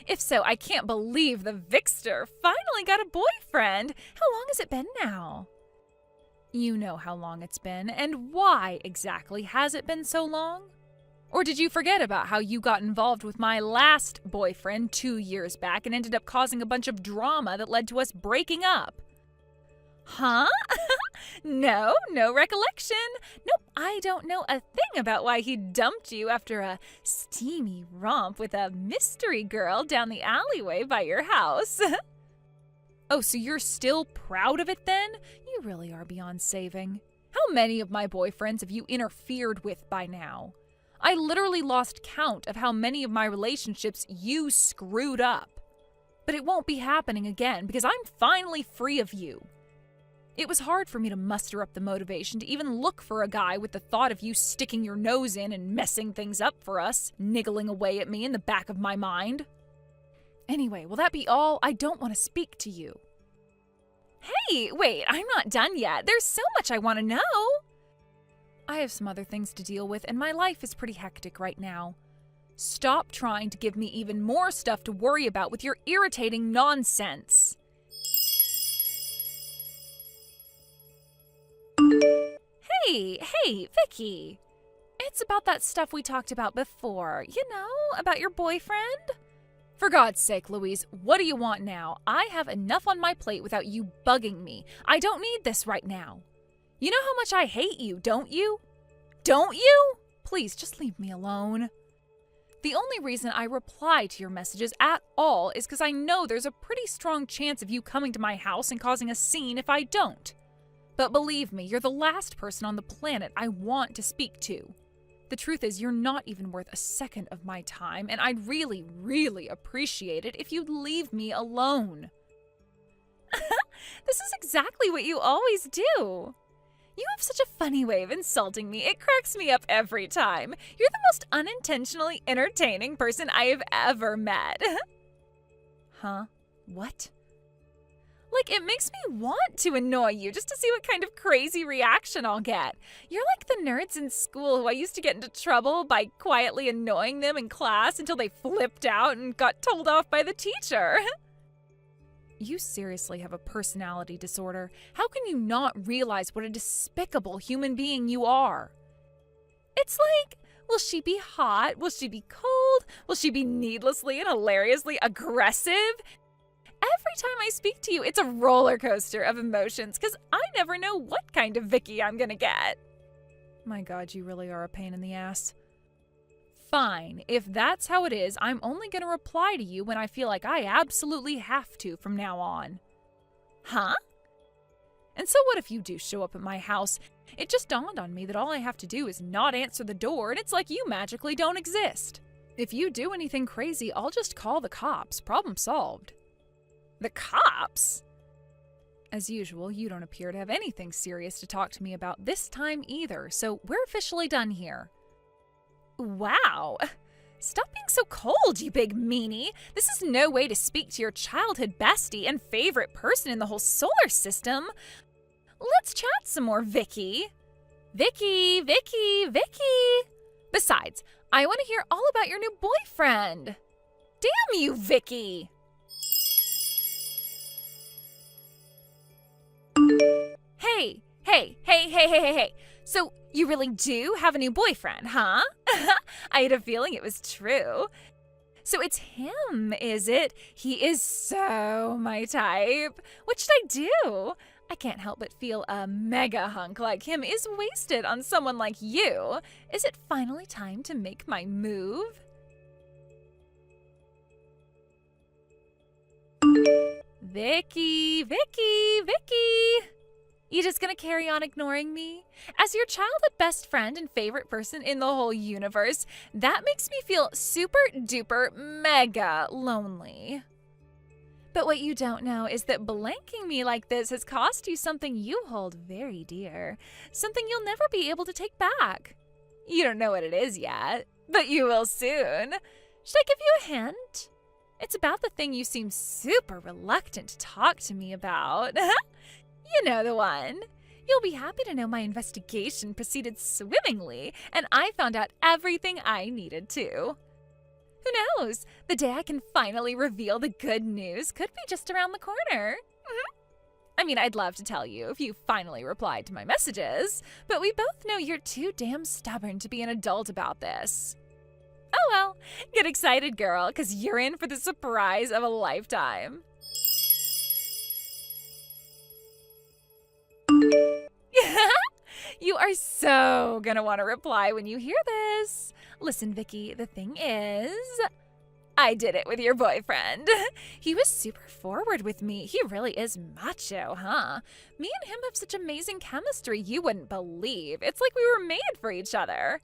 If so, I can't believe the Vixter finally got a boyfriend. How long has it been now? You know how long it's been, and why exactly has it been so long? Or did you forget about how you got involved with my last boyfriend 2 years back and ended up causing a bunch of drama that led to us breaking up? Huh? No recollection. Nope, I don't know a thing about why he dumped you after a steamy romp with a mystery girl down the alleyway by your house. Oh, so you're still proud of it then? You really are beyond saving. How many of my boyfriends have you interfered with by now? I literally lost count of how many of my relationships you screwed up. But it won't be happening again because I'm finally free of you. It was hard for me to muster up the motivation to even look for a guy with the thought of you sticking your nose in and messing things up for us, niggling away at me in the back of my mind. Anyway, will that be all? I don't want to speak to you. Hey, wait, I'm not done yet. There's so much I want to know. I have some other things to deal with, and my life is pretty hectic right now. Stop trying to give me even more stuff to worry about with your irritating nonsense. Hey, Vicky. It's about that stuff we talked about before, about your boyfriend. For God's sake, Louise, what do you want now? I have enough on my plate without you bugging me. I don't need this right now. You know how much I hate you, don't you? Don't you? Please, just leave me alone. The only reason I reply to your messages at all is because I know there's a pretty strong chance of you coming to my house and causing a scene if I don't. But believe me, you're the last person on the planet I want to speak to. The truth is, you're not even worth a second of my time, and I'd really, really appreciate it if you'd leave me alone. This is exactly what you always do. You have such a funny way of insulting me. It cracks me up every time. You're the most unintentionally entertaining person I have ever met. Huh? What? Like, it makes me want to annoy you just to see what kind of crazy reaction I'll get. You're like the nerds in school who I used to get into trouble by quietly annoying them in class until they flipped out and got told off by the teacher. You seriously have a personality disorder. How can you not realize what a despicable human being you are? It's like, will she be hot? Will she be cold? Will she be needlessly and hilariously aggressive? Every time I speak to you, it's a roller coaster of emotions because I never know what kind of Vicky I'm gonna get. My God, you really are a pain in the ass. Fine, if that's how it is, I'm only gonna reply to you when I feel like I absolutely have to from now on. Huh? And so what if you do show up at my house? It just dawned on me that all I have to do is not answer the door and it's like you magically don't exist. If you do anything crazy, I'll just call the cops. Problem solved. The cops? As usual, you don't appear to have anything serious to talk to me about this time either, so we're officially done here. Wow. Stop being so cold, you big meanie. This is no way to speak to your childhood bestie and favorite person in the whole solar system. Let's chat some more, Vicky. Vicky. Besides, I want to hear all about your new boyfriend. Damn you, Vicky. Hey. So, you really do have a new boyfriend, huh? I had a feeling it was true. So it's him, is it? He is so my type. What should I do? I can't help but feel a mega hunk like him is wasted on someone like you. Is it finally time to make my move? Vicky. You just gonna carry on ignoring me? As your childhood best friend and favorite person in the whole universe, that makes me feel super duper mega lonely. But what you don't know is that blanking me like this has cost you something you hold very dear, something you'll never be able to take back. You don't know what it is yet, but you will soon. Should I give you a hint? It's about the thing you seem super reluctant to talk to me about. You know the one. You'll be happy to know my investigation proceeded swimmingly, and I found out everything I needed to. Who knows? The day I can finally reveal the good news could be just around the corner. I mean, I'd love to tell you if you finally replied to my messages, but we both know you're too damn stubborn to be an adult about this. Oh well, get excited, girl, because you're in for the surprise of a lifetime. You are so gonna want to reply when you hear this. Listen, Vicky, the thing is, I did it with your boyfriend. He was super forward with me. He really is macho, huh? Me and him have such amazing chemistry you wouldn't believe. It's like we were made for each other.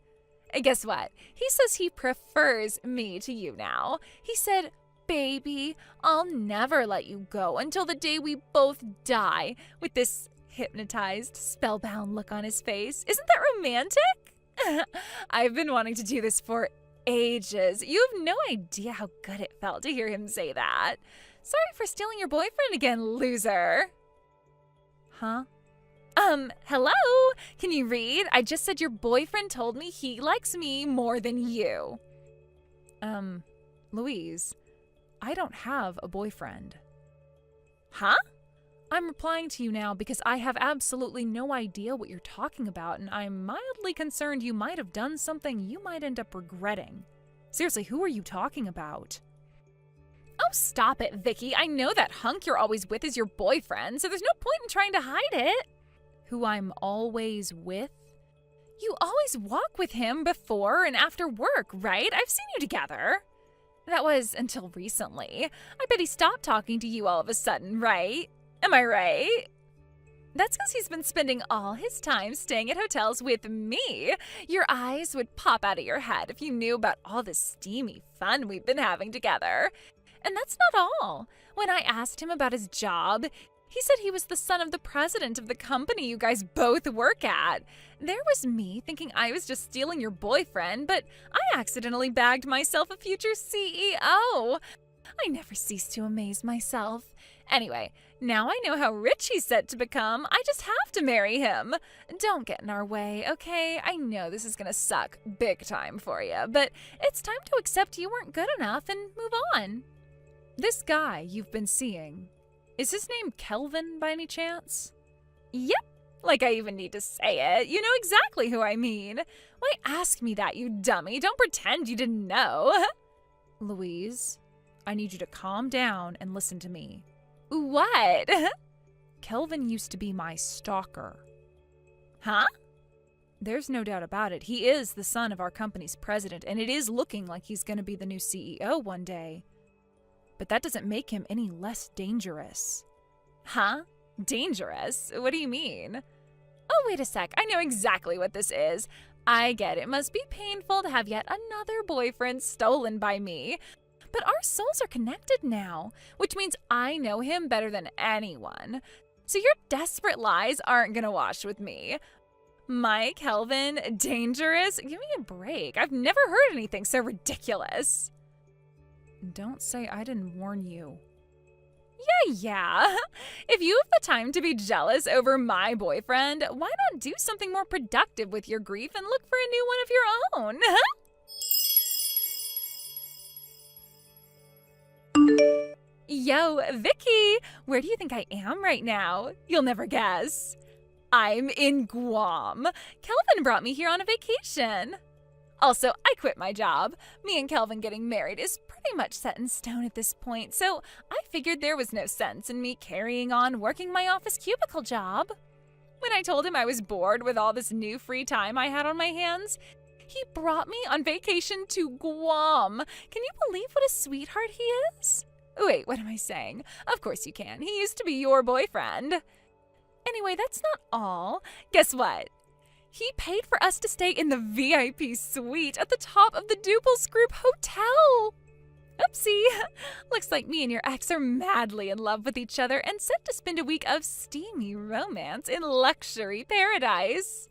And guess what? He says he prefers me to you now. He said, baby, I'll never let you go until the day we both die, with this hypnotized, spellbound look on his face. Isn't that romantic? I've been wanting to do this for ages. You have no idea how good it felt to hear him say that. Sorry for stealing your boyfriend again, loser. Huh? Hello? Can you read? I just said your boyfriend told me he likes me more than you. Louise, I don't have a boyfriend. Huh? I'm replying to you now because I have absolutely no idea what you're talking about, and I'm mildly concerned you might have done something you might end up regretting. Seriously, who are you talking about? Oh, stop it, Vicky. I know that hunk you're always with is your boyfriend, so there's no point in trying to hide it. Who I'm always with? You always walk with him before and after work, right? I've seen you together. That was until recently. I bet he stopped talking to you all of a sudden, right? Am I right? That's because he's been spending all his time staying at hotels with me. Your eyes would pop out of your head if you knew about all the steamy fun we've been having together. And that's not all. When I asked him about his job, he said he was the son of the president of the company you guys both work at. There was me thinking I was just stealing your boyfriend, but I accidentally bagged myself a future CEO. I never cease to amaze myself. Anyway, now I know how rich he's set to become. I just have to marry him. Don't get in our way, okay? I know this is gonna suck big time for you, but it's time to accept you weren't good enough and move on. This guy you've been seeing, is his name Kelvin by any chance? Yep, like I even need to say it. You know exactly who I mean. Why ask me that, you dummy? Don't pretend you didn't know. Louise, I need you to calm down and listen to me. What? Kelvin used to be my stalker. Huh? There's no doubt about it. He is the son of our company's president, and it is looking like he's going to be the new CEO one day. But that doesn't make him any less dangerous. Huh? Dangerous? What do you mean? Oh, wait a sec. I know exactly what this is. I get it. It must be painful to have yet another boyfriend stolen by me. But our souls are connected now, which means I know him better than anyone. So your desperate lies aren't gonna wash with me. My Kelvin, dangerous? Give me a break. I've never heard anything so ridiculous. Don't say I didn't warn you. Yeah. If you have the time to be jealous over my boyfriend, why not do something more productive with your grief and look for a new one of your own? Yo, Vicky, where do you think I am right now? You'll never guess. I'm in Guam. Kelvin brought me here on a vacation. Also, I quit my job. Me and Kelvin getting married is pretty much set in stone at this point, so I figured there was no sense in me carrying on working my office cubicle job. When I told him I was bored with all this new free time I had on my hands, he brought me on vacation to Guam. Can you believe what a sweetheart he is? Wait, what am I saying? Of course you can. He used to be your boyfriend. Anyway, that's not all. Guess what? He paid for us to stay in the VIP suite at the top of the Duples Group Hotel. Oopsie. Looks like me and your ex are madly in love with each other and set to spend a week of steamy romance in luxury paradise.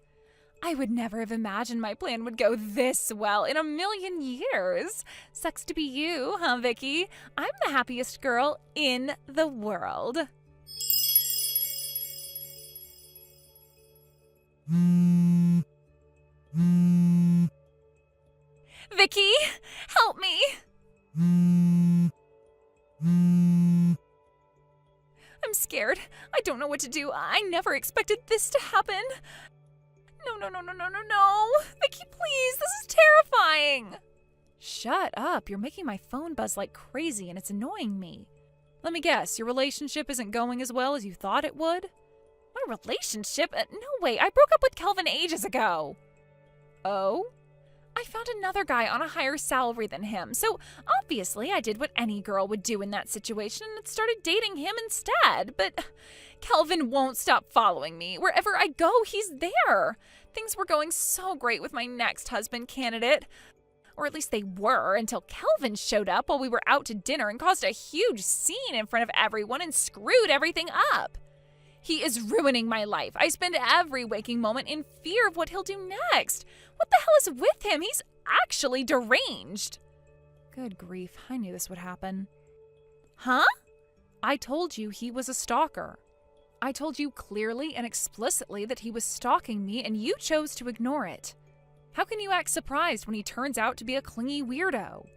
I would never have imagined my plan would go this well in a million years. Sucks to be you, huh, Vicky? I'm the happiest girl in the world. Vicky, help me. I'm scared. I don't know what to do. I never expected this to happen. No. Vicky, please. This is terrifying. Shut up. You're making my phone buzz like crazy and it's annoying me. Let me guess, your relationship isn't going as well as you thought it would? My relationship? No way. I broke up with Kelvin ages ago. Oh? I found another guy on a higher salary than him, so obviously I did what any girl would do in that situation and started dating him instead. But Kelvin won't stop following me. Wherever I go, he's there. Things were going so great with my next husband candidate. Or at least they were, until Kelvin showed up while we were out to dinner and caused a huge scene in front of everyone and screwed everything up. He is ruining my life. I spend every waking moment in fear of what he'll do next. What the hell is with him? He's actually deranged. Good grief, I knew this would happen. Huh? I told you he was a stalker. I told you clearly and explicitly that he was stalking me, and you chose to ignore it. How can you act surprised when he turns out to be a clingy weirdo?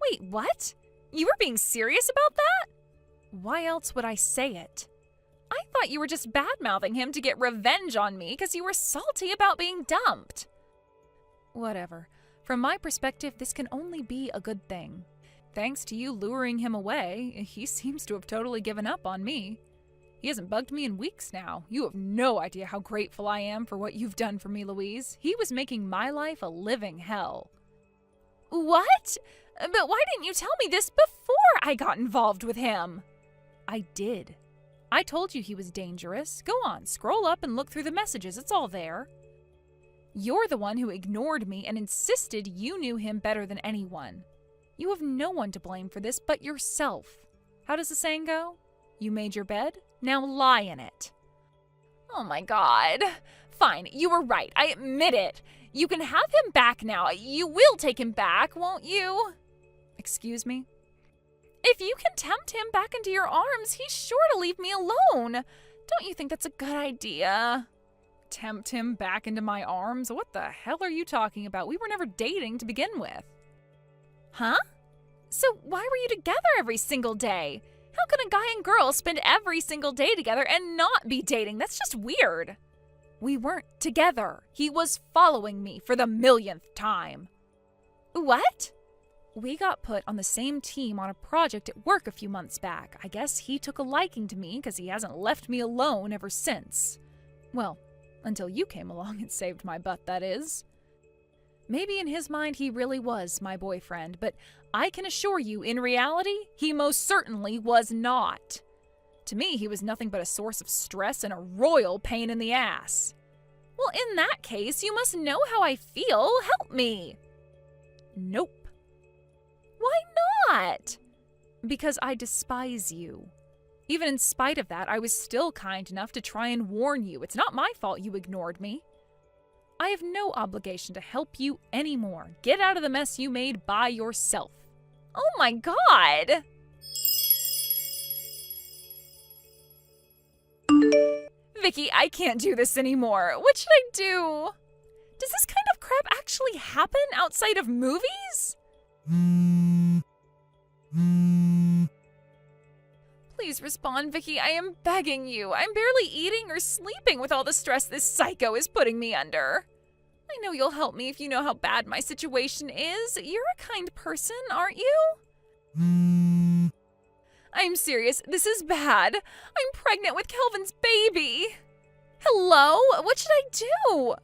Wait, what? You were being serious about that? Why else would I say it? I thought you were just bad-mouthing him to get revenge on me because you were salty about being dumped. Whatever. From my perspective, this can only be a good thing. Thanks to you luring him away, he seems to have totally given up on me. He hasn't bugged me in weeks now. You have no idea how grateful I am for what you've done for me, Louise. He was making my life a living hell. What? But why didn't you tell me this before I got involved with him? I did. I told you he was dangerous. Go on, scroll up and look through the messages. It's all there. You're the one who ignored me and insisted you knew him better than anyone. You have no one to blame for this but yourself. How does the saying go? You made your bed, now lie in it. Oh my God. Fine, you were right. I admit it. You can have him back now. You will take him back, won't you? Excuse me? If you can tempt him back into your arms, he's sure to leave me alone. Don't you think that's a good idea? Tempt him back into my arms? What the hell are you talking about? We were never dating to begin with. Huh? So why were you together every single day? How can a guy and girl spend every single day together and not be dating? That's just weird. We weren't together. He was following me for the millionth time. What? We got put on the same team on a project at work a few months back. I guess he took a liking to me because he hasn't left me alone ever since. Well, until you came along and saved my butt, that is. Maybe in his mind he really was my boyfriend, but I can assure you, in reality, he most certainly was not. To me, he was nothing but a source of stress and a royal pain in the ass. Well, in that case, you must know how I feel. Help me. Nope. Why not? Because I despise you. Even in spite of that, I was still kind enough to try and warn you. It's not my fault you ignored me. I have no obligation to help you anymore. Get out of the mess you made by yourself. Oh my God! Vicky, I can't do this anymore. What should I do? Does this kind of crap actually happen outside of movies? Please respond, Vicky. I am begging you. I'm barely eating or sleeping with all the stress this psycho is putting me under. I know you'll help me if you know how bad my situation is. You're a kind person, aren't you? I'm serious. This is bad. I'm pregnant with Kelvin's baby. Hello? What should I do?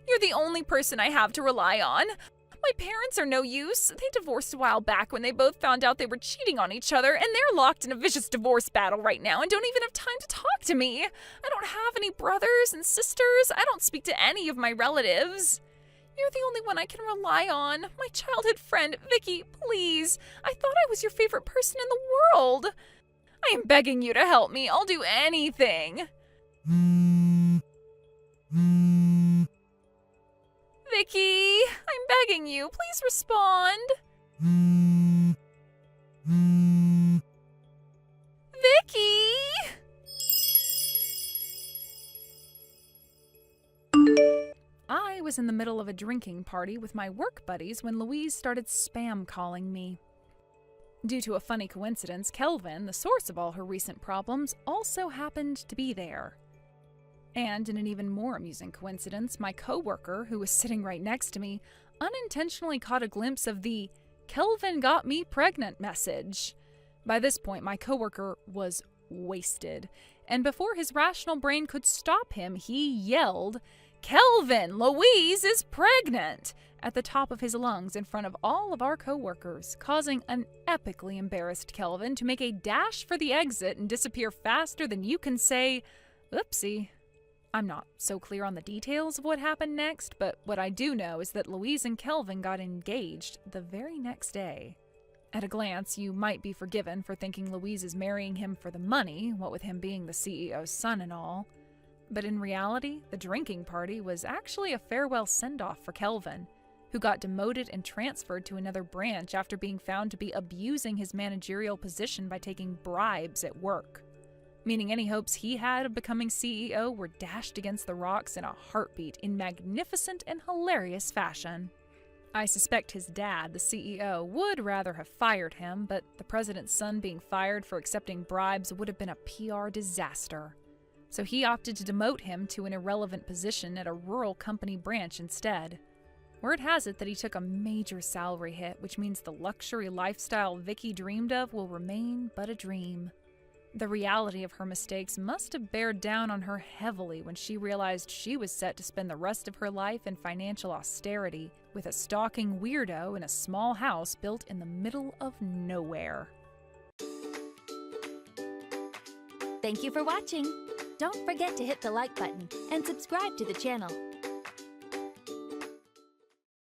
You're the only person I have to rely on. My parents are no use. They divorced a while back when they both found out they were cheating on each other, and they're locked in a vicious divorce battle right now and don't even have time to talk to me. I don't have any brothers and sisters. I don't speak to any of my relatives. You're the only one I can rely on. My childhood friend, Vicky, please. I thought I was your favorite person in the world. I am begging you to help me. I'll do anything. Vicky, I'm begging you. Please respond. Vicky! I was in the middle of a drinking party with my work buddies when Louise started spam calling me. Due to a funny coincidence, Kelvin, the source of all her recent problems, also happened to be there. And in an even more amusing coincidence, my coworker, who was sitting right next to me, unintentionally caught a glimpse of the "Kelvin got me pregnant" message. By this point, my coworker was wasted, and before his rational brain could stop him, he yelled, "Kelvin, Louise is pregnant!" at the top of his lungs in front of all of our coworkers, causing an epically embarrassed Kelvin to make a dash for the exit and disappear faster than you can say, "Oopsie." I'm not so clear on the details of what happened next, but what I do know is that Louise and Kelvin got engaged the very next day. At a glance, you might be forgiven for thinking Louise is marrying him for the money, what with him being the CEO's son and all. But in reality, the drinking party was actually a farewell send-off for Kelvin, who got demoted and transferred to another branch after being found to be abusing his managerial position by taking bribes at work, meaning any hopes he had of becoming CEO were dashed against the rocks in a heartbeat in magnificent and hilarious fashion. I suspect his dad, the CEO, would rather have fired him, but the president's son being fired for accepting bribes would have been a PR disaster. So he opted to demote him to an irrelevant position at a rural company branch instead. Word has it that he took a major salary hit, which means the luxury lifestyle Vicky dreamed of will remain but a dream. The reality of her mistakes must have bared down on her heavily when she realized she was set to spend the rest of her life in financial austerity with a stalking weirdo in a small house built in the middle of nowhere. Thank you for watching. Don't forget to hit the like button and subscribe to the channel.